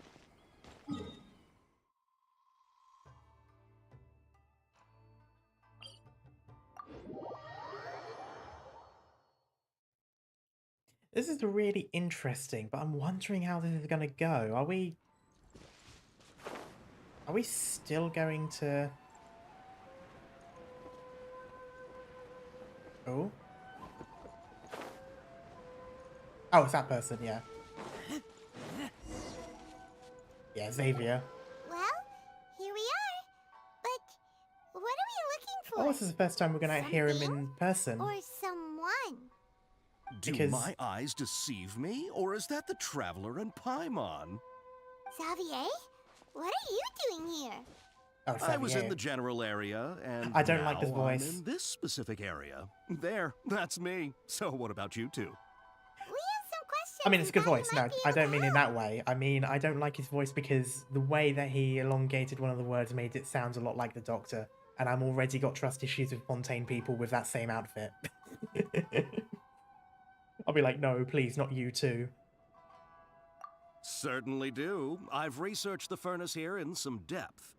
Speaker 1: This is really interesting, but I'm wondering how this is going to go. Are we still going to... Oh? Oh, it's that person, yeah. Yeah, Xavier.
Speaker 3: Well, here we are. But what are we looking for?
Speaker 1: Oh, this is the first time we're going to hear him in person.
Speaker 3: Or someone?
Speaker 20: Do
Speaker 1: Because...
Speaker 20: my eyes deceive me, or is that the Traveler and Paimon?
Speaker 3: Xavier? What are you doing here?
Speaker 1: Oh,
Speaker 20: I was in
Speaker 1: Xavier.
Speaker 20: the general area, and
Speaker 1: I don't like this
Speaker 20: now
Speaker 1: voice.
Speaker 20: I'm in this specific area. There, that's me. So what about you two?
Speaker 1: I mean, it's a good voice. No, I don't mean in that way. I mean, I don't like his voice because the way that he elongated one of the words made it sound a lot like the Doctor. And I'm already got trust issues with Fontaine people with that same outfit. I'll be like, no, please, not you too.
Speaker 20: Certainly do. I've researched the furnace here in some depth.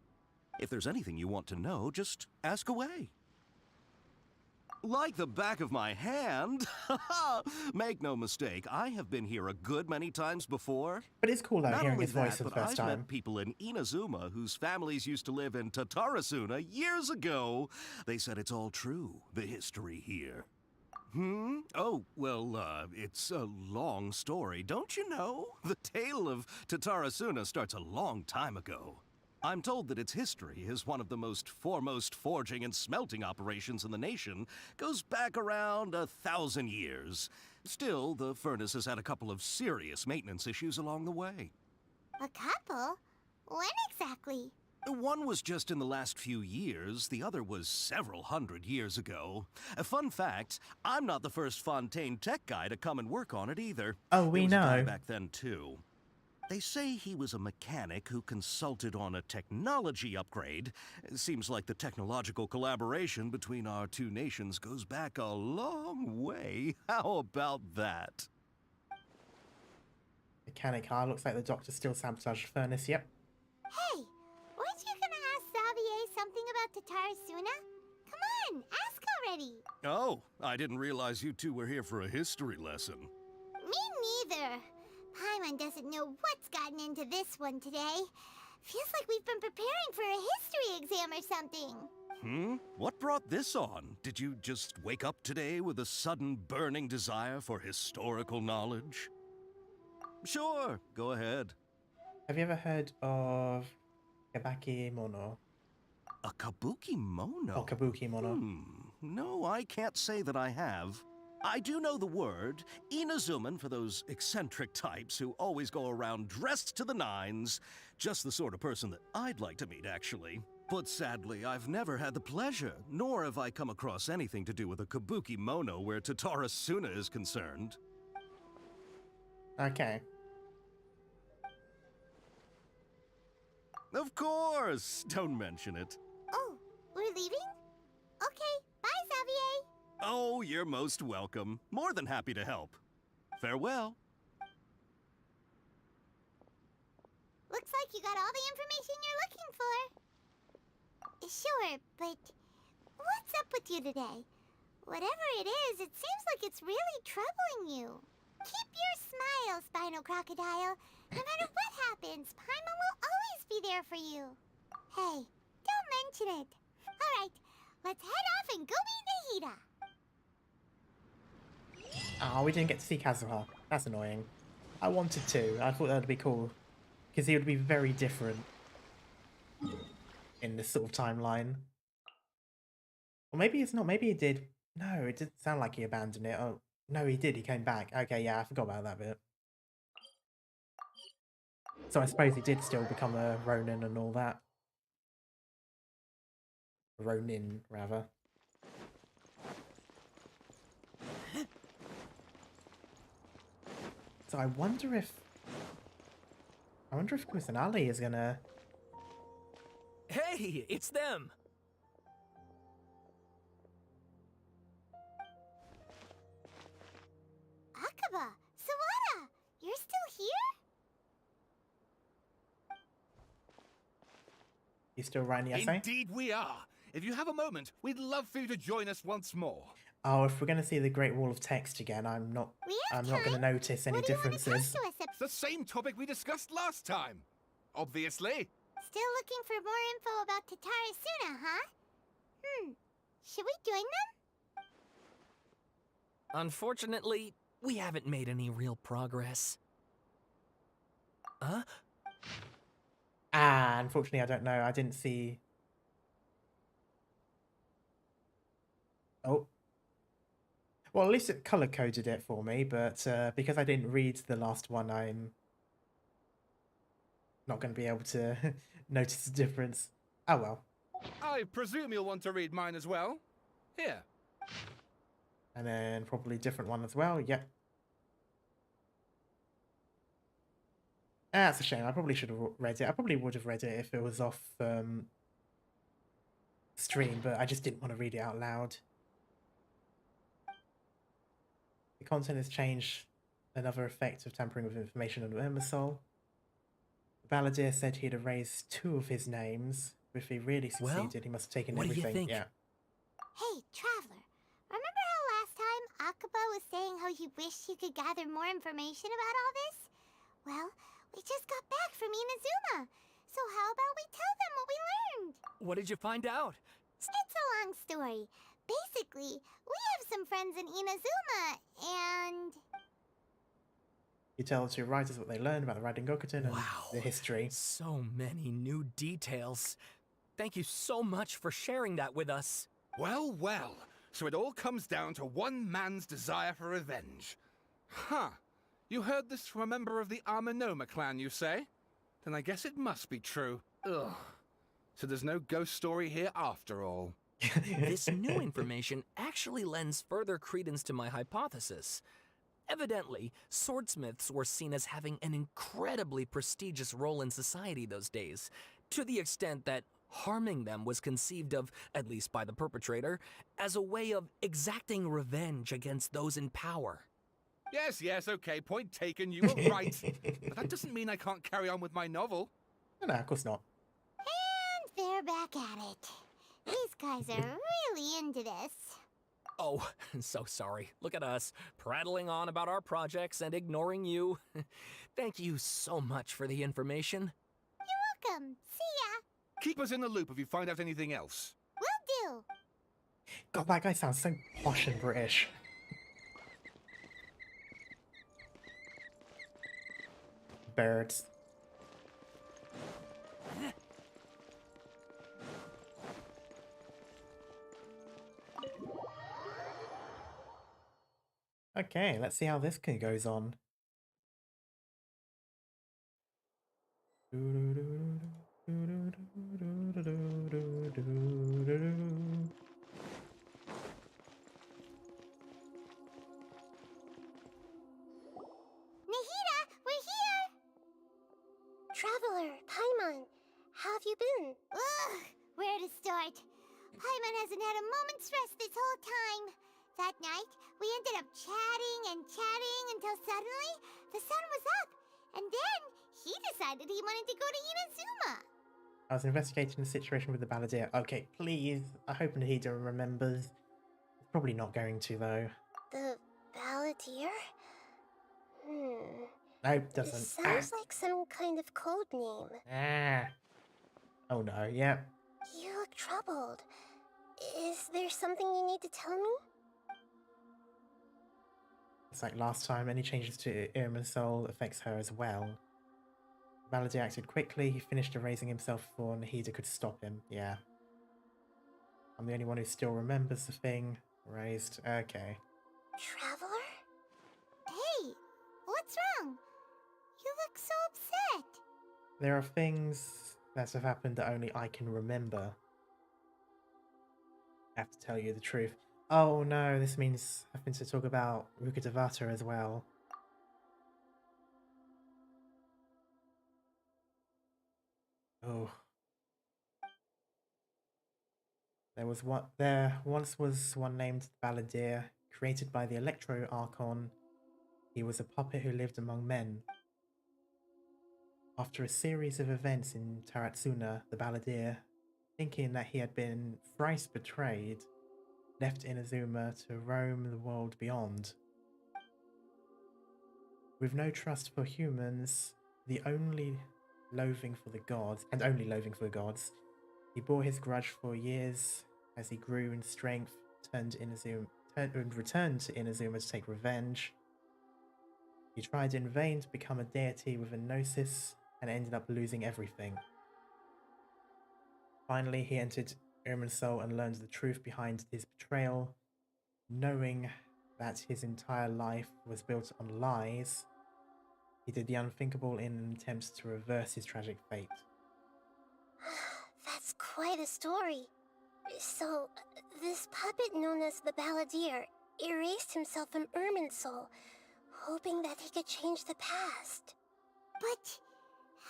Speaker 20: If there's anything you want to know, just ask away. Like the back of my hand. Make no mistake, I have been here a good many times before.
Speaker 1: But it's cool though,
Speaker 20: Not
Speaker 1: hearing
Speaker 20: only
Speaker 1: his voice
Speaker 20: that,
Speaker 1: for the
Speaker 20: but
Speaker 1: first
Speaker 20: I've
Speaker 1: time.
Speaker 20: met people in Inazuma whose families used to live in Tatarasuna years ago. They said it's all true, the history here. Oh, well, it's a long story, don't you know? The tale of Tatarasuna starts a long time ago. I'm told that its history as one of the most foremost forging and smelting operations in the nation goes back around 1,000 years. Still, the furnace has had a couple of serious maintenance issues along the way.
Speaker 3: A couple? When exactly?
Speaker 20: One was just in the last few years, the other was several hundred years ago. A fun fact, I'm not the first Fontaine tech guy to come and work on it either.
Speaker 1: Oh, we
Speaker 20: there was a guy
Speaker 1: know.
Speaker 20: back then too. They say he was a mechanic who consulted on a technology upgrade. It seems like the technological collaboration between our two nations goes back a long way. How about that?
Speaker 1: Mechanic, looks like the doctor still sabotaged the furnace, yep.
Speaker 3: Hey, weren't you gonna ask Xavier something about Tatarasuna? Come on, ask already.
Speaker 20: Oh, I didn't realize you two were here for a history lesson.
Speaker 3: Me neither. Paimon doesn't know what's gotten into this one today. Feels like we've been preparing for a history exam or something.
Speaker 20: What brought this on? Did you just wake up today with a sudden burning desire for historical knowledge? Sure, go ahead.
Speaker 1: Have you ever heard of Kabaki Mono?
Speaker 20: A kabuki mono?
Speaker 1: Or Kabuki Mono?
Speaker 20: No, I can't say that I have. I do know the word, Inazuman for those eccentric types who always go around dressed to the nines. Just the sort of person that I'd like to meet, actually. But sadly, I've never had the pleasure, nor have I come across anything to do with a kabuki mono where Tatarasuna is concerned.
Speaker 1: Okay.
Speaker 20: Of course! Don't mention it.
Speaker 3: Oh, we're leaving? Okay, bye, Xavier.
Speaker 20: Oh, you're most welcome. More than happy to help. Farewell.
Speaker 3: Looks like you got all the information you're looking for. Sure, but what's up with you today? Whatever it is, it seems like it's really troubling you. Keep your smile, Spinal Crocodile. No matter what happens, Paimon will always be there for you. Hey, don't mention it. All right, let's head off and go meet Nahida.
Speaker 1: Oh, we didn't get to see Kazuha. That's annoying. I wanted to. I thought that would be cool. Because he would be very different in this sort of timeline. Or maybe it's not. Maybe he did. No, it didn't sound like he abandoned it. Oh, no, he did. He came back. Okay, yeah, I forgot about that bit. So I suppose he did still become a Ronin and all that. Ronin, rather. So I wonder if Kusanali is gonna...
Speaker 2: Hey, it's them!
Speaker 3: Akaba, Sawada, you're still here?
Speaker 1: You still writing the essay?
Speaker 6: Indeed we are. If you have a moment, we'd love for you to join us once more.
Speaker 1: Oh, if we're gonna see the Great Wall of Text again, I'm not gonna notice any differences.
Speaker 6: It's the same topic we discussed last time. Obviously.
Speaker 3: Still looking for more info about Tatarasuna, huh? Should we join them?
Speaker 2: Unfortunately, we haven't made any real progress. Huh?
Speaker 1: Unfortunately, I don't know. I didn't see... Oh. Well, at least it color-coded it for me, but because I didn't read the last one, I'm not going to be able to notice the difference. Oh well.
Speaker 6: I presume you'll want to read mine as well. Here.
Speaker 1: And then probably a different one as well, yep. That's a shame. I probably should have read it. I probably would have read it if it was off stream, but I just didn't want to read it out loud. The content has changed. Another effect of tampering with information on Emersol. The Balladeer said he'd erased 2 of his names. If he really succeeded, he must have taken everything.
Speaker 2: What do you think?
Speaker 1: Yeah.
Speaker 3: Hey, Traveler. Remember how last time Akaba was saying how he wished he could gather more information about all this? Well, we just got back from Inazuma. So how about we tell them what we learned?
Speaker 2: What did you find out?
Speaker 3: It's a long story. Basically, we have some friends in Inazuma, and...
Speaker 1: You tell the two writers what they learned about the Riding Gokuton and the history.
Speaker 2: So many new details. Thank you so much for sharing that with us.
Speaker 6: Well, well. So it all comes down to one man's desire for revenge. Huh. You heard this from a member of the Armanoma clan, you say? Then I guess it must be true. Ugh. So there's no ghost story here after all.
Speaker 2: This new information actually lends further credence to my hypothesis. Evidently, swordsmiths were seen as having an incredibly prestigious role in society those days, to the extent that harming them was conceived of, at least by the perpetrator, as a way of exacting revenge against those in power.
Speaker 6: Yes, okay, point taken, you were right. But that doesn't mean I can't carry on with my novel.
Speaker 1: No, of course not.
Speaker 3: And they're back at it. These guys are really into this.
Speaker 2: Oh, so sorry. Look at us, prattling on about our projects and ignoring you. Thank you so much for the information.
Speaker 3: You're welcome. See ya.
Speaker 6: Keep us in the loop if you find out anything else.
Speaker 3: Will do.
Speaker 1: God, that guy sounds so posh and British. Birds. Okay, let's see how this goes on.
Speaker 3: Nahida, we're here!
Speaker 8: Traveler, Paimon, how have you been?
Speaker 3: Ugh, where to start? Paimon hasn't had a moment's rest this whole time. That night, we ended up chatting and chatting until suddenly the sun was up. And then he decided he wanted to go to Inazuma.
Speaker 1: I was investigating the situation with the balladeer. Okay, please. I hope Nahida remembers. Probably not going to, though.
Speaker 8: The balladeer?
Speaker 1: No, doesn't.
Speaker 8: It sounds like some kind of code name.
Speaker 1: Oh no, yeah.
Speaker 8: You look troubled. Is there something you need to tell me?
Speaker 1: It's like last time, any changes to Irma's soul affects her as well. Balladeer acted quickly, he finished erasing himself before Nahida could stop him. Yeah. I'm the only one who still remembers the thing. Erased. Okay.
Speaker 8: Traveler?
Speaker 3: Hey, what's wrong? You look so upset.
Speaker 1: There are things that have happened that only I can remember. I have to tell you the truth. Oh no, this means having to talk about Rukkhadevata as well. Oh. There once was one named Balladeer, created by the Electro Archon. He was a puppet who lived among men. After a series of events in Taratsuna, the Balladeer, thinking that he had been thrice betrayed, left Inazuma to roam the world beyond. With no trust for humans, the only loathing for the gods, he bore his grudge for years. As he grew in strength, returned to Inazuma to take revenge. He tried in vain to become a deity with a gnosis and ended up losing everything. Finally, he entered Irma's soul and learned the truth behind his betrayal. Knowing that his entire life was built on lies, he did the unthinkable in an attempt to reverse his tragic fate.
Speaker 8: That's quite a story. So, this puppet known as the Balladeer erased himself from Irminsoul, hoping that he could change the past.
Speaker 3: But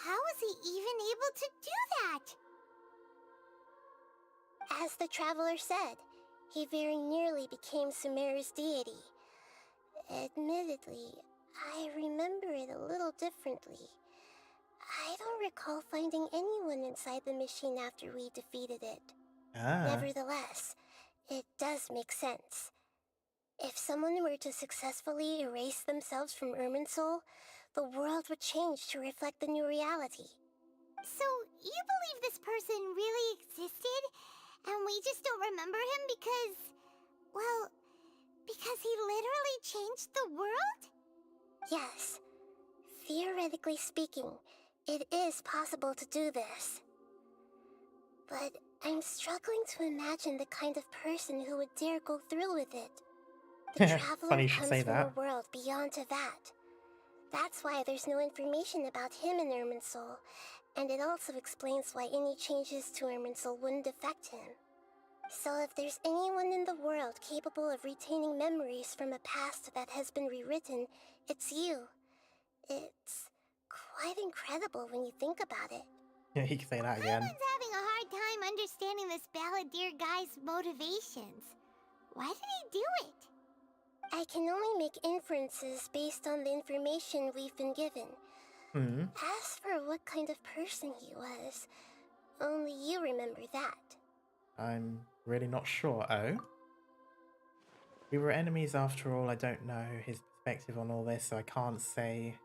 Speaker 3: how was he even able to do that?
Speaker 8: As the Traveler said, he very nearly became Sumeru's deity. Admittedly, I remember it a little differently. I don't recall finding anyone inside the machine after we defeated it. Nevertheless, it does make sense. If someone were to successfully erase themselves from Irminsoul, the world would change to reflect the new reality.
Speaker 3: So, you believe this person really existed, and we just don't remember him because, well, Because he literally changed the world?
Speaker 8: Yes. Theoretically speaking, it is possible to do this. But I'm struggling to imagine the kind of person who would dare go through with it. The Traveler
Speaker 1: Funny you should
Speaker 8: comes
Speaker 1: say
Speaker 8: from
Speaker 1: that.
Speaker 8: a world beyond to that. That's why there's no information about him in Irminsul, and it also explains why any changes to Irminsul wouldn't affect him. So if there's anyone in the world capable of retaining memories from a past that has been rewritten, it's you. It's quite incredible when you think about it.
Speaker 1: Yeah, he can say that again.
Speaker 3: Someone's having a hard time understanding this balladeer guy's motivations. Why did he do it?
Speaker 8: I can only make inferences based on the information we've been given. As for what kind of person he was, only you remember that.
Speaker 1: I'm really not sure. Oh? We were enemies after all. I don't know his perspective on all this, so I can't say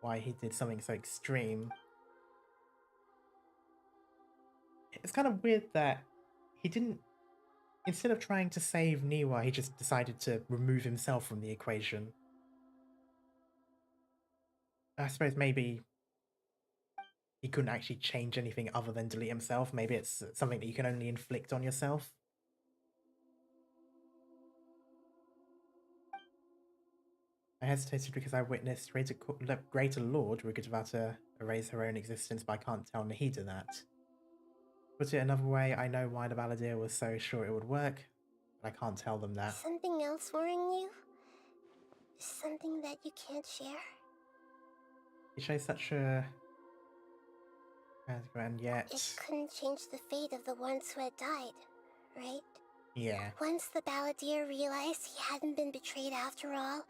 Speaker 1: why he did something so extreme. It's kind of weird that he didn't... Instead of trying to save Niwa, he just decided to remove himself from the equation. I suppose maybe he couldn't actually change anything other than delete himself. Maybe it's something that you can only inflict on yourself. I hesitated because I witnessed Greater Lord Rugged about to erase her own existence, but I can't tell Nahida that. Put it another way, I know why the Balladeer was so sure it would work, but I can't tell them that.
Speaker 8: Something else worrying you? Something that you can't share?
Speaker 1: He shows such a... And yet...
Speaker 8: It couldn't change the fate of the ones who had died, right?
Speaker 1: Yeah.
Speaker 8: Once the Balladeer realized he hadn't been betrayed after all,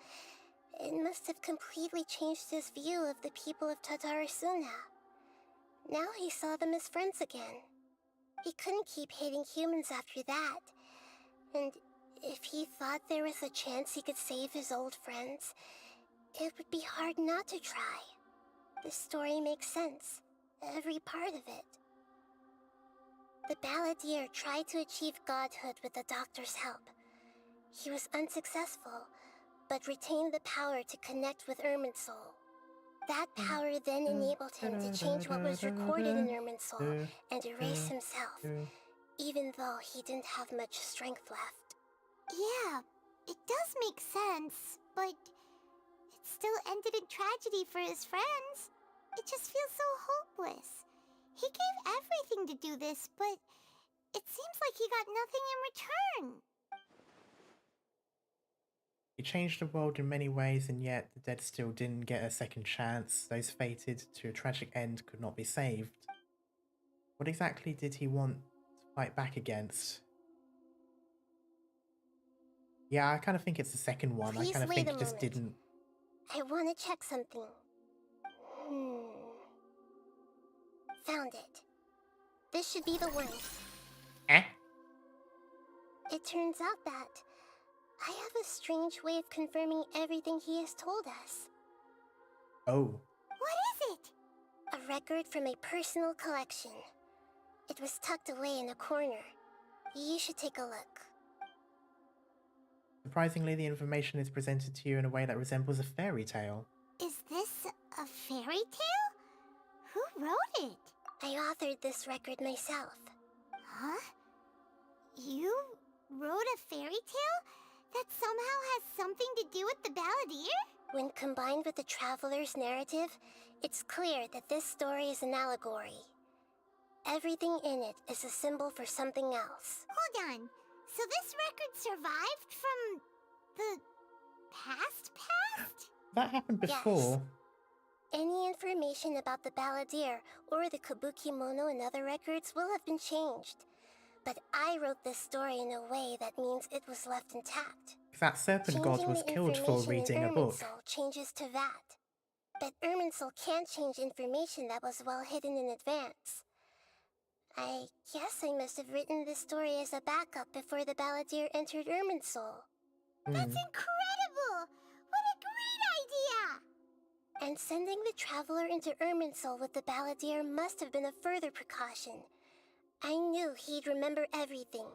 Speaker 8: it must have completely changed his view of the people of Tatarasuna. Now he saw them as friends again. He couldn't keep hating humans after that. And if he thought there was a chance he could save his old friends, it would be hard not to try. The story makes sense. Every part of it. The Balladeer tried to achieve godhood with the Doctor's help. He was unsuccessful, but retained the power to connect with Irminsul. That power then enabled him to change what was recorded in Irminsul and erase himself, even though he didn't have much strength left.
Speaker 3: Yeah, it does make sense, but it still ended in tragedy for his friends. It just feels so hopeless. He gave everything to do this, but it seems like he got nothing in return.
Speaker 1: He changed the world in many ways, and yet the dead still didn't get a second chance. Those fated to a tragic end could not be saved. What exactly did he want to fight back against? Yeah, I kind of think it's the second one.
Speaker 8: Please
Speaker 1: I kind of
Speaker 8: wait
Speaker 1: think
Speaker 8: a
Speaker 1: it just
Speaker 8: moment.
Speaker 1: didn't...
Speaker 8: I want to check something. Found it. This should be the one.
Speaker 1: Eh?
Speaker 8: It turns out that I have a strange way of confirming everything he has told us.
Speaker 1: Oh.
Speaker 3: What is it?
Speaker 8: A record from a personal collection. It was tucked away in a corner. You should take a look.
Speaker 1: Surprisingly, the information is presented to you in a way that resembles a fairy tale.
Speaker 3: Is this a fairy tale? Who wrote it?
Speaker 8: I authored this record myself.
Speaker 3: Huh? You wrote a fairy tale that somehow has something to do with the Balladeer?
Speaker 8: When combined with the Traveler's narrative, it's clear that this story is an allegory. Everything in it is a symbol for something else.
Speaker 3: Hold on. So this record survived from the past?
Speaker 1: That happened before.
Speaker 8: Any information about the Balladeer or the Kabuki Mono and other records will have been changed. But I wrote this story in a way that means it was left intact.
Speaker 1: That serpent god
Speaker 8: Changing
Speaker 1: was
Speaker 8: the
Speaker 1: killed for
Speaker 8: information
Speaker 1: reading
Speaker 8: in
Speaker 1: a book.
Speaker 8: Irminsul changes to that. But Irminsul can't change information that was well hidden in advance. I guess I must have written this story as a backup before the Balladeer entered Irminsul.
Speaker 3: That's incredible! What a great idea!
Speaker 8: And sending the Traveler into Irminsul with the Balladeer must have been a further precaution. I knew he'd remember everything.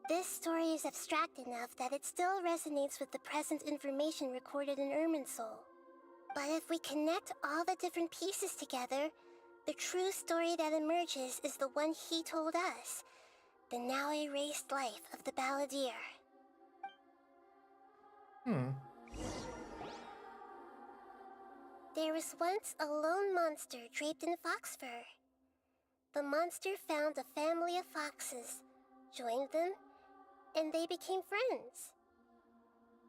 Speaker 8: This story is abstract enough that it still resonates with the present information recorded in Irminsul. But if we connect all the different pieces together, the true story that emerges is the one he told us, the now erased life of the balladeer. There was once a lone monster draped in fox fur. The monster found a family of foxes, joined them, and they became friends.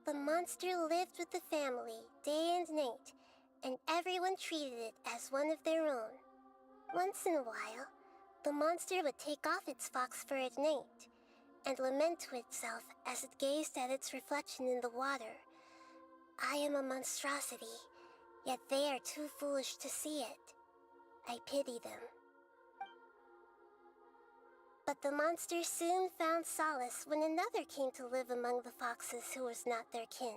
Speaker 8: The monster lived with the family day and night, and everyone treated it as one of their own. Once in a while, the monster would take off its fox fur at night and lament to itself as it gazed at its reflection in the water. I am a monstrosity, yet they are too foolish to see it. I pity them. But the monster soon found solace when another came to live among the foxes who was not their kin.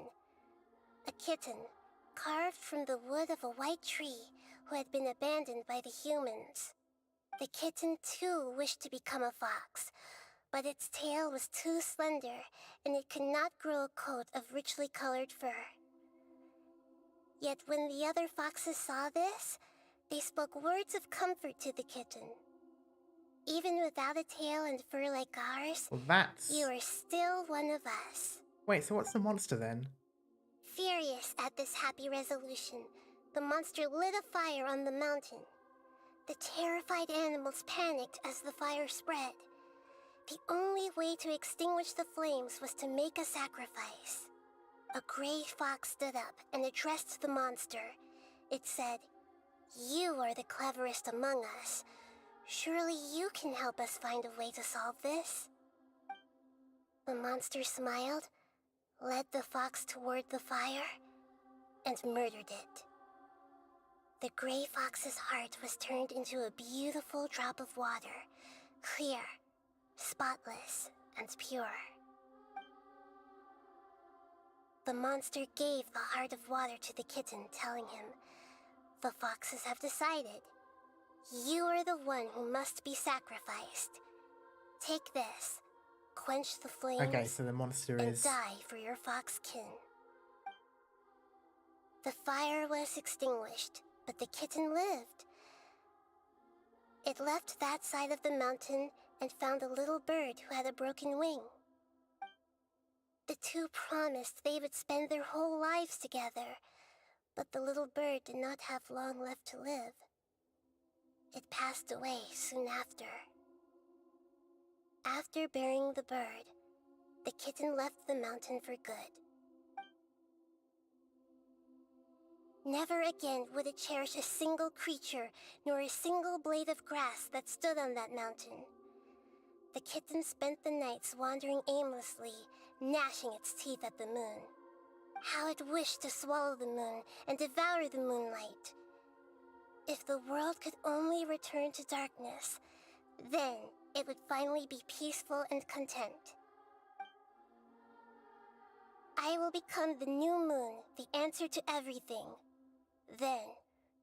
Speaker 8: A kitten, carved from the wood of a white tree who had been abandoned by the humans. The kitten too wished to become a fox, but its tail was too slender and it could not grow a coat of richly colored fur. Yet when the other foxes saw this, they spoke words of comfort to the kitten. Even without a tail and fur like ours,
Speaker 1: Well, that's...
Speaker 8: you are still one of us.
Speaker 1: Wait, so what's the monster then?
Speaker 8: Furious at this happy resolution, the monster lit a fire on the mountain. The terrified animals panicked as the fire spread. The only way to extinguish the flames was to make a sacrifice. A gray fox stood up and addressed the monster. It said, "You are the cleverest among us. Surely you can help us find a way to solve this." The monster smiled, led the fox toward the fire, and murdered it. The gray fox's heart was turned into a beautiful drop of water, clear, spotless, and pure. The monster gave the heart of water to the kitten, telling him, "The foxes have decided. You are the one who must be sacrificed. Take this, quench the flames,
Speaker 1: Okay, so the monster
Speaker 8: and
Speaker 1: is...
Speaker 8: die for your fox kin." The fire was extinguished, but the kitten lived. It left that side of the mountain and found a little bird who had a broken wing. The two promised they would spend their whole lives together, but the little bird did not have long left to live. It passed away soon after. After burying the bird, the kitten left the mountain for good. Never again would it cherish a single creature, nor a single blade of grass that stood on that mountain. The kitten spent the nights wandering aimlessly, gnashing its teeth at the moon. How it wished to swallow the moon and devour the moonlight. If the world could only return to darkness, then it would finally be peaceful and content. I will become the new moon, the answer to everything. Then,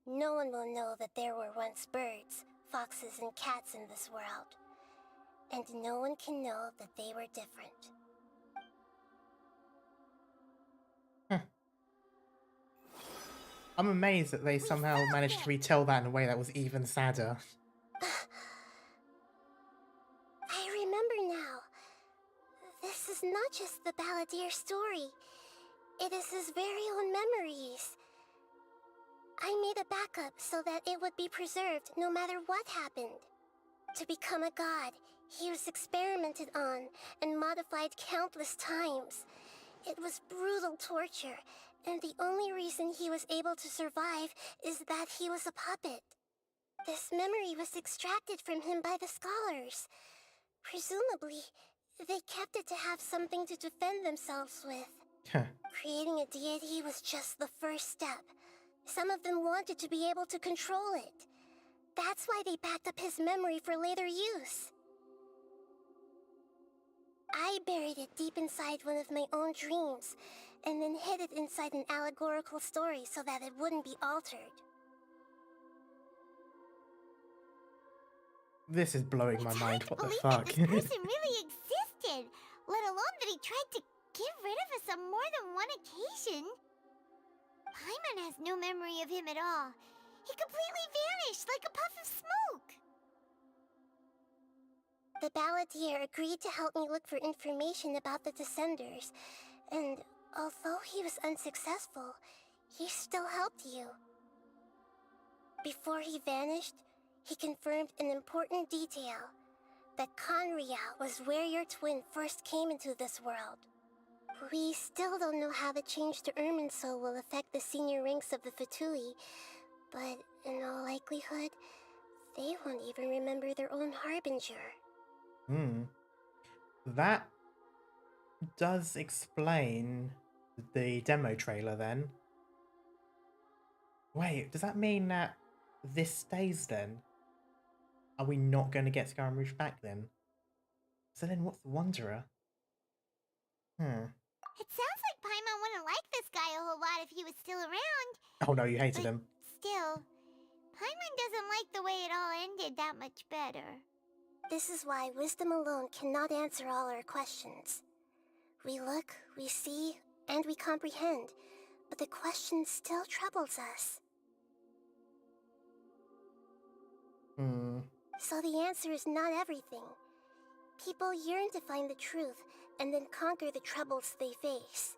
Speaker 8: no one will know that there were once birds, foxes, and cats in this world. And no one can know that they were different.
Speaker 1: I'm amazed that they somehow managed to retell that in a way that was even sadder.
Speaker 8: I remember now. This is not just the balladeer story. It is his very own memories. I made a backup so that it would be preserved no matter what happened. To become a god, he was experimented on and modified countless times. It was brutal torture, and the only reason he was able to survive is that he was a puppet. This memory was extracted from him by the scholars. Presumably, they kept it to have something to defend themselves with. Creating a deity was just the first step. Some of them wanted to be able to control it. That's why they backed up his memory for later use. I buried it deep inside one of my own dreams, and then hid it inside an allegorical story so that it wouldn't be altered.
Speaker 1: This is blowing my mind. What the
Speaker 3: Believe
Speaker 1: fuck?
Speaker 3: that this person really existed. did, let alone that he tried to get rid of us on more than one occasion. Paimon has no memory of him at all. He completely vanished like a puff of smoke.
Speaker 8: The balladeer agreed to help me look for information about the Descenders, and although he was unsuccessful, he still helped you. Before he vanished, he confirmed an important detail, that Conria was where your twin first came into this world. We still don't know how the change to Irminsul will affect the senior ranks of the Fatui, but in all likelihood, they won't even remember their own Harbinger.
Speaker 1: That does explain the demo trailer then. Wait, does that mean that this stays then? Are we not going to get SCARAMOUCHE back then? So then what's the Wanderer?
Speaker 3: It sounds like Paimon wouldn't like this guy a whole lot if he was still around.
Speaker 1: Oh no, you hated him.
Speaker 3: Still, Paimon doesn't like the way it all ended that much better.
Speaker 8: This is why wisdom alone cannot answer all our questions. We look, we see, and we comprehend, but the question still troubles us. So the answer is not everything. People yearn to find the truth and then conquer the troubles they face.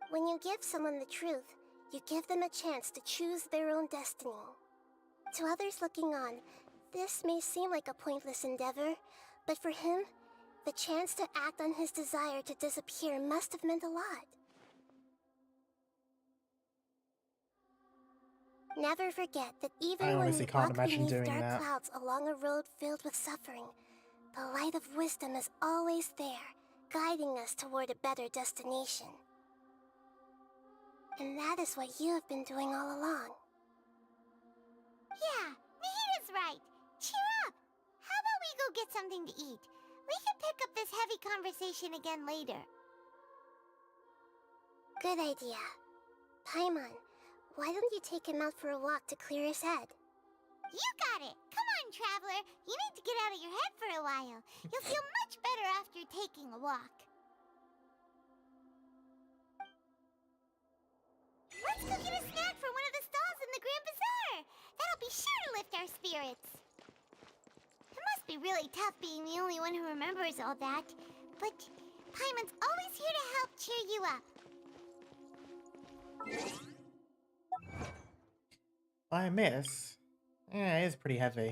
Speaker 8: When you give someone the truth, you give them a chance to choose their own destiny. To others looking on, this may seem like a pointless endeavor, but for him, the chance to act on his desire to disappear must have meant a lot. Never forget that even when we walk beneath dark clouds along a road filled with suffering, the light of wisdom is always there, guiding us toward a better destination. And that is what you have been doing all along.
Speaker 3: Yeah, Nahita's right. Cheer up! How about we go get something to eat? We can pick up this heavy conversation again later.
Speaker 8: Good idea. Paimon, why don't you take him out for a walk to clear his head?
Speaker 3: You got it! Come on, Traveler! You need to get out of your head for a while. You'll feel much better after taking a walk. Let's go get a snack from one of the stalls in the Grand Bazaar! That'll be sure to lift our spirits. It must be really tough being the only one who remembers all that, but Paimon's always here to help cheer you up.
Speaker 1: I miss. Yeah, it is pretty heavy.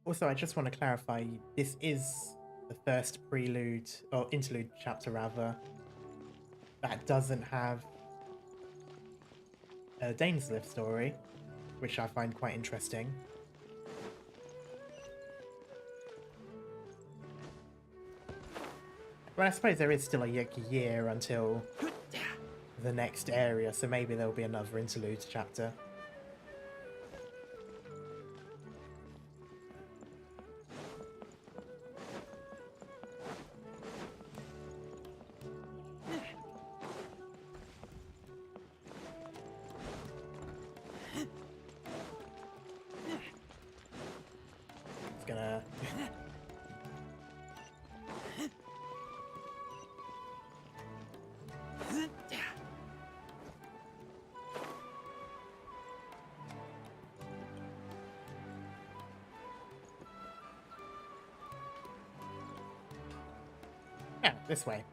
Speaker 1: Also, I just want to clarify, this is the first prelude, or interlude chapter rather, that doesn't have a Dainsliff story, which I find quite interesting. But I suppose there is still a year until the next area, so maybe there'll be another interlude chapter. Yeah, this way.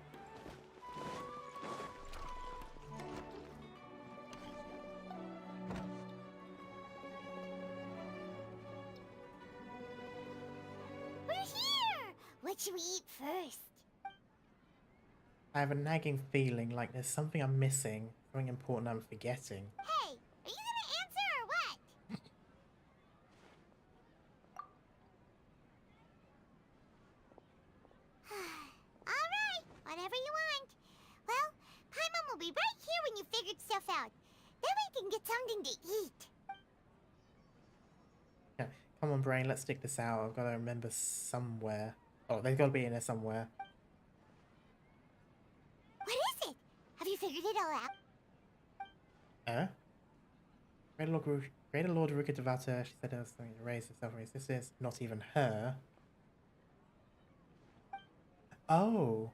Speaker 3: We're here! What should we eat first?
Speaker 1: I have a nagging feeling like there's something I'm missing, something important I'm forgetting.
Speaker 3: Hey, are you gonna answer or what? Alright, whatever you want. Well, Paimon will be right here when you figured stuff out. Then we can get something to eat.
Speaker 1: Yeah, come on, brain, let's stick this out. I've got to remember somewhere. Oh, they've got to be in there somewhere.
Speaker 3: What is it? Have you figured it all out?
Speaker 1: Greater Lord Ruka Devata, she said there was something to raise herself. This is not even her. Oh.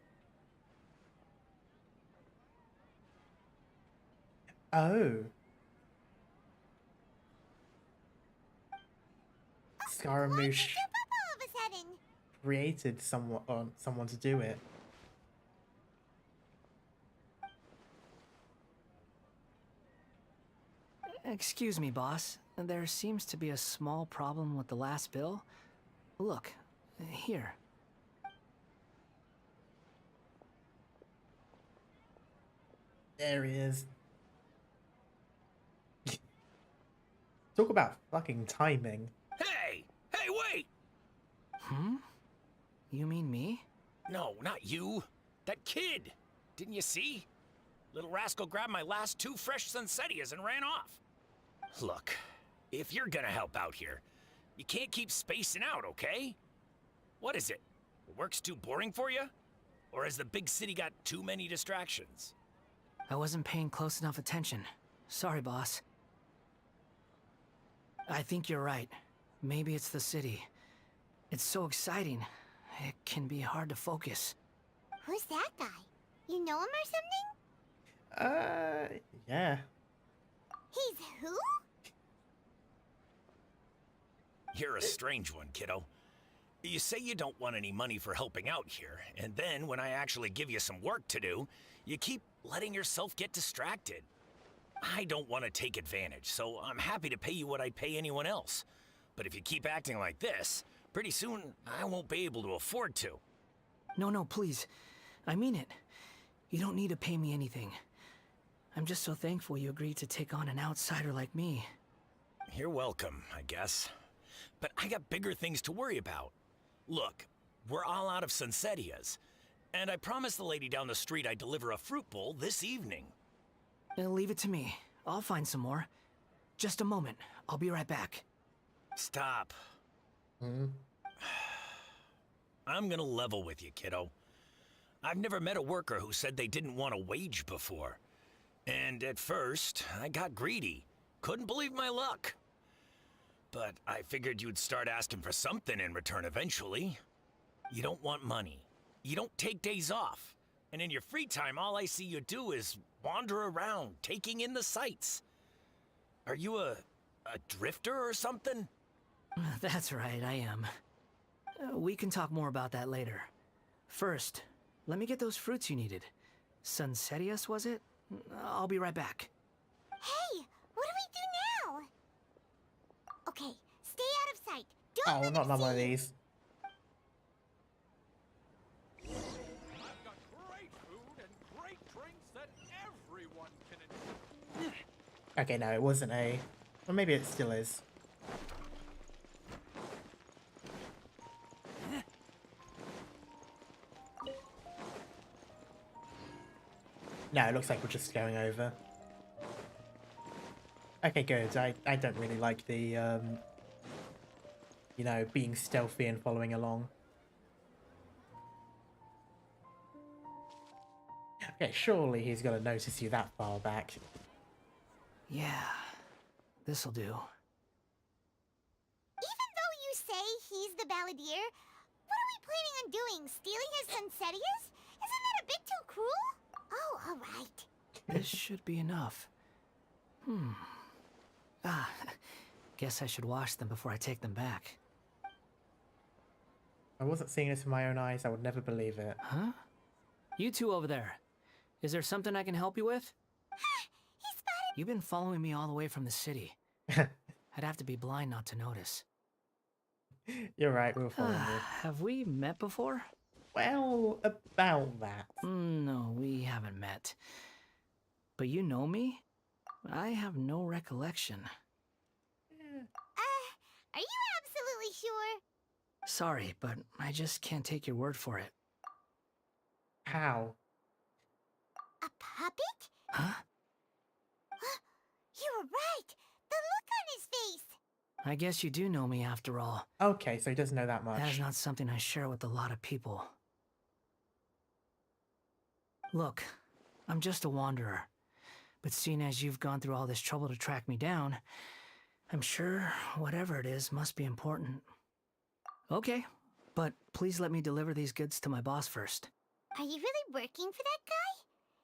Speaker 1: Oh. Scaramouche
Speaker 3: All of a sudden.
Speaker 1: created someone to do it.
Speaker 7: Excuse me, boss. There seems to be a small problem with the last bill. Look, here.
Speaker 1: There he is. Talk about fucking timing.
Speaker 2: Hey! Hey, wait!
Speaker 7: Hmm? You mean me?
Speaker 2: No, not you. That kid. Didn't you see? Little rascal grabbed my last 2 fresh Sunsettias and ran off. Look, if you're gonna help out here, you can't keep spacing out, okay? What is it? Work's too boring for you? Or has the big city got too many distractions?
Speaker 7: I wasn't paying close enough attention. Sorry, boss. I think you're right. Maybe it's the city. It's so exciting. It can be hard to focus.
Speaker 3: Who's that guy? You know him or something?
Speaker 1: Yeah.
Speaker 3: He's who?
Speaker 2: You're a strange one, kiddo. You say you don't want any money for helping out here, and then when I actually give you some work to do, you keep letting yourself get distracted. I don't want to take advantage, so I'm happy to pay you what I'd pay anyone else. But if you keep acting like this, pretty soon I won't be able to afford to.
Speaker 7: No, please. I mean it. You don't need to pay me anything. I'm just so thankful you agreed to take on an outsider like me.
Speaker 2: You're welcome, I guess. But I got bigger things to worry about. Look, we're all out of Sunsettias, and I promised the lady down the street I'd deliver a fruit bowl this evening.
Speaker 7: Leave it to me. I'll find some more. Just a moment. I'll be right back.
Speaker 2: Stop. I'm gonna level with you, kiddo. I've never met a worker who said they didn't want a wage before. And at first, I got greedy. Couldn't believe my luck. But I figured you'd start asking for something in return eventually. You don't want money. You don't take days off. And in your free time, all I see you do is wander around, taking in the sights. Are you a drifter or something?
Speaker 7: That's right, I am. We can talk more about that later. First, let me get those fruits you needed. Sunsettias, was it? I'll be right back.
Speaker 3: Hey, what do we do now? Okay, stay out of sight. Don't let
Speaker 1: not
Speaker 3: him
Speaker 1: one of
Speaker 3: see you.
Speaker 1: these.
Speaker 17: I've got great food and great drinks that everyone can enjoy.
Speaker 1: Okay, no, it wasn't a... Or maybe it still is. No, it looks like we're just going over. Okay, good. I don't really like the, you know, being stealthy and following along. Okay, surely he's gonna notice you that far back.
Speaker 7: Yeah, this'll do.
Speaker 3: Even though you say he's the balladeer, what are we planning on doing? Stealing his Sunsettias? Isn't that a bit too cruel? Oh, alright.
Speaker 7: This should be enough. Guess I should wash them before I take them back.
Speaker 1: If I wasn't seeing this with my own eyes, I would never believe it.
Speaker 7: Huh? You two over there. Is there something I can help you with?
Speaker 3: He spotted...
Speaker 7: You've been following me all the way from the city. I'd have to be blind not to notice.
Speaker 1: You're right, we were following you.
Speaker 7: Have we met before?
Speaker 1: Well, about that.
Speaker 7: No, we haven't met. But you know me? I have no recollection.
Speaker 3: Are you absolutely sure?
Speaker 7: Sorry, but I just can't take your word for it.
Speaker 1: How?
Speaker 3: A puppet?
Speaker 7: Huh?
Speaker 3: You were right! The look on his face!
Speaker 7: I guess you do know me after all.
Speaker 1: Okay, so he doesn't know that much.
Speaker 7: That's not something I share with a lot of people. Look, I'm just a wanderer. But seeing as you've gone through all this trouble to track me down, I'm sure whatever it is must be important. Okay, but please let me deliver these goods to my boss first.
Speaker 3: Are you really working for that guy?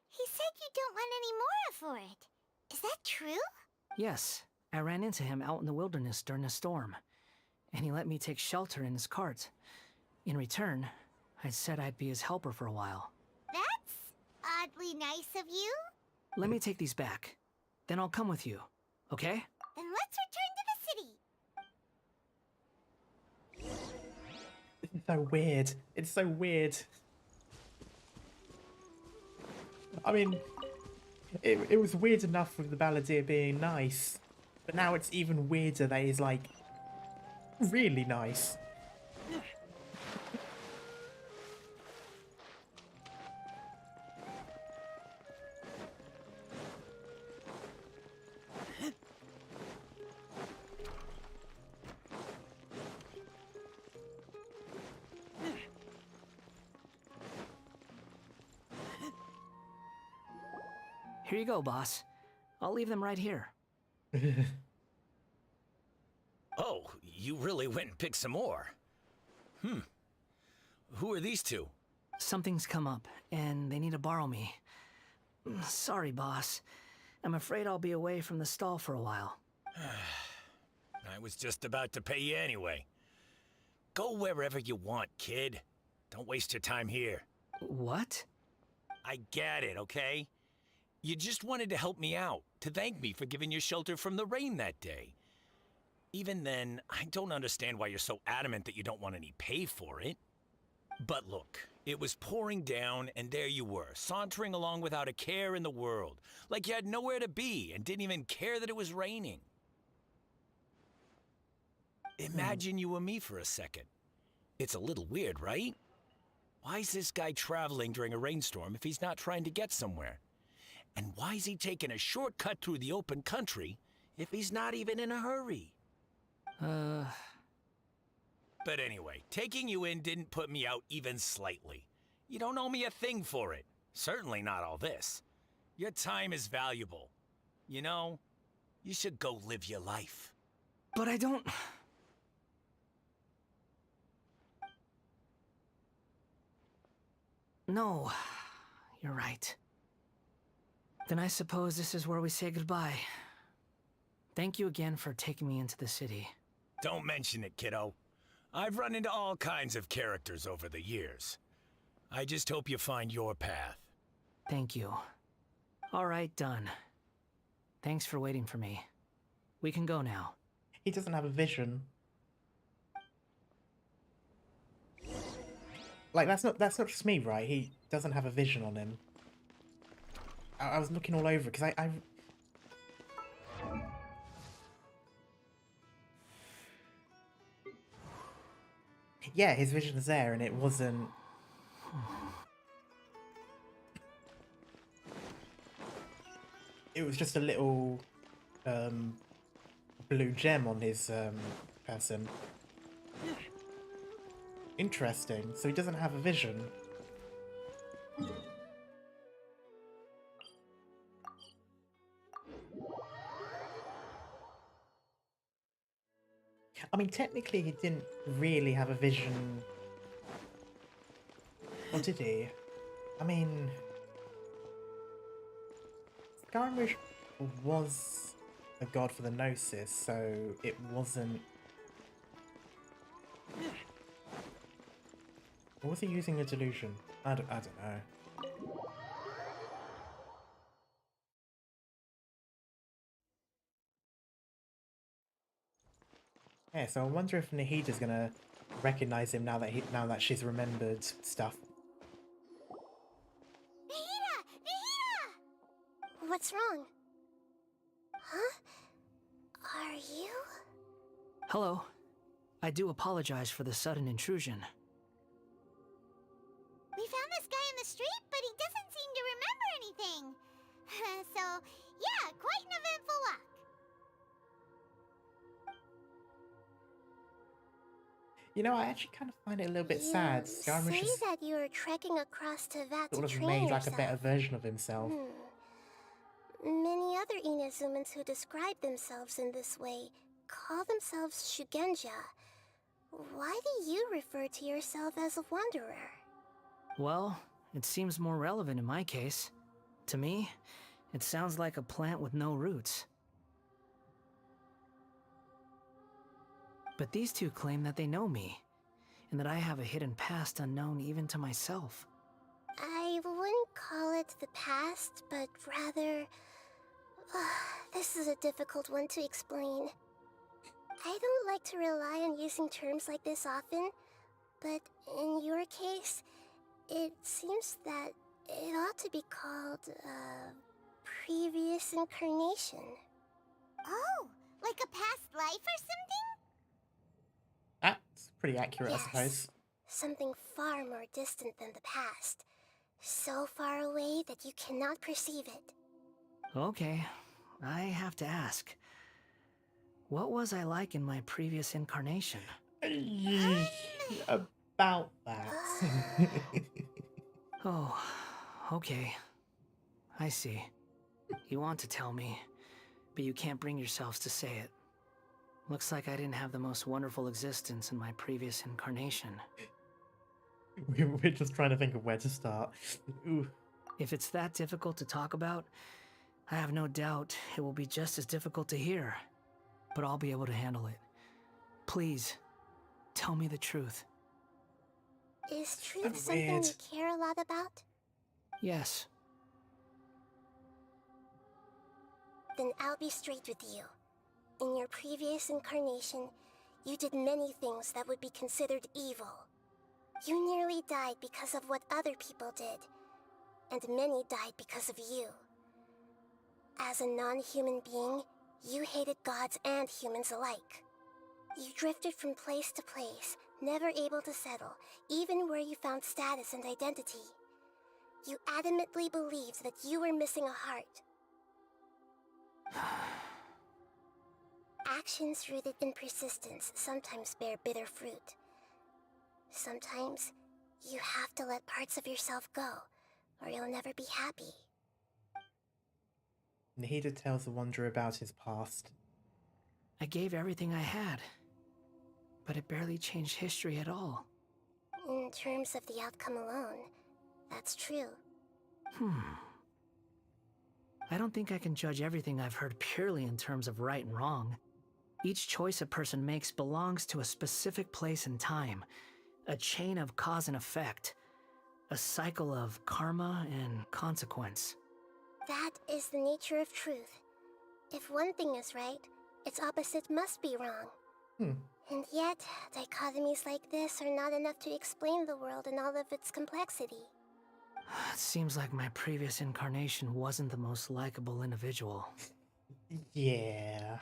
Speaker 3: He said you don't want any more for it. Is that true?
Speaker 7: Yes, I ran into him out in the wilderness during a storm, and he let me take shelter in his cart. In return, I said I'd be his helper for a while.
Speaker 3: That's oddly nice of you.
Speaker 7: Let me take these back. Then I'll come with you, okay?
Speaker 3: Then let's return to the city.
Speaker 1: It's so weird. It's so weird. I mean, it was weird enough with the balladeer being nice, but now it's even weirder that he's like really nice.
Speaker 7: Here you go, boss. I'll leave them right here.
Speaker 21: Oh, you really went and picked some more. Who are these two?
Speaker 7: Something's come up, and they need to borrow me. Sorry, boss. I'm afraid I'll be away from the stall for a while.
Speaker 21: I was just about to pay you anyway. Go wherever you want, kid. Don't waste your time here.
Speaker 7: What?
Speaker 21: I get it, okay? You just wanted to help me out, to thank me for giving you shelter from the rain that day. Even then, I don't understand why you're so adamant that you don't want any pay for it. But look, it was pouring down, and there you were, sauntering along without a care in the world, like you had nowhere to be and didn't even care that it was raining. Imagine you were me for a second. It's a little weird, right? Why is this guy traveling during a rainstorm if he's not trying to get somewhere? And why is he taking a shortcut through the open country if he's not even in a hurry? But anyway, taking you in didn't put me out even slightly. You don't owe me a thing for it. Certainly not all this. Your time is valuable. You know, you should go live your life.
Speaker 7: But I don't... No, you're right. Then I suppose this is where we say goodbye. Thank you again for taking me into the city.
Speaker 21: Don't mention it, kiddo. I've run into all kinds of characters over the years. I just hope you find your path.
Speaker 7: Thank you. All right, done. Thanks for waiting for me. We can go now.
Speaker 1: He doesn't have a vision. Like, that's not just me, right? He doesn't have a vision on him. I was looking all over because I yeah, his vision's there, and it wasn't. It was just a little blue gem on his person. Interesting. So he doesn't have a vision. I mean, technically he didn't really have a vision. Or did he? I mean... SCARAMOUCHE was a god for the Gnosis, so it wasn't... Or was he using a delusion? I don't know. Yeah, so I wonder if Nahida's gonna recognize him now that she's remembered stuff.
Speaker 3: Nahida! Nahida!
Speaker 8: What's wrong? Huh? Are you?
Speaker 7: Hello. I do apologize for the sudden intrusion.
Speaker 3: We found this guy in the street, but he doesn't seem to remember anything. So, yeah, quite an eventful walk.
Speaker 1: You know, I actually kind of find it a little bit sad.
Speaker 8: You
Speaker 1: Skirmish
Speaker 8: say
Speaker 1: is
Speaker 8: that you are trekking across to that to
Speaker 1: sort of
Speaker 8: train
Speaker 1: made like
Speaker 8: yourself.
Speaker 1: a better version of himself.
Speaker 8: Many other Inazumans who describe themselves in this way call themselves Shugenja. Why do you refer to yourself as a wanderer?
Speaker 7: Well, it seems more relevant in my case. To me, it sounds like a plant with no roots. But these two claim that they know me, and that I have a hidden past unknown even to myself.
Speaker 8: I wouldn't call it the past, but rather... this is a difficult one to explain. I don't like to rely on using terms like this often, but in your case, it seems that it ought to be called, previous incarnation.
Speaker 3: Oh, like a past life or something?
Speaker 1: That's pretty accurate, I suppose.
Speaker 8: Something far more distant than the past. So far away that you cannot perceive it.
Speaker 7: Okay, I have to ask. What was I like in my previous incarnation?
Speaker 1: About that.
Speaker 7: Oh, okay. I see. You want to tell me, but you can't bring yourselves to say it. Looks like I didn't have the most wonderful existence in my previous incarnation.
Speaker 1: We're just trying to think of where to start. Ooh.
Speaker 7: If it's that difficult to talk about, I have no doubt it will be just as difficult to hear. But I'll be able to handle it. Please, tell me the truth.
Speaker 8: Is truth something you care a lot about?
Speaker 7: Yes.
Speaker 8: Then I'll be straight with you. In your previous incarnation, you did many things that would be considered evil. You nearly died because of what other people did, and many died because of you. As a non-human being, you hated gods and humans alike. You drifted from place to place, never able to settle, even where you found status and identity. You adamantly believed that you were missing a heart. Actions rooted in persistence sometimes bear bitter fruit. Sometimes, you have to let parts of yourself go, or you'll never be happy.
Speaker 1: Nahida tells the Wanderer about his past.
Speaker 7: I gave everything I had, but it barely changed history at all.
Speaker 8: In terms of the outcome alone, that's true.
Speaker 7: I don't think I can judge everything I've heard purely in terms of right and wrong. Each choice a person makes belongs to a specific place and time, a chain of cause and effect, a cycle of karma and consequence.
Speaker 8: That is the nature of truth. If one thing is right, its opposite must be wrong. And yet, dichotomies like this are not enough to explain the world in all of its complexity.
Speaker 7: It seems like my previous incarnation wasn't the most likable individual.
Speaker 1: Yeah.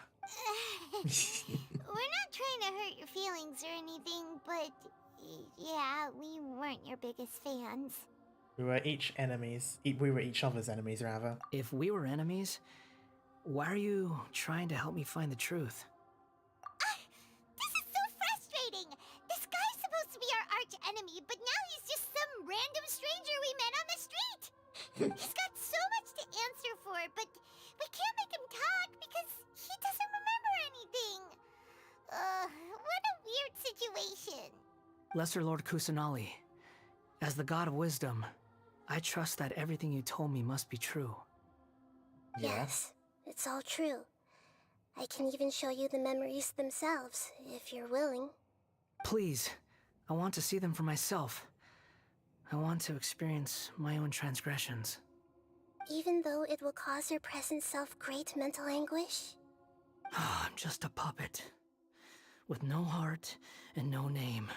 Speaker 3: We're not trying to hurt your feelings or anything, but yeah, we weren't your biggest fans.
Speaker 1: We were each enemies. We were each other's enemies, rather.
Speaker 7: If we were enemies, why are you trying to help me find the truth?
Speaker 3: This is so frustrating! This guy's supposed to be our arch enemy, but now he's just some random stranger we met on the street! He's got so much to answer for, but we can't make him talk because he doesn't remember anything. What a weird situation.
Speaker 7: Lesser Lord Kusanali, as the god of wisdom, I trust that everything you told me must be true.
Speaker 8: Yes, it's all true. I can even show you the memories themselves, if you're willing.
Speaker 7: Please, I want to see them for myself. I want to experience my own transgressions.
Speaker 8: Even though it will cause your present self great mental anguish?
Speaker 7: I'm just a puppet, with no heart and no name.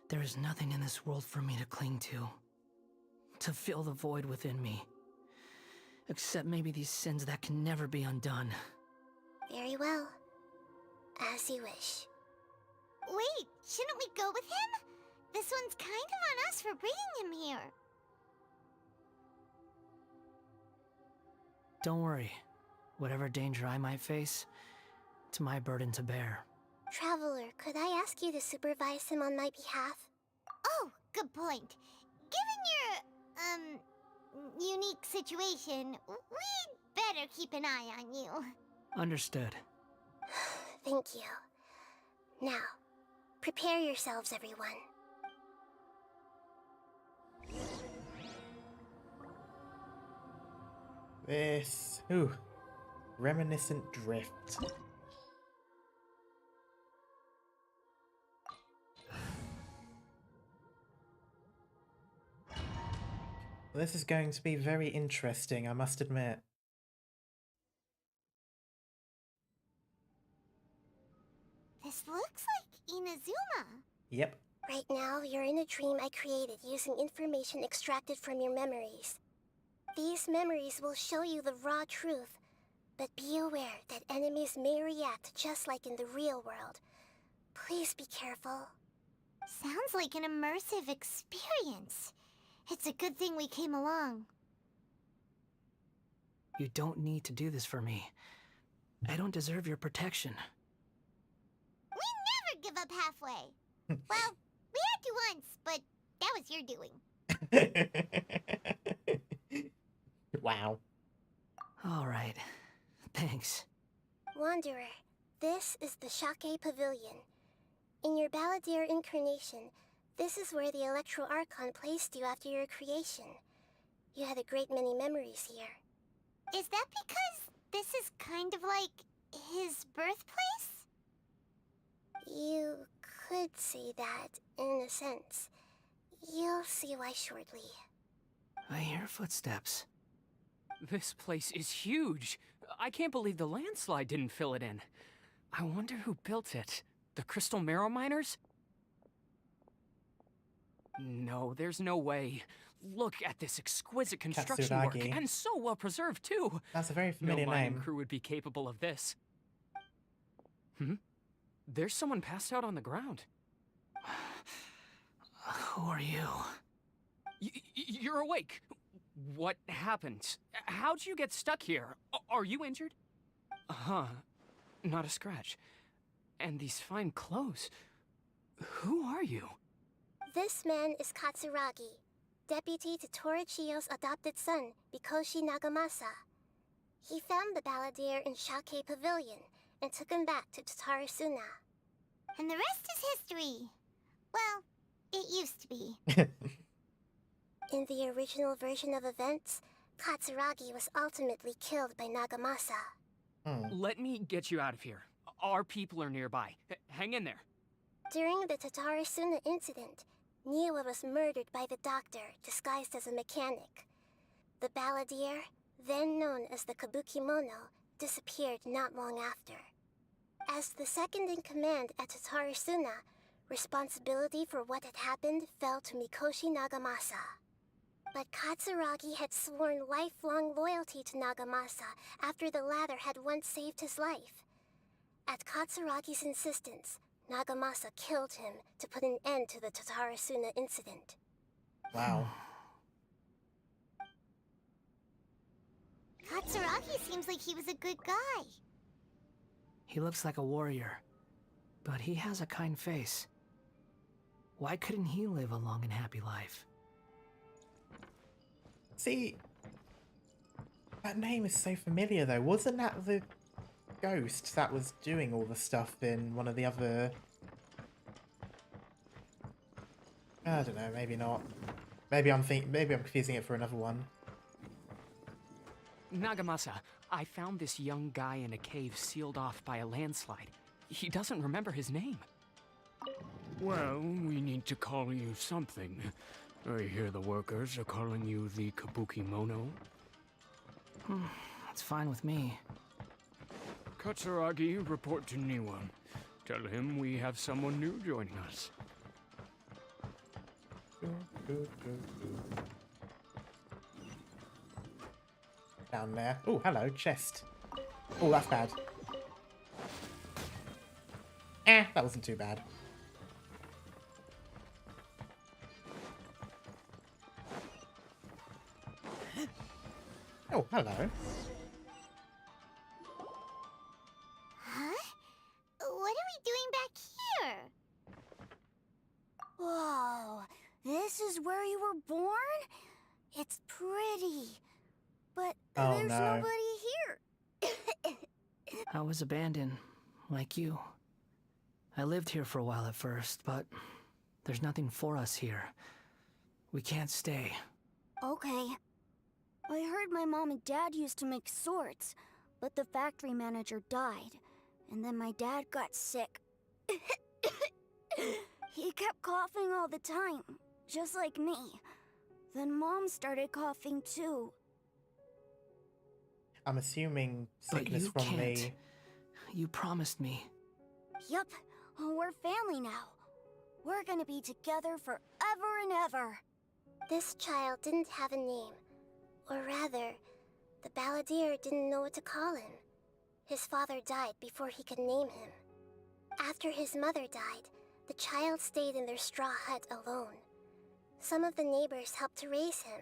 Speaker 7: There is nothing in this world for me to cling to fill the void within me. Except maybe these sins that can never be undone.
Speaker 8: Very well. As you wish.
Speaker 3: Wait, shouldn't we go with him? This one's kind of on us for bringing him here.
Speaker 7: Don't worry. Whatever danger I might face, it's my burden to bear.
Speaker 8: Traveler, could I ask you to supervise him on my behalf?
Speaker 3: Oh, good point. Given your, unique situation, we'd better keep an eye on you.
Speaker 7: Understood.
Speaker 8: Thank you. Now, prepare yourselves, everyone.
Speaker 1: This... Ooh. Reminiscent Drift. This is going to be very interesting, I must admit.
Speaker 3: This looks like Inazuma.
Speaker 1: Yep.
Speaker 8: Right now, you're in a dream I created using information extracted from your memories. These memories will show you the raw truth, but be aware that enemies may react just like in the real world. Please be careful.
Speaker 3: Sounds like an immersive experience. It's a good thing we came along.
Speaker 7: You don't need to do this for me. I don't deserve your protection.
Speaker 3: We never give up halfway. Well, we had to once, but that was your doing.
Speaker 1: Wow.
Speaker 7: All right. Thanks.
Speaker 8: Wanderer, this is the Shake Pavilion. In your Balladeer incarnation, this is where the Electro Archon placed you after your creation. You had a great many memories here.
Speaker 3: Is that because this is kind of like his birthplace?
Speaker 8: You could say that, in a sense. You'll see why shortly.
Speaker 7: I hear footsteps.
Speaker 12: This place is huge. I can't believe the landslide didn't fill it in. I wonder who built it. The Crystal Marrow Miners? No, there's no way. Look at this exquisite construction work,
Speaker 1: Katsuragi.
Speaker 12: and so well preserved too.
Speaker 1: That's a very familiar
Speaker 12: no mining
Speaker 1: name.
Speaker 12: crew would be capable of this. There's someone passed out on the ground.
Speaker 7: Who are you?
Speaker 12: You're awake. What happened? How'd you get stuck here? Are you injured? Huh. Not a scratch. And these fine clothes. Who are you?
Speaker 8: This man is Katsuragi, deputy to Torichiyo's adopted son, Mikoshi Nagamasa. He found the Balladeer in Shake Pavilion and took him back to Tatarasuna.
Speaker 3: And the rest is history. Well, it used to be.
Speaker 8: In the original version of events, Katsuragi was ultimately killed by Nagamasa.
Speaker 12: Let me get you out of here. Our people are nearby. Hang in there.
Speaker 8: During the Tatarasuna incident, Niwa was murdered by the doctor, disguised as a mechanic. The Balladeer, then known as the Kabukimono, disappeared not long after. As the second in command at Tatarasuna, responsibility for what had happened fell to Mikoshi Nagamasa. But Katsuragi had sworn lifelong loyalty to Nagamasa after the latter had once saved his life. At Katsuragi's insistence, Nagamasa killed him to put an end to the Tatarasuna incident.
Speaker 1: Wow.
Speaker 3: Katsuragi seems like he was a good guy.
Speaker 7: He looks like a warrior, but he has a kind face. Why couldn't he live a long and happy life?
Speaker 1: See, that name is so familiar though. Wasn't that the ghost that was doing all the stuff in one of the other... I don't know, maybe not. Maybe I'm confusing it for another one.
Speaker 12: Nagamasa, I found this young guy in a cave sealed off by a landslide. He doesn't remember his name.
Speaker 4: Well, we need to call you something. I hear the workers are calling you the Kabukimono.
Speaker 7: That's fine with me.
Speaker 4: Katsuragi, report to Niwa. Tell him we have someone new joining us.
Speaker 1: Down there. Oh, hello, chest. Oh, that's bad. That wasn't too bad. Oh, hello.
Speaker 3: Huh? What are we doing back here?
Speaker 15: Whoa, this is where you were born? It's pretty, but
Speaker 1: Oh,
Speaker 15: there's
Speaker 1: no.
Speaker 15: nobody here.
Speaker 7: I was abandoned, like you. I lived here for a while at first, but there's nothing for us here. We can't stay.
Speaker 15: Okay. I heard my mom and dad used to make swords, but the factory manager died, and then my dad got sick. He kept coughing all the time, just like me. Then Mom started coughing too.
Speaker 1: I'm assuming
Speaker 7: But
Speaker 1: sickness
Speaker 7: you
Speaker 1: from
Speaker 7: can't.
Speaker 1: me.
Speaker 7: You promised me.
Speaker 15: Yup, we're family now. We're gonna be together forever and ever.
Speaker 8: This child didn't have a name. Or rather, the balladeer didn't know what to call him. His father died before he could name him. After his mother died, the child stayed in their straw hut alone. Some of the neighbors helped to raise him.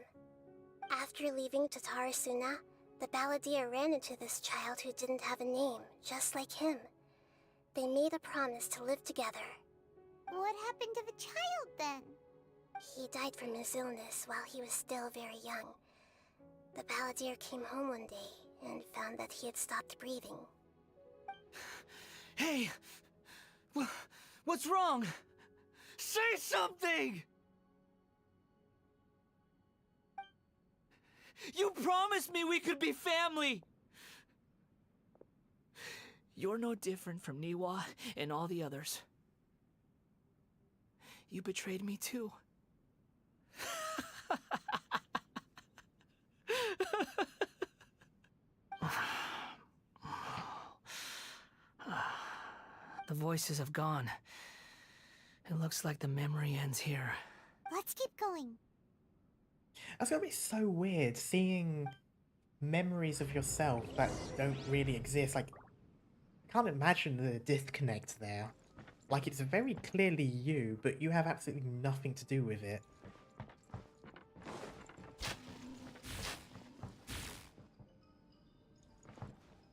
Speaker 8: After leaving Tatarasuna, the balladeer ran into this child who didn't have a name, just like him. They made a promise to live together.
Speaker 3: What happened to the child then?
Speaker 8: He died from his illness while he was still very young. The balladeer came home one day and found that he had stopped breathing.
Speaker 7: Hey! What's wrong? Say something! You promised me we could be family! You're no different from Niwa and all the others. You betrayed me too. The voices have gone. It looks like the memory ends here.
Speaker 3: Let's keep going.
Speaker 1: That's gonna be so weird, seeing memories of yourself that don't really exist. Like, I can't imagine the disconnect there. Like, it's very clearly you, but you have absolutely nothing to do with it.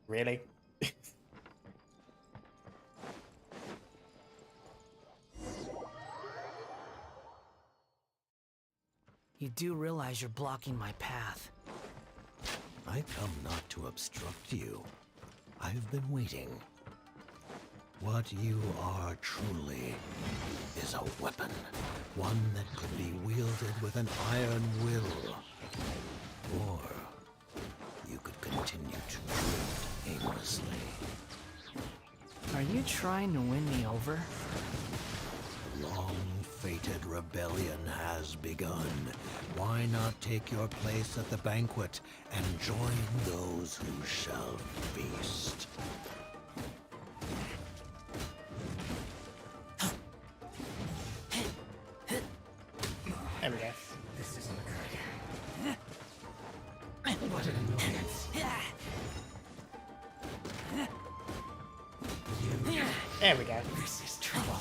Speaker 1: Really?
Speaker 7: You do realize you're blocking my path.
Speaker 5: I come not to obstruct you. I've been waiting. What you are truly is a weapon. One that could be wielded with an iron will. Or you could continue to drift aimlessly.
Speaker 7: Are you trying to win me over?
Speaker 5: Long-fated rebellion has begun. Why not take your place at the banquet and join those who shall feast?
Speaker 1: There we go.
Speaker 7: This isn't good. What an annoyance.
Speaker 1: There we go.
Speaker 7: This is trouble.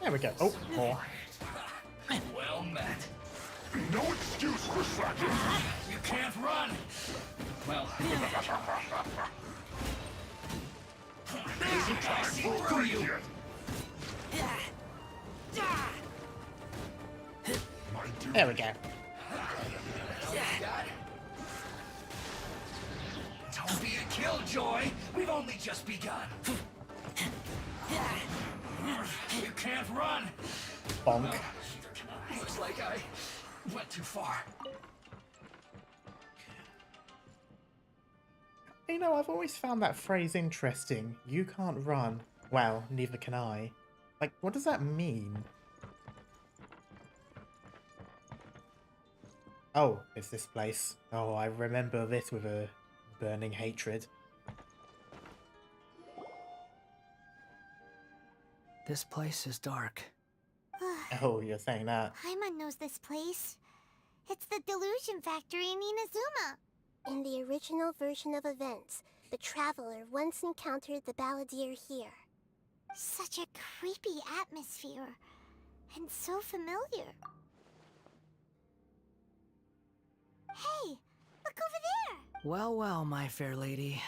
Speaker 1: There we go. Oh, more.
Speaker 22: Well met. No excuse for slacking. You can't run. Well, isn't time for a break yet.
Speaker 1: There we go.
Speaker 22: Don't be a killjoy. We've only just begun. You can't run.
Speaker 1: Bonk.
Speaker 22: Looks like I went too far.
Speaker 1: You know, I've always found that phrase interesting. You can't run. Well, neither can I. Like, what does that mean? Oh, it's this place. Oh, I remember this with a burning hatred.
Speaker 7: This place is dark.
Speaker 1: Oh, you're saying that.
Speaker 3: Paimon knows this place. It's the Delusion Factory in Inazuma.
Speaker 8: In the original version of events, the Traveler once encountered the balladeer here.
Speaker 3: Such a creepy atmosphere. And so familiar.
Speaker 7: Well, well, my fair lady.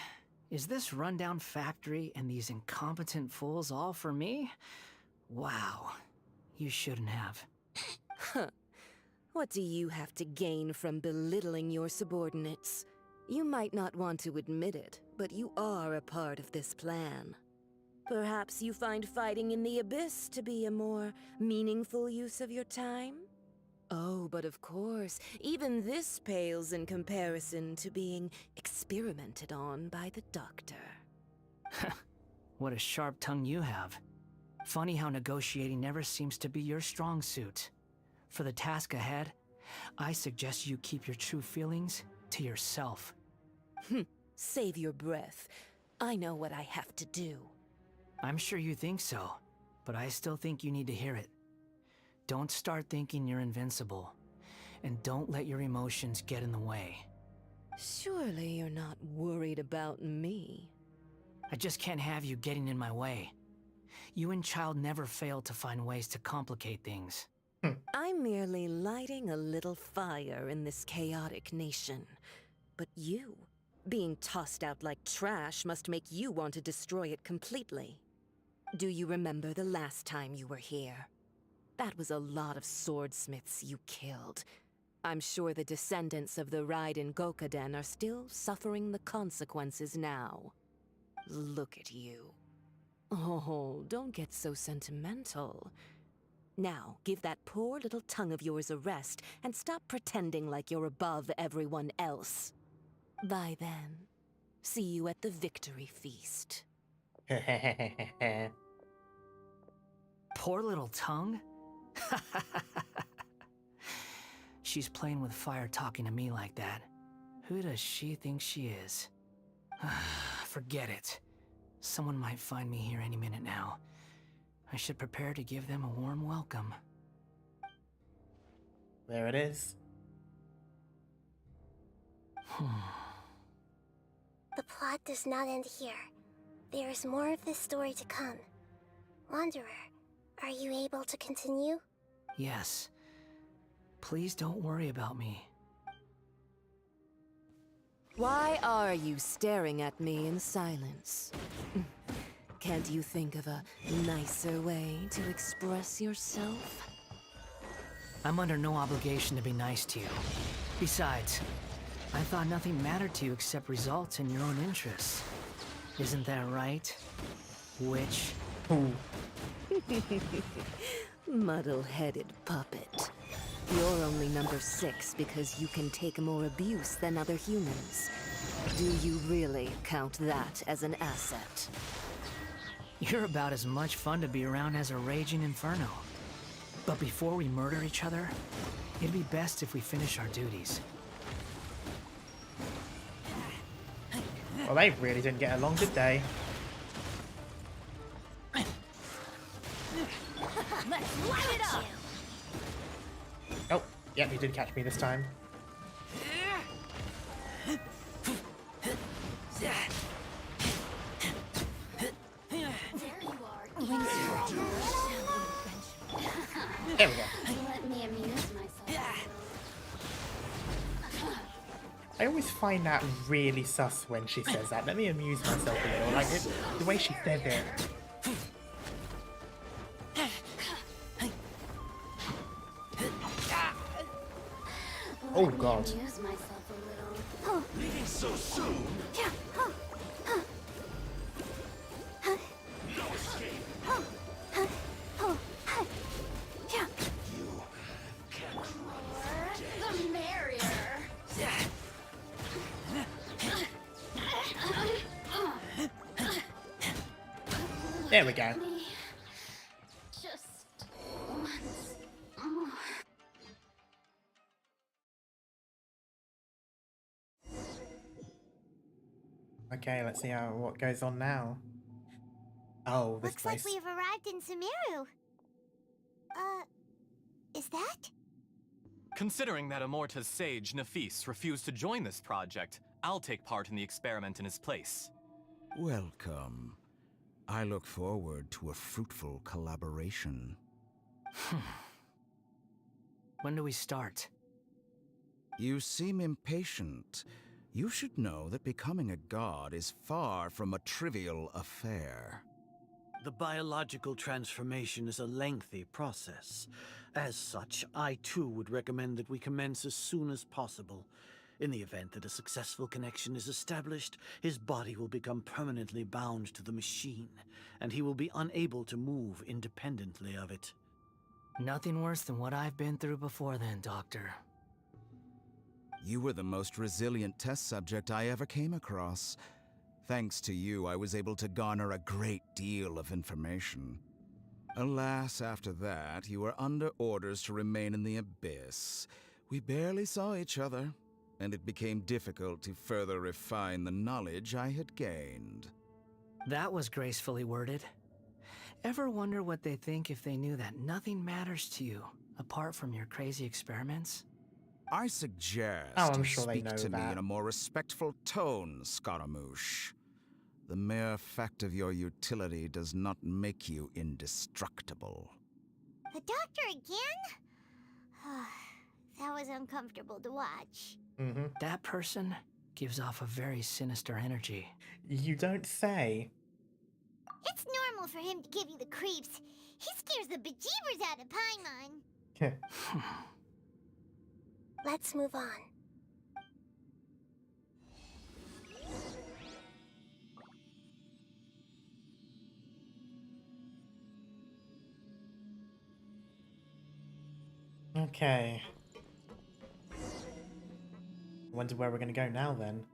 Speaker 7: Is this rundown factory and these incompetent fools all for me? Wow. You shouldn't have.
Speaker 9: Huh. What do you have to gain from belittling your subordinates? You might not want to admit it, but you are a part of this plan. Perhaps you find fighting in the Abyss to be a more meaningful use of your time? Oh, but of course, even this pales in comparison to being experimented on by the doctor.
Speaker 7: What a sharp tongue you have. Funny how negotiating never seems to be your strong suit. For the task ahead, I suggest you keep your true feelings to yourself.
Speaker 9: Save your breath. I know what I have to do.
Speaker 7: I'm sure you think so, but I still think you need to hear it. Don't start thinking you're invincible, and don't let your emotions get in the way.
Speaker 9: Surely you're not worried about me.
Speaker 7: I just can't have you getting in my way. You and Child never fail to find ways to complicate things.
Speaker 9: I'm merely lighting a little fire in this chaotic nation. But you, being tossed out like trash, must make you want to destroy it completely. Do you remember the last time you were here? That was a lot of swordsmiths you killed. I'm sure the descendants of the Raiden Gokaden are still suffering the consequences now. Look at you. Oh, don't get so sentimental. Now, give that poor little tongue of yours a rest and stop pretending like you're above everyone else. Bye then. See you at the victory feast.
Speaker 7: Poor little tongue? She's playing with fire talking to me like that. Who does she think she is? Forget it. Someone might find me here any minute now. I should prepare to give them a warm welcome.
Speaker 1: There it is.
Speaker 8: The plot does not end here. There is more of this story to come. Wanderer, are you able to continue?
Speaker 7: Yes. Please don't worry about me.
Speaker 9: Why are you staring at me in silence? Can't you think of a nicer way to express yourself?
Speaker 7: I'm under no obligation to be nice to you. Besides, I thought nothing mattered to you except results in your own interests. Isn't that right, witch?
Speaker 9: Muddle-headed puppet. You're only number 6 because you can take more abuse than other humans. Do you really count that as an asset?
Speaker 7: You're about as much fun to be around as a raging inferno. But before we murder each other, it'd be best if we finish our duties.
Speaker 1: Well, they really didn't get along, did they?
Speaker 15: Let's light it up!
Speaker 1: Oh, yep, you did catch me this time. There we go.
Speaker 15: Let me amuse myself.
Speaker 1: I always find that really sus when she says that. Let me amuse myself a little. Like, the way she says it. Oh god.
Speaker 15: Amuse myself a little.
Speaker 22: Leaving so soon? No escape. You can't run. The merrier.
Speaker 1: There we go.
Speaker 15: Just once more.
Speaker 1: Okay, let's see what goes on now. Oh, this
Speaker 3: Looks
Speaker 1: place.
Speaker 3: like we've arrived in Sumeru. Is that?
Speaker 10: Considering that Amorta's sage, Nafis, refused to join this project, I'll take part in the experiment in his place.
Speaker 11: Welcome. I look forward to a fruitful collaboration.
Speaker 7: When do we start?
Speaker 11: You seem impatient. You should know that becoming a god is far from a trivial affair.
Speaker 13: The biological transformation is a lengthy process. As such, I too would recommend that we commence as soon as possible. In the event that a successful connection is established, his body will become permanently bound to the machine, and he will be unable to move independently of it.
Speaker 7: Nothing worse than what I've been through before then, Doctor.
Speaker 11: You were the most resilient test subject I ever came across. Thanks to you, I was able to garner a great deal of information. Alas, after that, you were under orders to remain in the Abyss. We barely saw each other, and it became difficult to further refine the knowledge I had gained.
Speaker 7: That was gracefully worded. Ever wonder what they think if they knew that nothing matters to you, apart from your crazy experiments?
Speaker 11: I suggest
Speaker 1: I'm
Speaker 11: you
Speaker 1: sure they
Speaker 11: speak
Speaker 1: know
Speaker 11: to me
Speaker 1: that.
Speaker 11: in a more respectful tone, SCARAMOUCHE. The mere fact of your utility does not make you indestructible.
Speaker 3: The doctor again? That was uncomfortable to watch.
Speaker 7: That person gives off a very sinister energy.
Speaker 1: You don't say.
Speaker 3: It's normal for him to give you the creeps. He scares the bejeebers out of Paimon.
Speaker 8: Let's move on.
Speaker 1: Okay. Wonder where we're gonna go now then.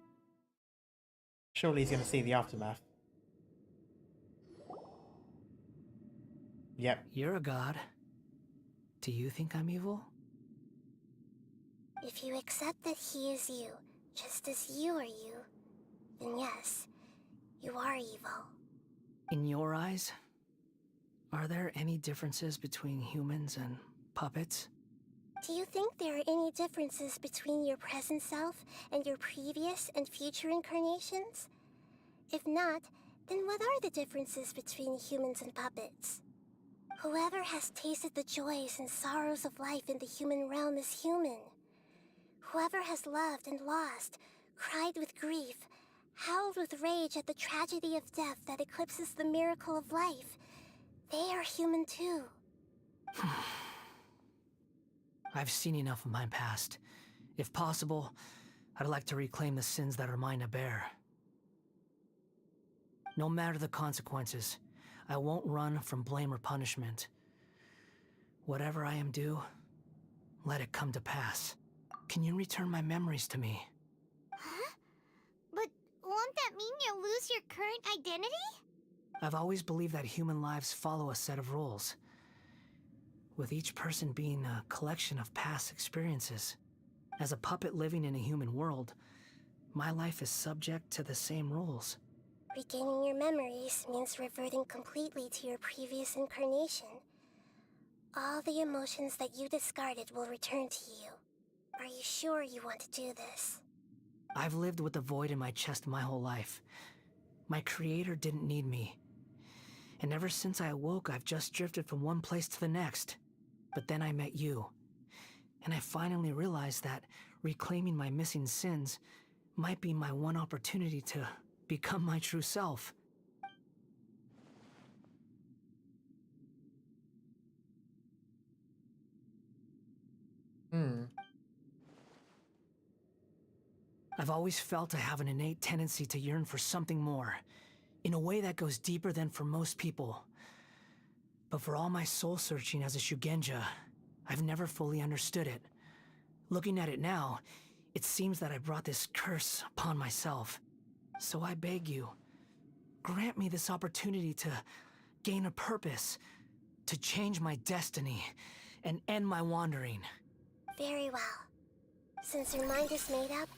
Speaker 1: Surely he's gonna see the aftermath. Yep.
Speaker 7: You're a god. Do you think I'm evil?
Speaker 8: If you accept that he is you, just as you are you, then yes, you are evil.
Speaker 7: In your eyes, are there any differences between humans and puppets?
Speaker 8: Do you think there are any differences between your present self and your previous and future incarnations? If not, then what are the differences between humans and puppets? Whoever has tasted the joys and sorrows of life in the human realm is human. Whoever has loved and lost, cried with grief, howled with rage at the tragedy of death that eclipses the miracle of life, they are human too.
Speaker 7: I've seen enough of my past. If possible, I'd like to reclaim the sins that are mine to bear. No matter the consequences, I won't run from blame or punishment. Whatever I am due, let it come to pass. Can you return my memories to me?
Speaker 3: Huh? But won't that mean you'll lose your current identity?
Speaker 7: I've always believed that human lives follow a set of rules, with each person being a collection of past experiences. As a puppet living in a human world, my life is subject to the same rules.
Speaker 8: Regaining your memories means reverting completely to your previous incarnation. All the emotions that you discarded will return to you. Are you sure you want to do this?
Speaker 7: I've lived with the void in my chest my whole life. My creator didn't need me. And ever since I awoke, I've just drifted from one place to the next. But then I met you. And I finally realized that reclaiming my missing sins might be my one opportunity to become my true self. I've always felt I have an innate tendency to yearn for something more, in a way that goes deeper than for most people. But for all my soul-searching as a Shugenja, I've never fully understood it. Looking at it now, it seems that I brought this curse upon myself. So I beg you, grant me this opportunity to gain a purpose, to change my destiny, and end my wandering.
Speaker 8: Very well. Since your mind is made up,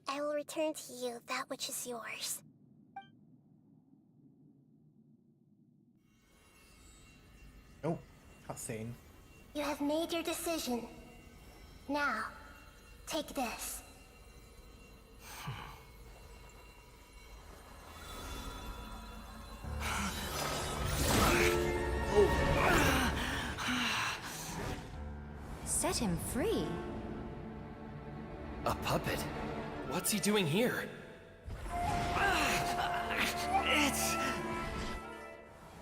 Speaker 8: I will return to you that which is yours.
Speaker 1: Oh, cutscene.
Speaker 8: You have made your decision. Now, take this.
Speaker 16: Set him free.
Speaker 14: A puppet?
Speaker 10: What's he doing here?
Speaker 2: It's...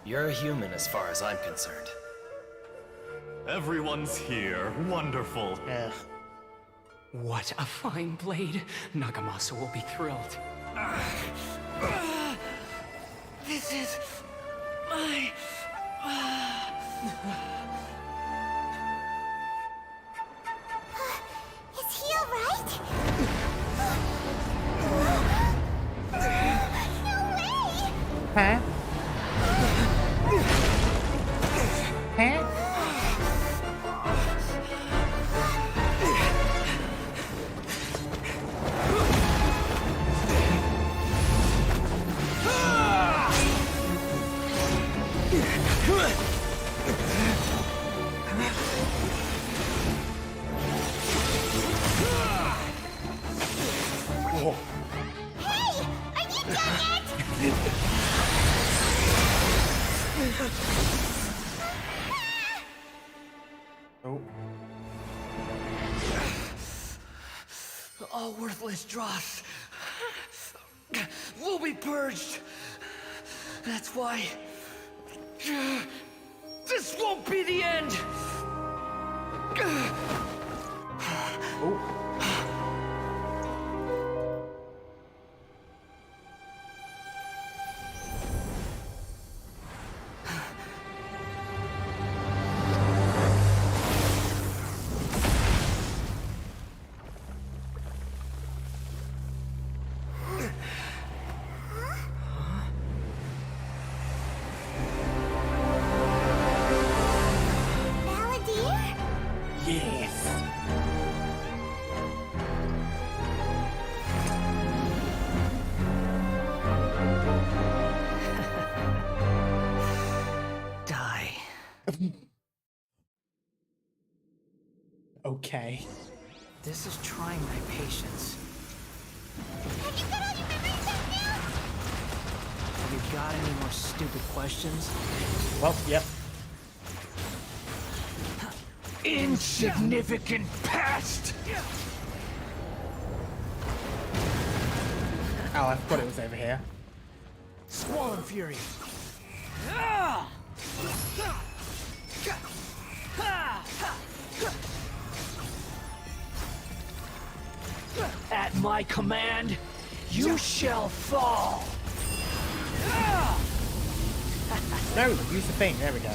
Speaker 2: You're a human as far as I'm concerned.
Speaker 10: Everyone's here. Wonderful.
Speaker 1: Ugh.
Speaker 12: What a fine blade. Nagamasa will be thrilled.
Speaker 2: This is... my...
Speaker 3: Is he alright? No way!
Speaker 1: Huh? Huh? Whoa.
Speaker 3: Hey! Are you done yet?
Speaker 1: Oh.
Speaker 2: All worthless dross will be purged. That's why this won't be the end.
Speaker 1: Oh.
Speaker 3: Balladeer?
Speaker 1: Yes.
Speaker 7: Die.
Speaker 1: Okay.
Speaker 7: This is trying my patience.
Speaker 3: Have you got all your memories back now?
Speaker 7: Have you got any more stupid questions?
Speaker 1: Well, yep.
Speaker 12: Insignificant past!
Speaker 1: Oh, I thought it was over here.
Speaker 12: Squall Fury! At my command, you shall fall!
Speaker 1: No, use the thing. There we go.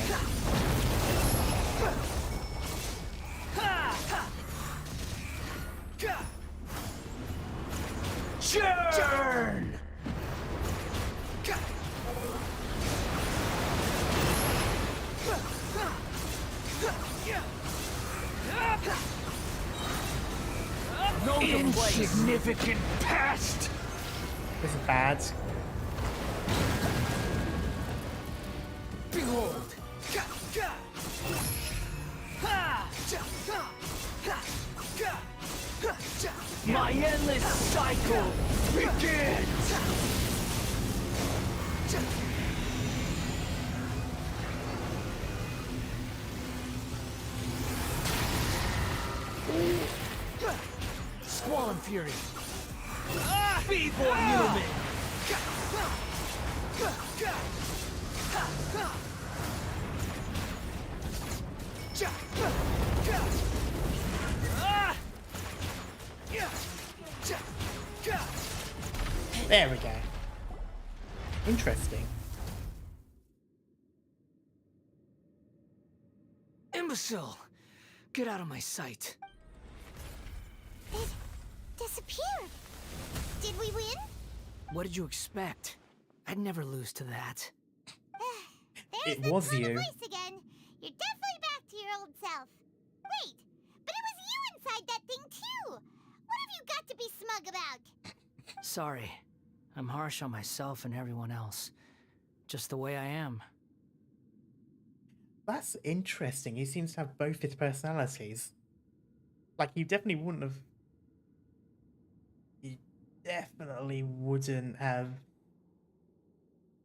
Speaker 12: Churn! Insignificant past!
Speaker 1: This is bad.
Speaker 12: Behold! My endless cycle begins! Squall Fury! Be more human!
Speaker 1: There we go. Interesting.
Speaker 7: Imbecile! Get out of my sight.
Speaker 3: It disappeared. Did we win?
Speaker 7: What did you expect? I'd never lose to that.
Speaker 3: There's
Speaker 1: It
Speaker 3: the
Speaker 1: was
Speaker 3: time and
Speaker 1: you.
Speaker 3: place again. You're definitely back to your old self. Wait, but it was you inside that thing too. What have you got to be smug about?
Speaker 7: Sorry. I'm harsh on myself and everyone else. Just the way I am.
Speaker 1: That's interesting. He seems to have both his personalities. Like, you definitely wouldn't have... You definitely wouldn't have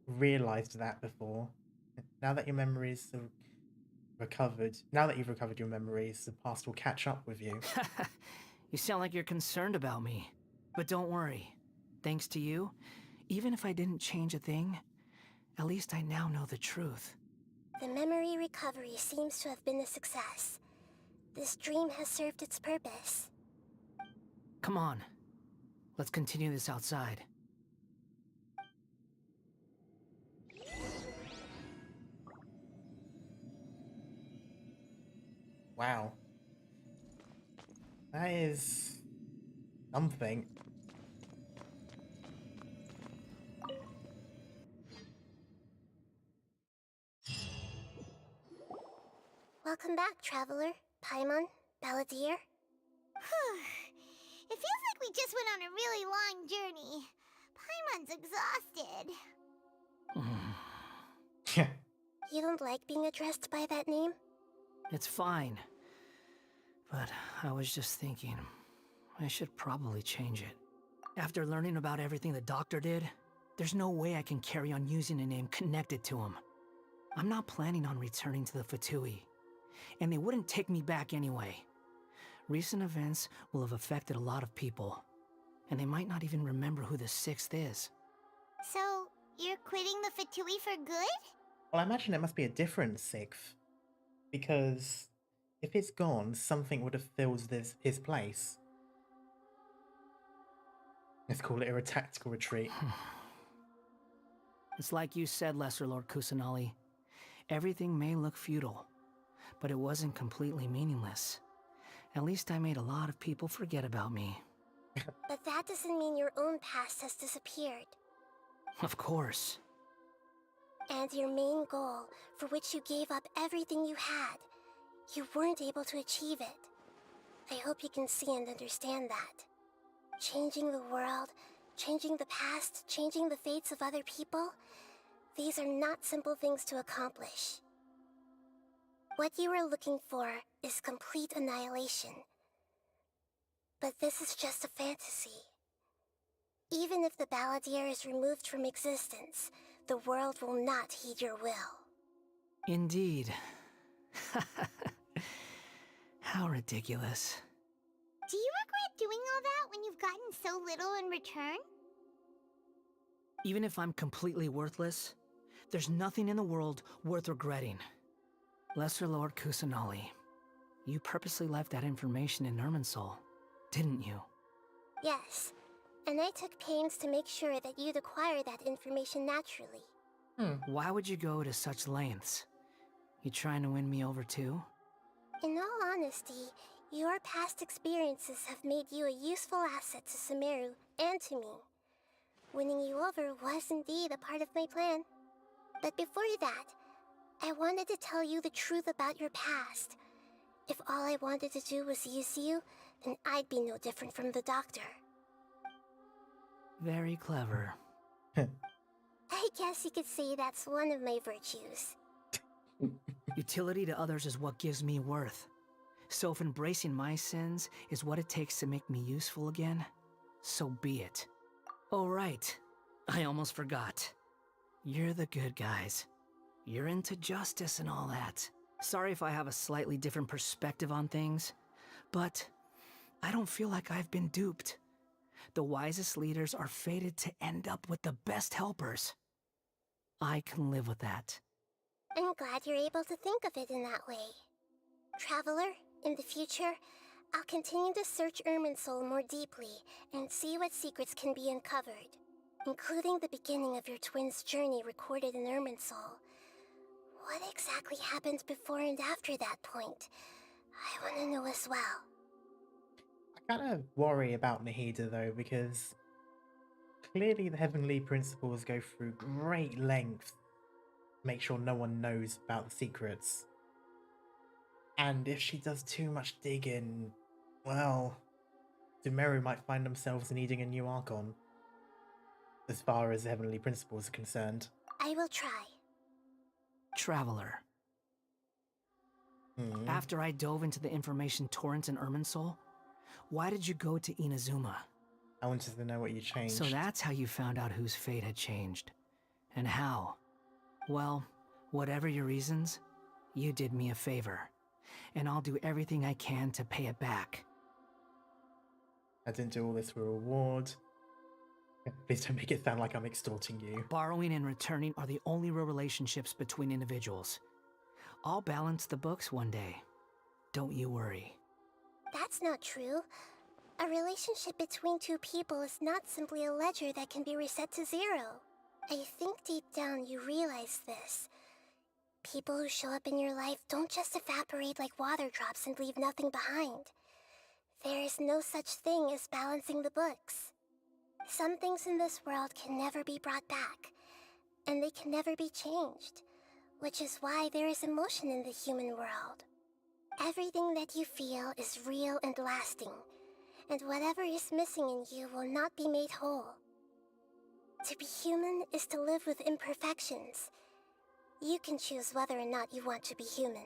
Speaker 1: realized that before. Now that your memories have recovered, now that you've recovered your memories, the past will catch up with you.
Speaker 7: You sound like you're concerned about me. But don't worry. Thanks to you, even if I didn't change a thing, at least I now know the truth.
Speaker 8: The memory recovery seems to have been a success. This dream has served its purpose.
Speaker 7: Come on. Let's continue this outside.
Speaker 1: Wow. That is something.
Speaker 8: Welcome back, Traveler, Paimon, Balladeer.
Speaker 3: It feels like we just went on a really long journey. Paimon's exhausted.
Speaker 8: You don't like being addressed by that name?
Speaker 7: It's fine. But I was just thinking, I should probably change it. After learning about everything the doctor did, there's no way I can carry on using a name connected to him. I'm not planning on returning to the Fatui, and they wouldn't take me back anyway. Recent events will have affected a lot of people, and they might not even remember who the 6th is.
Speaker 3: So, you're quitting the Fatui for good?
Speaker 1: Well, I imagine it must be a different 6th, because if it's gone, something would have filled his place. Let's call it a tactical retreat.
Speaker 7: It's like you said, Lesser Lord Kusanali. Everything may look futile, but it wasn't completely meaningless. At least I made a lot of people forget about me.
Speaker 8: But that doesn't mean your own past has disappeared.
Speaker 7: Of course.
Speaker 8: And your main goal, for which you gave up everything you had, you weren't able to achieve it. I hope you can see and understand that. Changing the world, changing the past, changing the fates of other people, these are not simple things to accomplish. What you were looking for is complete annihilation. But this is just a fantasy. Even if the Balladeer is removed from existence, the world will not heed your will.
Speaker 7: Indeed. How ridiculous.
Speaker 3: Do you regret doing all that when you've gotten so little in return?
Speaker 7: Even if I'm completely worthless, there's nothing in the world worth regretting. Lesser Lord Kusanali, you purposely left that information in Irminsul, didn't you?
Speaker 8: Yes, and I took pains to make sure that you'd acquire that information naturally.
Speaker 7: Why would you go to such lengths? You trying to win me over too?
Speaker 8: In all honesty, your past experiences have made you a useful asset to Sumeru and to me. Winning you over was indeed a part of my plan. But before that, I wanted to tell you the truth about your past. If all I wanted to do was use you, then I'd be no different from the doctor.
Speaker 7: Very clever.
Speaker 8: I guess you could say that's one of my virtues.
Speaker 7: Utility to others is what gives me worth. So if embracing my sins is what it takes to make me useful again, so be it. Oh right, I almost forgot. You're the good guys. You're into justice and all that. Sorry if I have a slightly different perspective on things, but I don't feel like I've been duped. The wisest leaders are fated to end up with the best helpers. I can live with that.
Speaker 8: I'm glad you're able to think of it in that way. Traveler, in the future, I'll continue to search Irminsul more deeply and see what secrets can be uncovered, including the beginning of your twins' journey recorded in Irminsul. What exactly happened before and after that point? I want to know as well.
Speaker 1: I kind of worry about Nahida though, because clearly the Heavenly Principles go through great lengths to make sure no one knows about the secrets. And if she does too much digging, well, Sumeru might find themselves needing a new Archon, as far as the Heavenly Principles are concerned.
Speaker 8: I will try.
Speaker 7: Traveler. After I dove into the information torrents in Irminsul, why did you go to Inazuma?
Speaker 1: I wanted to know what you changed.
Speaker 7: So that's how you found out whose fate had changed. And how? Well, whatever your reasons, you did me a favor. And I'll do everything I can to pay it back.
Speaker 1: I didn't do all this for a reward. Please don't make it sound like I'm extorting you.
Speaker 7: Borrowing and returning are the only real relationships between individuals. I'll balance the books one day. Don't you worry.
Speaker 8: That's not true. A relationship between two people is not simply a ledger that can be reset to zero. I think deep down you realize this. People who show up in your life don't just evaporate like water drops and leave nothing behind. There is no such thing as balancing the books. Some things in this world can never be brought back, and they can never be changed, which is why there is emotion in the human world. Everything that you feel is real and lasting, and whatever is missing in you will not be made whole. To be human is to live with imperfections. You can choose whether or not you want to be human.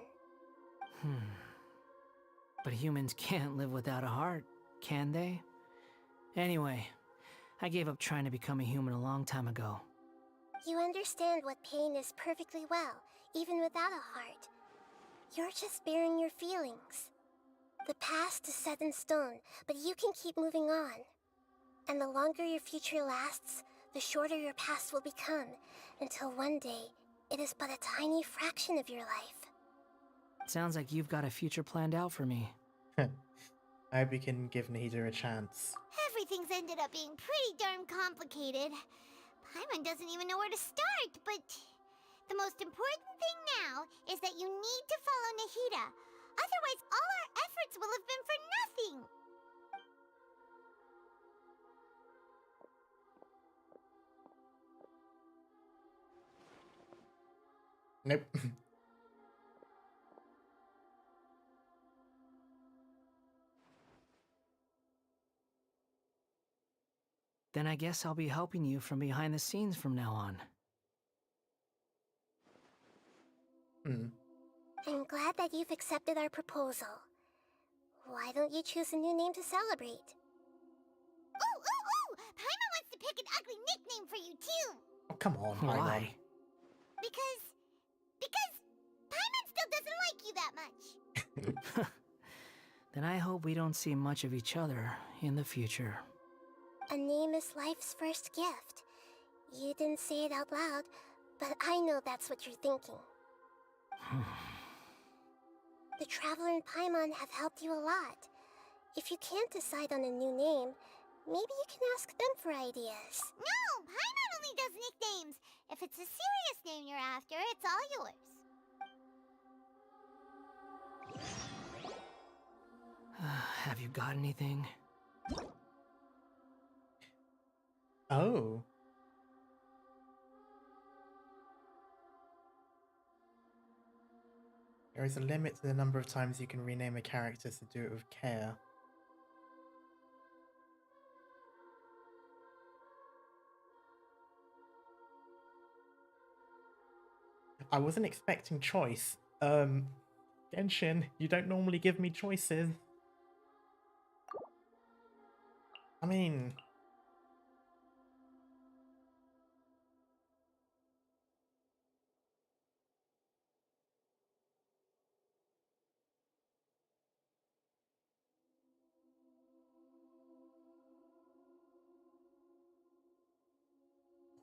Speaker 7: But humans can't live without a heart, can they? Anyway, I gave up trying to become a human a long time ago.
Speaker 8: You understand what pain is perfectly well, even without a heart. You're just bearing your feelings. The past is set in stone, but you can keep moving on. And the longer your future lasts, the shorter your past will become, until one day, it is but a tiny fraction of your life.
Speaker 7: Sounds like you've got a future planned out for me.
Speaker 1: I hope you can give Nida a chance.
Speaker 3: Everything's ended up being pretty darn complicated. Paimon doesn't even know where to start, but the most important thing now is that you need to follow Nahida. Otherwise, all our efforts will have been for nothing.
Speaker 1: Nope.
Speaker 7: Then I guess I'll be helping you from behind the scenes from now on.
Speaker 8: I'm glad that you've accepted our proposal. Why don't you choose a new name to celebrate?
Speaker 3: Ooh! Paimon wants to pick an ugly nickname for you, too!
Speaker 1: Oh, come on, Paimon.
Speaker 7: Why?
Speaker 3: Because Paimon still doesn't like you that much.
Speaker 7: Then I hope we don't see much of each other in the future.
Speaker 8: A name is life's first gift. You didn't say it out loud, but I know that's what you're thinking. The Traveler and Paimon have helped you a lot. If you can't decide on a new name, maybe you can ask them for ideas.
Speaker 3: No, Paimon only does nicknames. If it's a serious name you're after, it's all yours.
Speaker 7: Have you got anything?
Speaker 1: Oh. There is a limit to the number of times you can rename a character, so do it with care. I wasn't expecting choice. Genshin, you don't normally give me choices. I mean...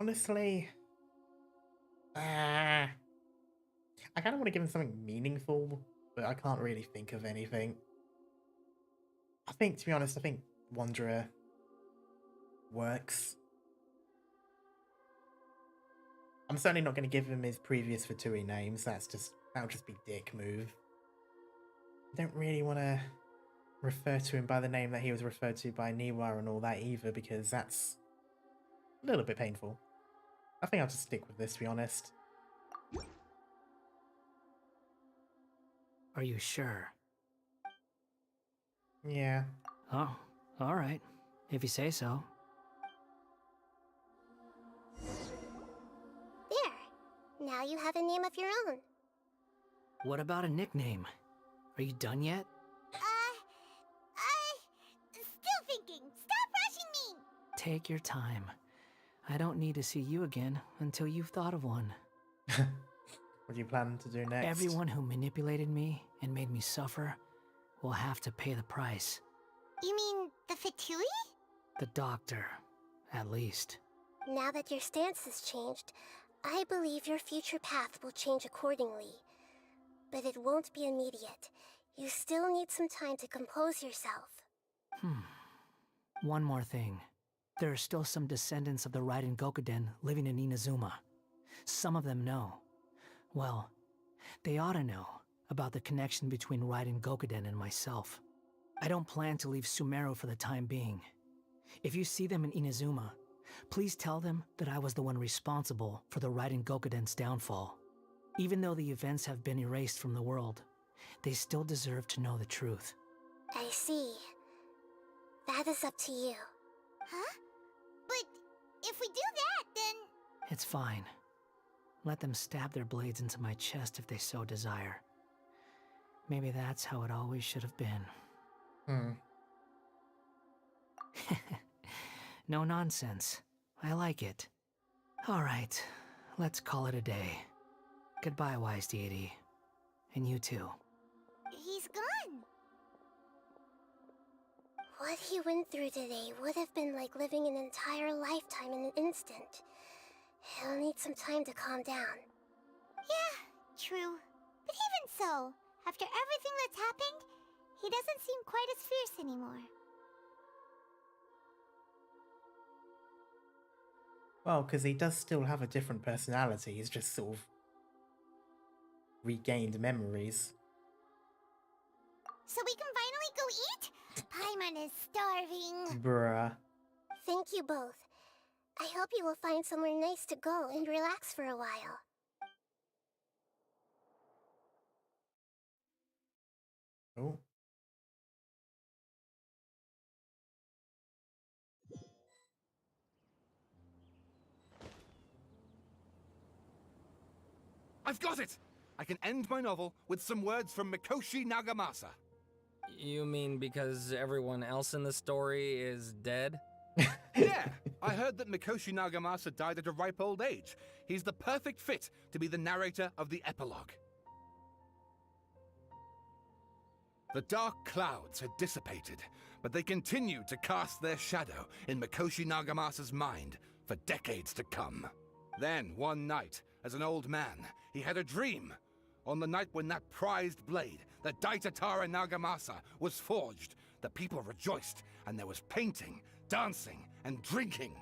Speaker 1: honestly... I kind of want to give him something meaningful, but I can't really think of anything. I think, to be honest, I think Wanderer works. I'm certainly not going to give him his previous Fatui names. That'll just be dick move. I don't really want to refer to him by the name that he was referred to by Niwa and all that either, because that's a little bit painful. I think I'll just stick with this, to be honest.
Speaker 7: Are you sure?
Speaker 1: Yeah.
Speaker 7: Oh, alright. If you say so.
Speaker 8: There. Now you have a name of your own.
Speaker 7: What about a nickname? Are you done yet?
Speaker 3: Still thinking. Stop rushing me!
Speaker 7: Take your time. I don't need to see you again until you've thought of one.
Speaker 1: What do you plan to do next?
Speaker 7: Everyone who manipulated me and made me suffer will have to pay the price.
Speaker 3: You mean the Fatui?
Speaker 7: The doctor, at least.
Speaker 8: Now that your stance has changed, I believe your future path will change accordingly. But it won't be immediate. You still need some time to compose yourself.
Speaker 7: One more thing. There are still some descendants of the Raiden Gokuden living in Inazuma. Some of them know. Well, they ought to know about the connection between Raiden Gokuden and myself. I don't plan to leave Sumeru for the time being. If you see them in Inazuma, please tell them that I was the one responsible for the Raiden Gokuden's downfall. Even though the events have been erased from the world, they still deserve to know the truth.
Speaker 8: I see. That is up to you.
Speaker 3: Huh? But if we do that, then...
Speaker 7: It's fine. Let them stab their blades into my chest if they so desire. Maybe that's how it always should have been. No nonsense. I like it. Alright, let's call it a day. Goodbye, wise deity. And you too.
Speaker 3: He's gone.
Speaker 8: What he went through today would have been like living an entire lifetime in an instant. He'll need some time to calm down.
Speaker 3: Yeah, true. But even so, after everything that's happened, he doesn't seem quite as fierce anymore.
Speaker 1: Well, because he does still have a different personality. He's just sort of regained memories.
Speaker 3: So we can finally go eat? Paimon is starving.
Speaker 1: Bruh.
Speaker 8: Thank you both. I hope you will find somewhere nice to go and relax for a while.
Speaker 1: Oh.
Speaker 6: I've got it! I can end my novel with some words from Mikoshi Nagamasa.
Speaker 2: You mean because everyone else in the story is dead?
Speaker 6: Yeah, I heard that Mikoshi Nagamasa died at a ripe old age. He's the perfect fit to be the narrator of the epilogue. The dark clouds had dissipated, but they continued to cast their shadow in Mikoshi Nagamasa's mind for decades to come. Then, one night, as an old man, he had a dream. On the night when that prized blade, the Daitatara Nagamasa, was forged, the people rejoiced, and there was painting, dancing, and drinking.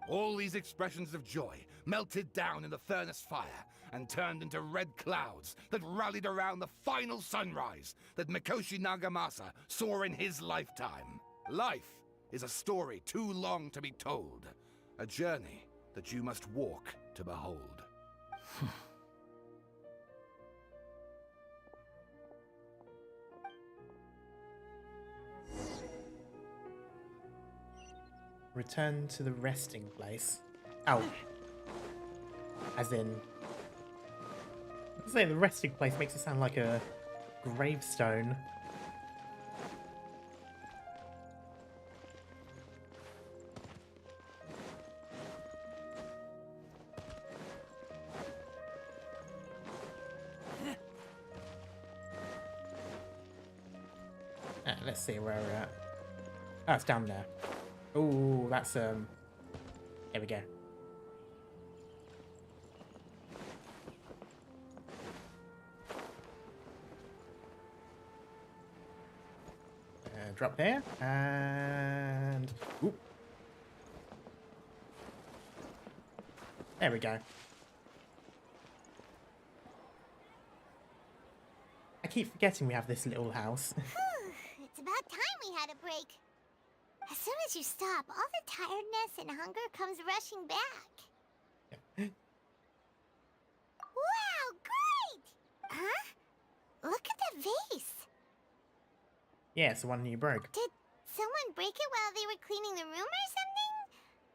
Speaker 6: All these expressions of joy melted down in the furnace fire and turned into red clouds that rallied around the final sunrise that Mikoshi Nagamasa saw in his lifetime. Life is a story too long to be told, a journey that you must walk to behold.
Speaker 1: Return to the resting place. Oh. As in... I say the resting place makes it sound like a gravestone. Let's see where we're at. Oh, it's down there. Oh, that's There we go. Drop there and ooh. There we go. I keep forgetting we have this little house.
Speaker 3: It's about time we had a break. As soon as you stop, all the tiredness and hunger comes rushing back. Wow, great! Huh? Look at the vase.
Speaker 1: Yeah, it's the one you broke.
Speaker 3: Did someone break it while they were cleaning the room or something?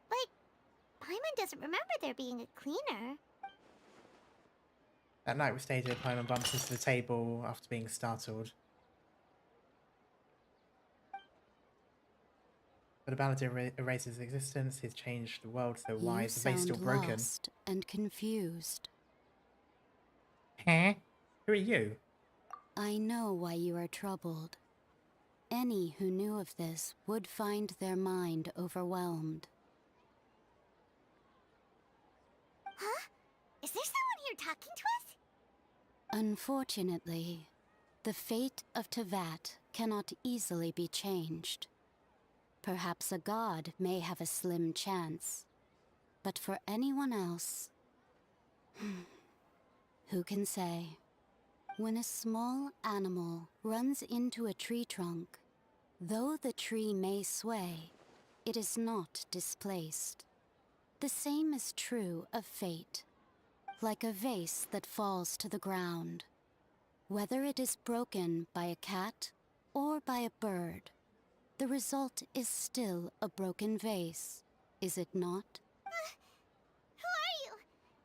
Speaker 3: But Paimon doesn't remember there being a cleaner.
Speaker 1: That night we stayed here, Paimon bumps into the table after being startled. But about to erase his existence, he's changed the world, so why is the vase still broken?
Speaker 16: Lost and confused.
Speaker 1: Huh? Who are you?
Speaker 16: I know why you are troubled. any who knew of this would find their mind overwhelmed.
Speaker 3: Huh? Is there someone here talking to us?
Speaker 16: Unfortunately, the fate of Tevat cannot easily be changed. Perhaps a god may have a slim chance, but for anyone else, who can say? When a small animal runs into a tree trunk, though the tree may sway, it is not displaced. The same is true of fate, like a vase that falls to the ground. Whether it is broken by a cat or by a bird, the result is still a broken vase, is it not?
Speaker 3: Who are you?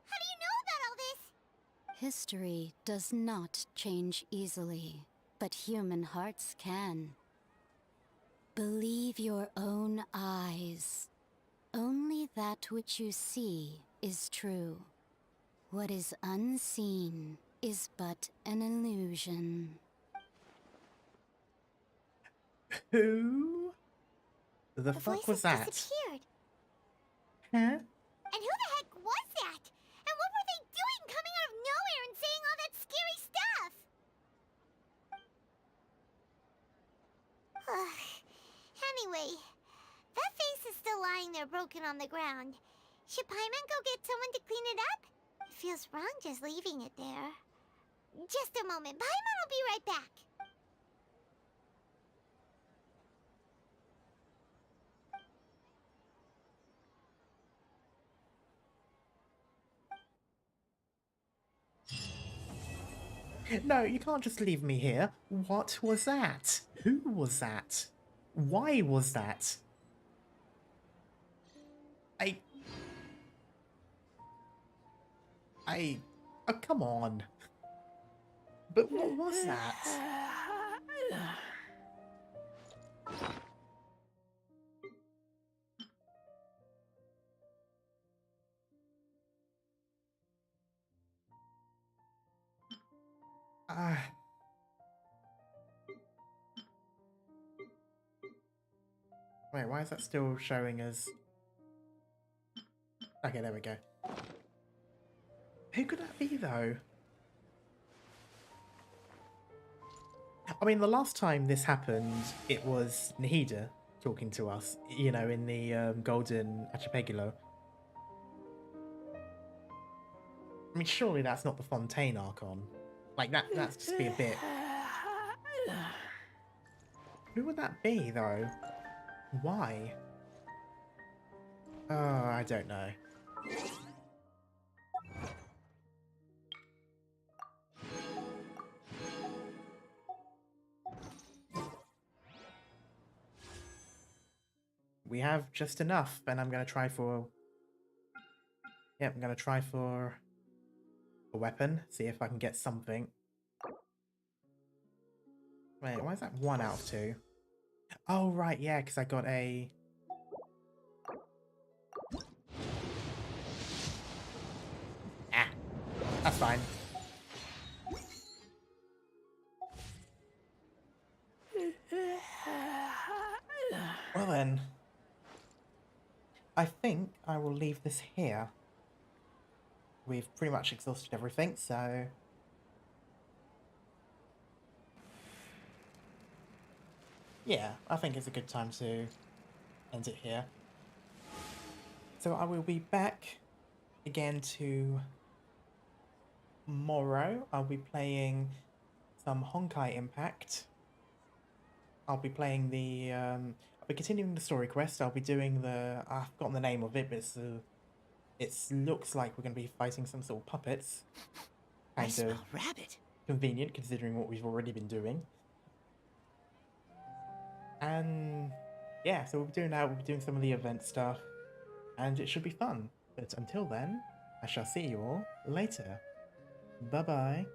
Speaker 3: How do you know about all this?
Speaker 16: History does not change easily, but human hearts can. Believe your own eyes. Only that which you see is true. What is unseen is but an illusion.
Speaker 1: Who the fuck
Speaker 3: voices
Speaker 1: was that?
Speaker 3: disappeared.
Speaker 1: Huh?
Speaker 3: And who the heck was that? And what were they doing coming out of nowhere and saying all that scary stuff? Anyway, that face is still lying there broken on the ground. Should Paimon go get someone to clean it up? It feels wrong just leaving it there. Just a moment. Paimon will be right back.
Speaker 1: No, you can't just leave me here. What was that? Who was that? Why was that? Oh, come on. But what was that? Wait, why is that still showing as... Okay, there we go. Who could that be, though? I mean, the last time this happened, it was Nahida talking to us, you know, in the Golden Archipelago. I mean, surely that's not the Fontaine Archon. Like, that's just be a bit... Who would that be, though? Why? Oh, I don't know. We have just enough, and I'm gonna try for... Yep, I'm gonna try for a weapon, see if I can get something. Wait, why is that 1 out of 2? Oh, right, yeah, because I got a... Ah, that's fine. Well then, I think I will leave this here. We've pretty much exhausted everything, so... Yeah, I think it's a good time to end it here. So I will be back again tomorrow. I'll be playing some Honkai Impact. I'll be playing the... I'll be continuing the story quest. I'll be doing the... I've forgotten the name of it, but it looks like we're going to be fighting some sort of puppets.
Speaker 22: I smell rabbit.
Speaker 1: Convenient, considering what we've already been doing. And yeah, so we'll be doing that, we'll be doing some of the event stuff, and it should be fun. But until then, I shall see you all later. Bye-bye.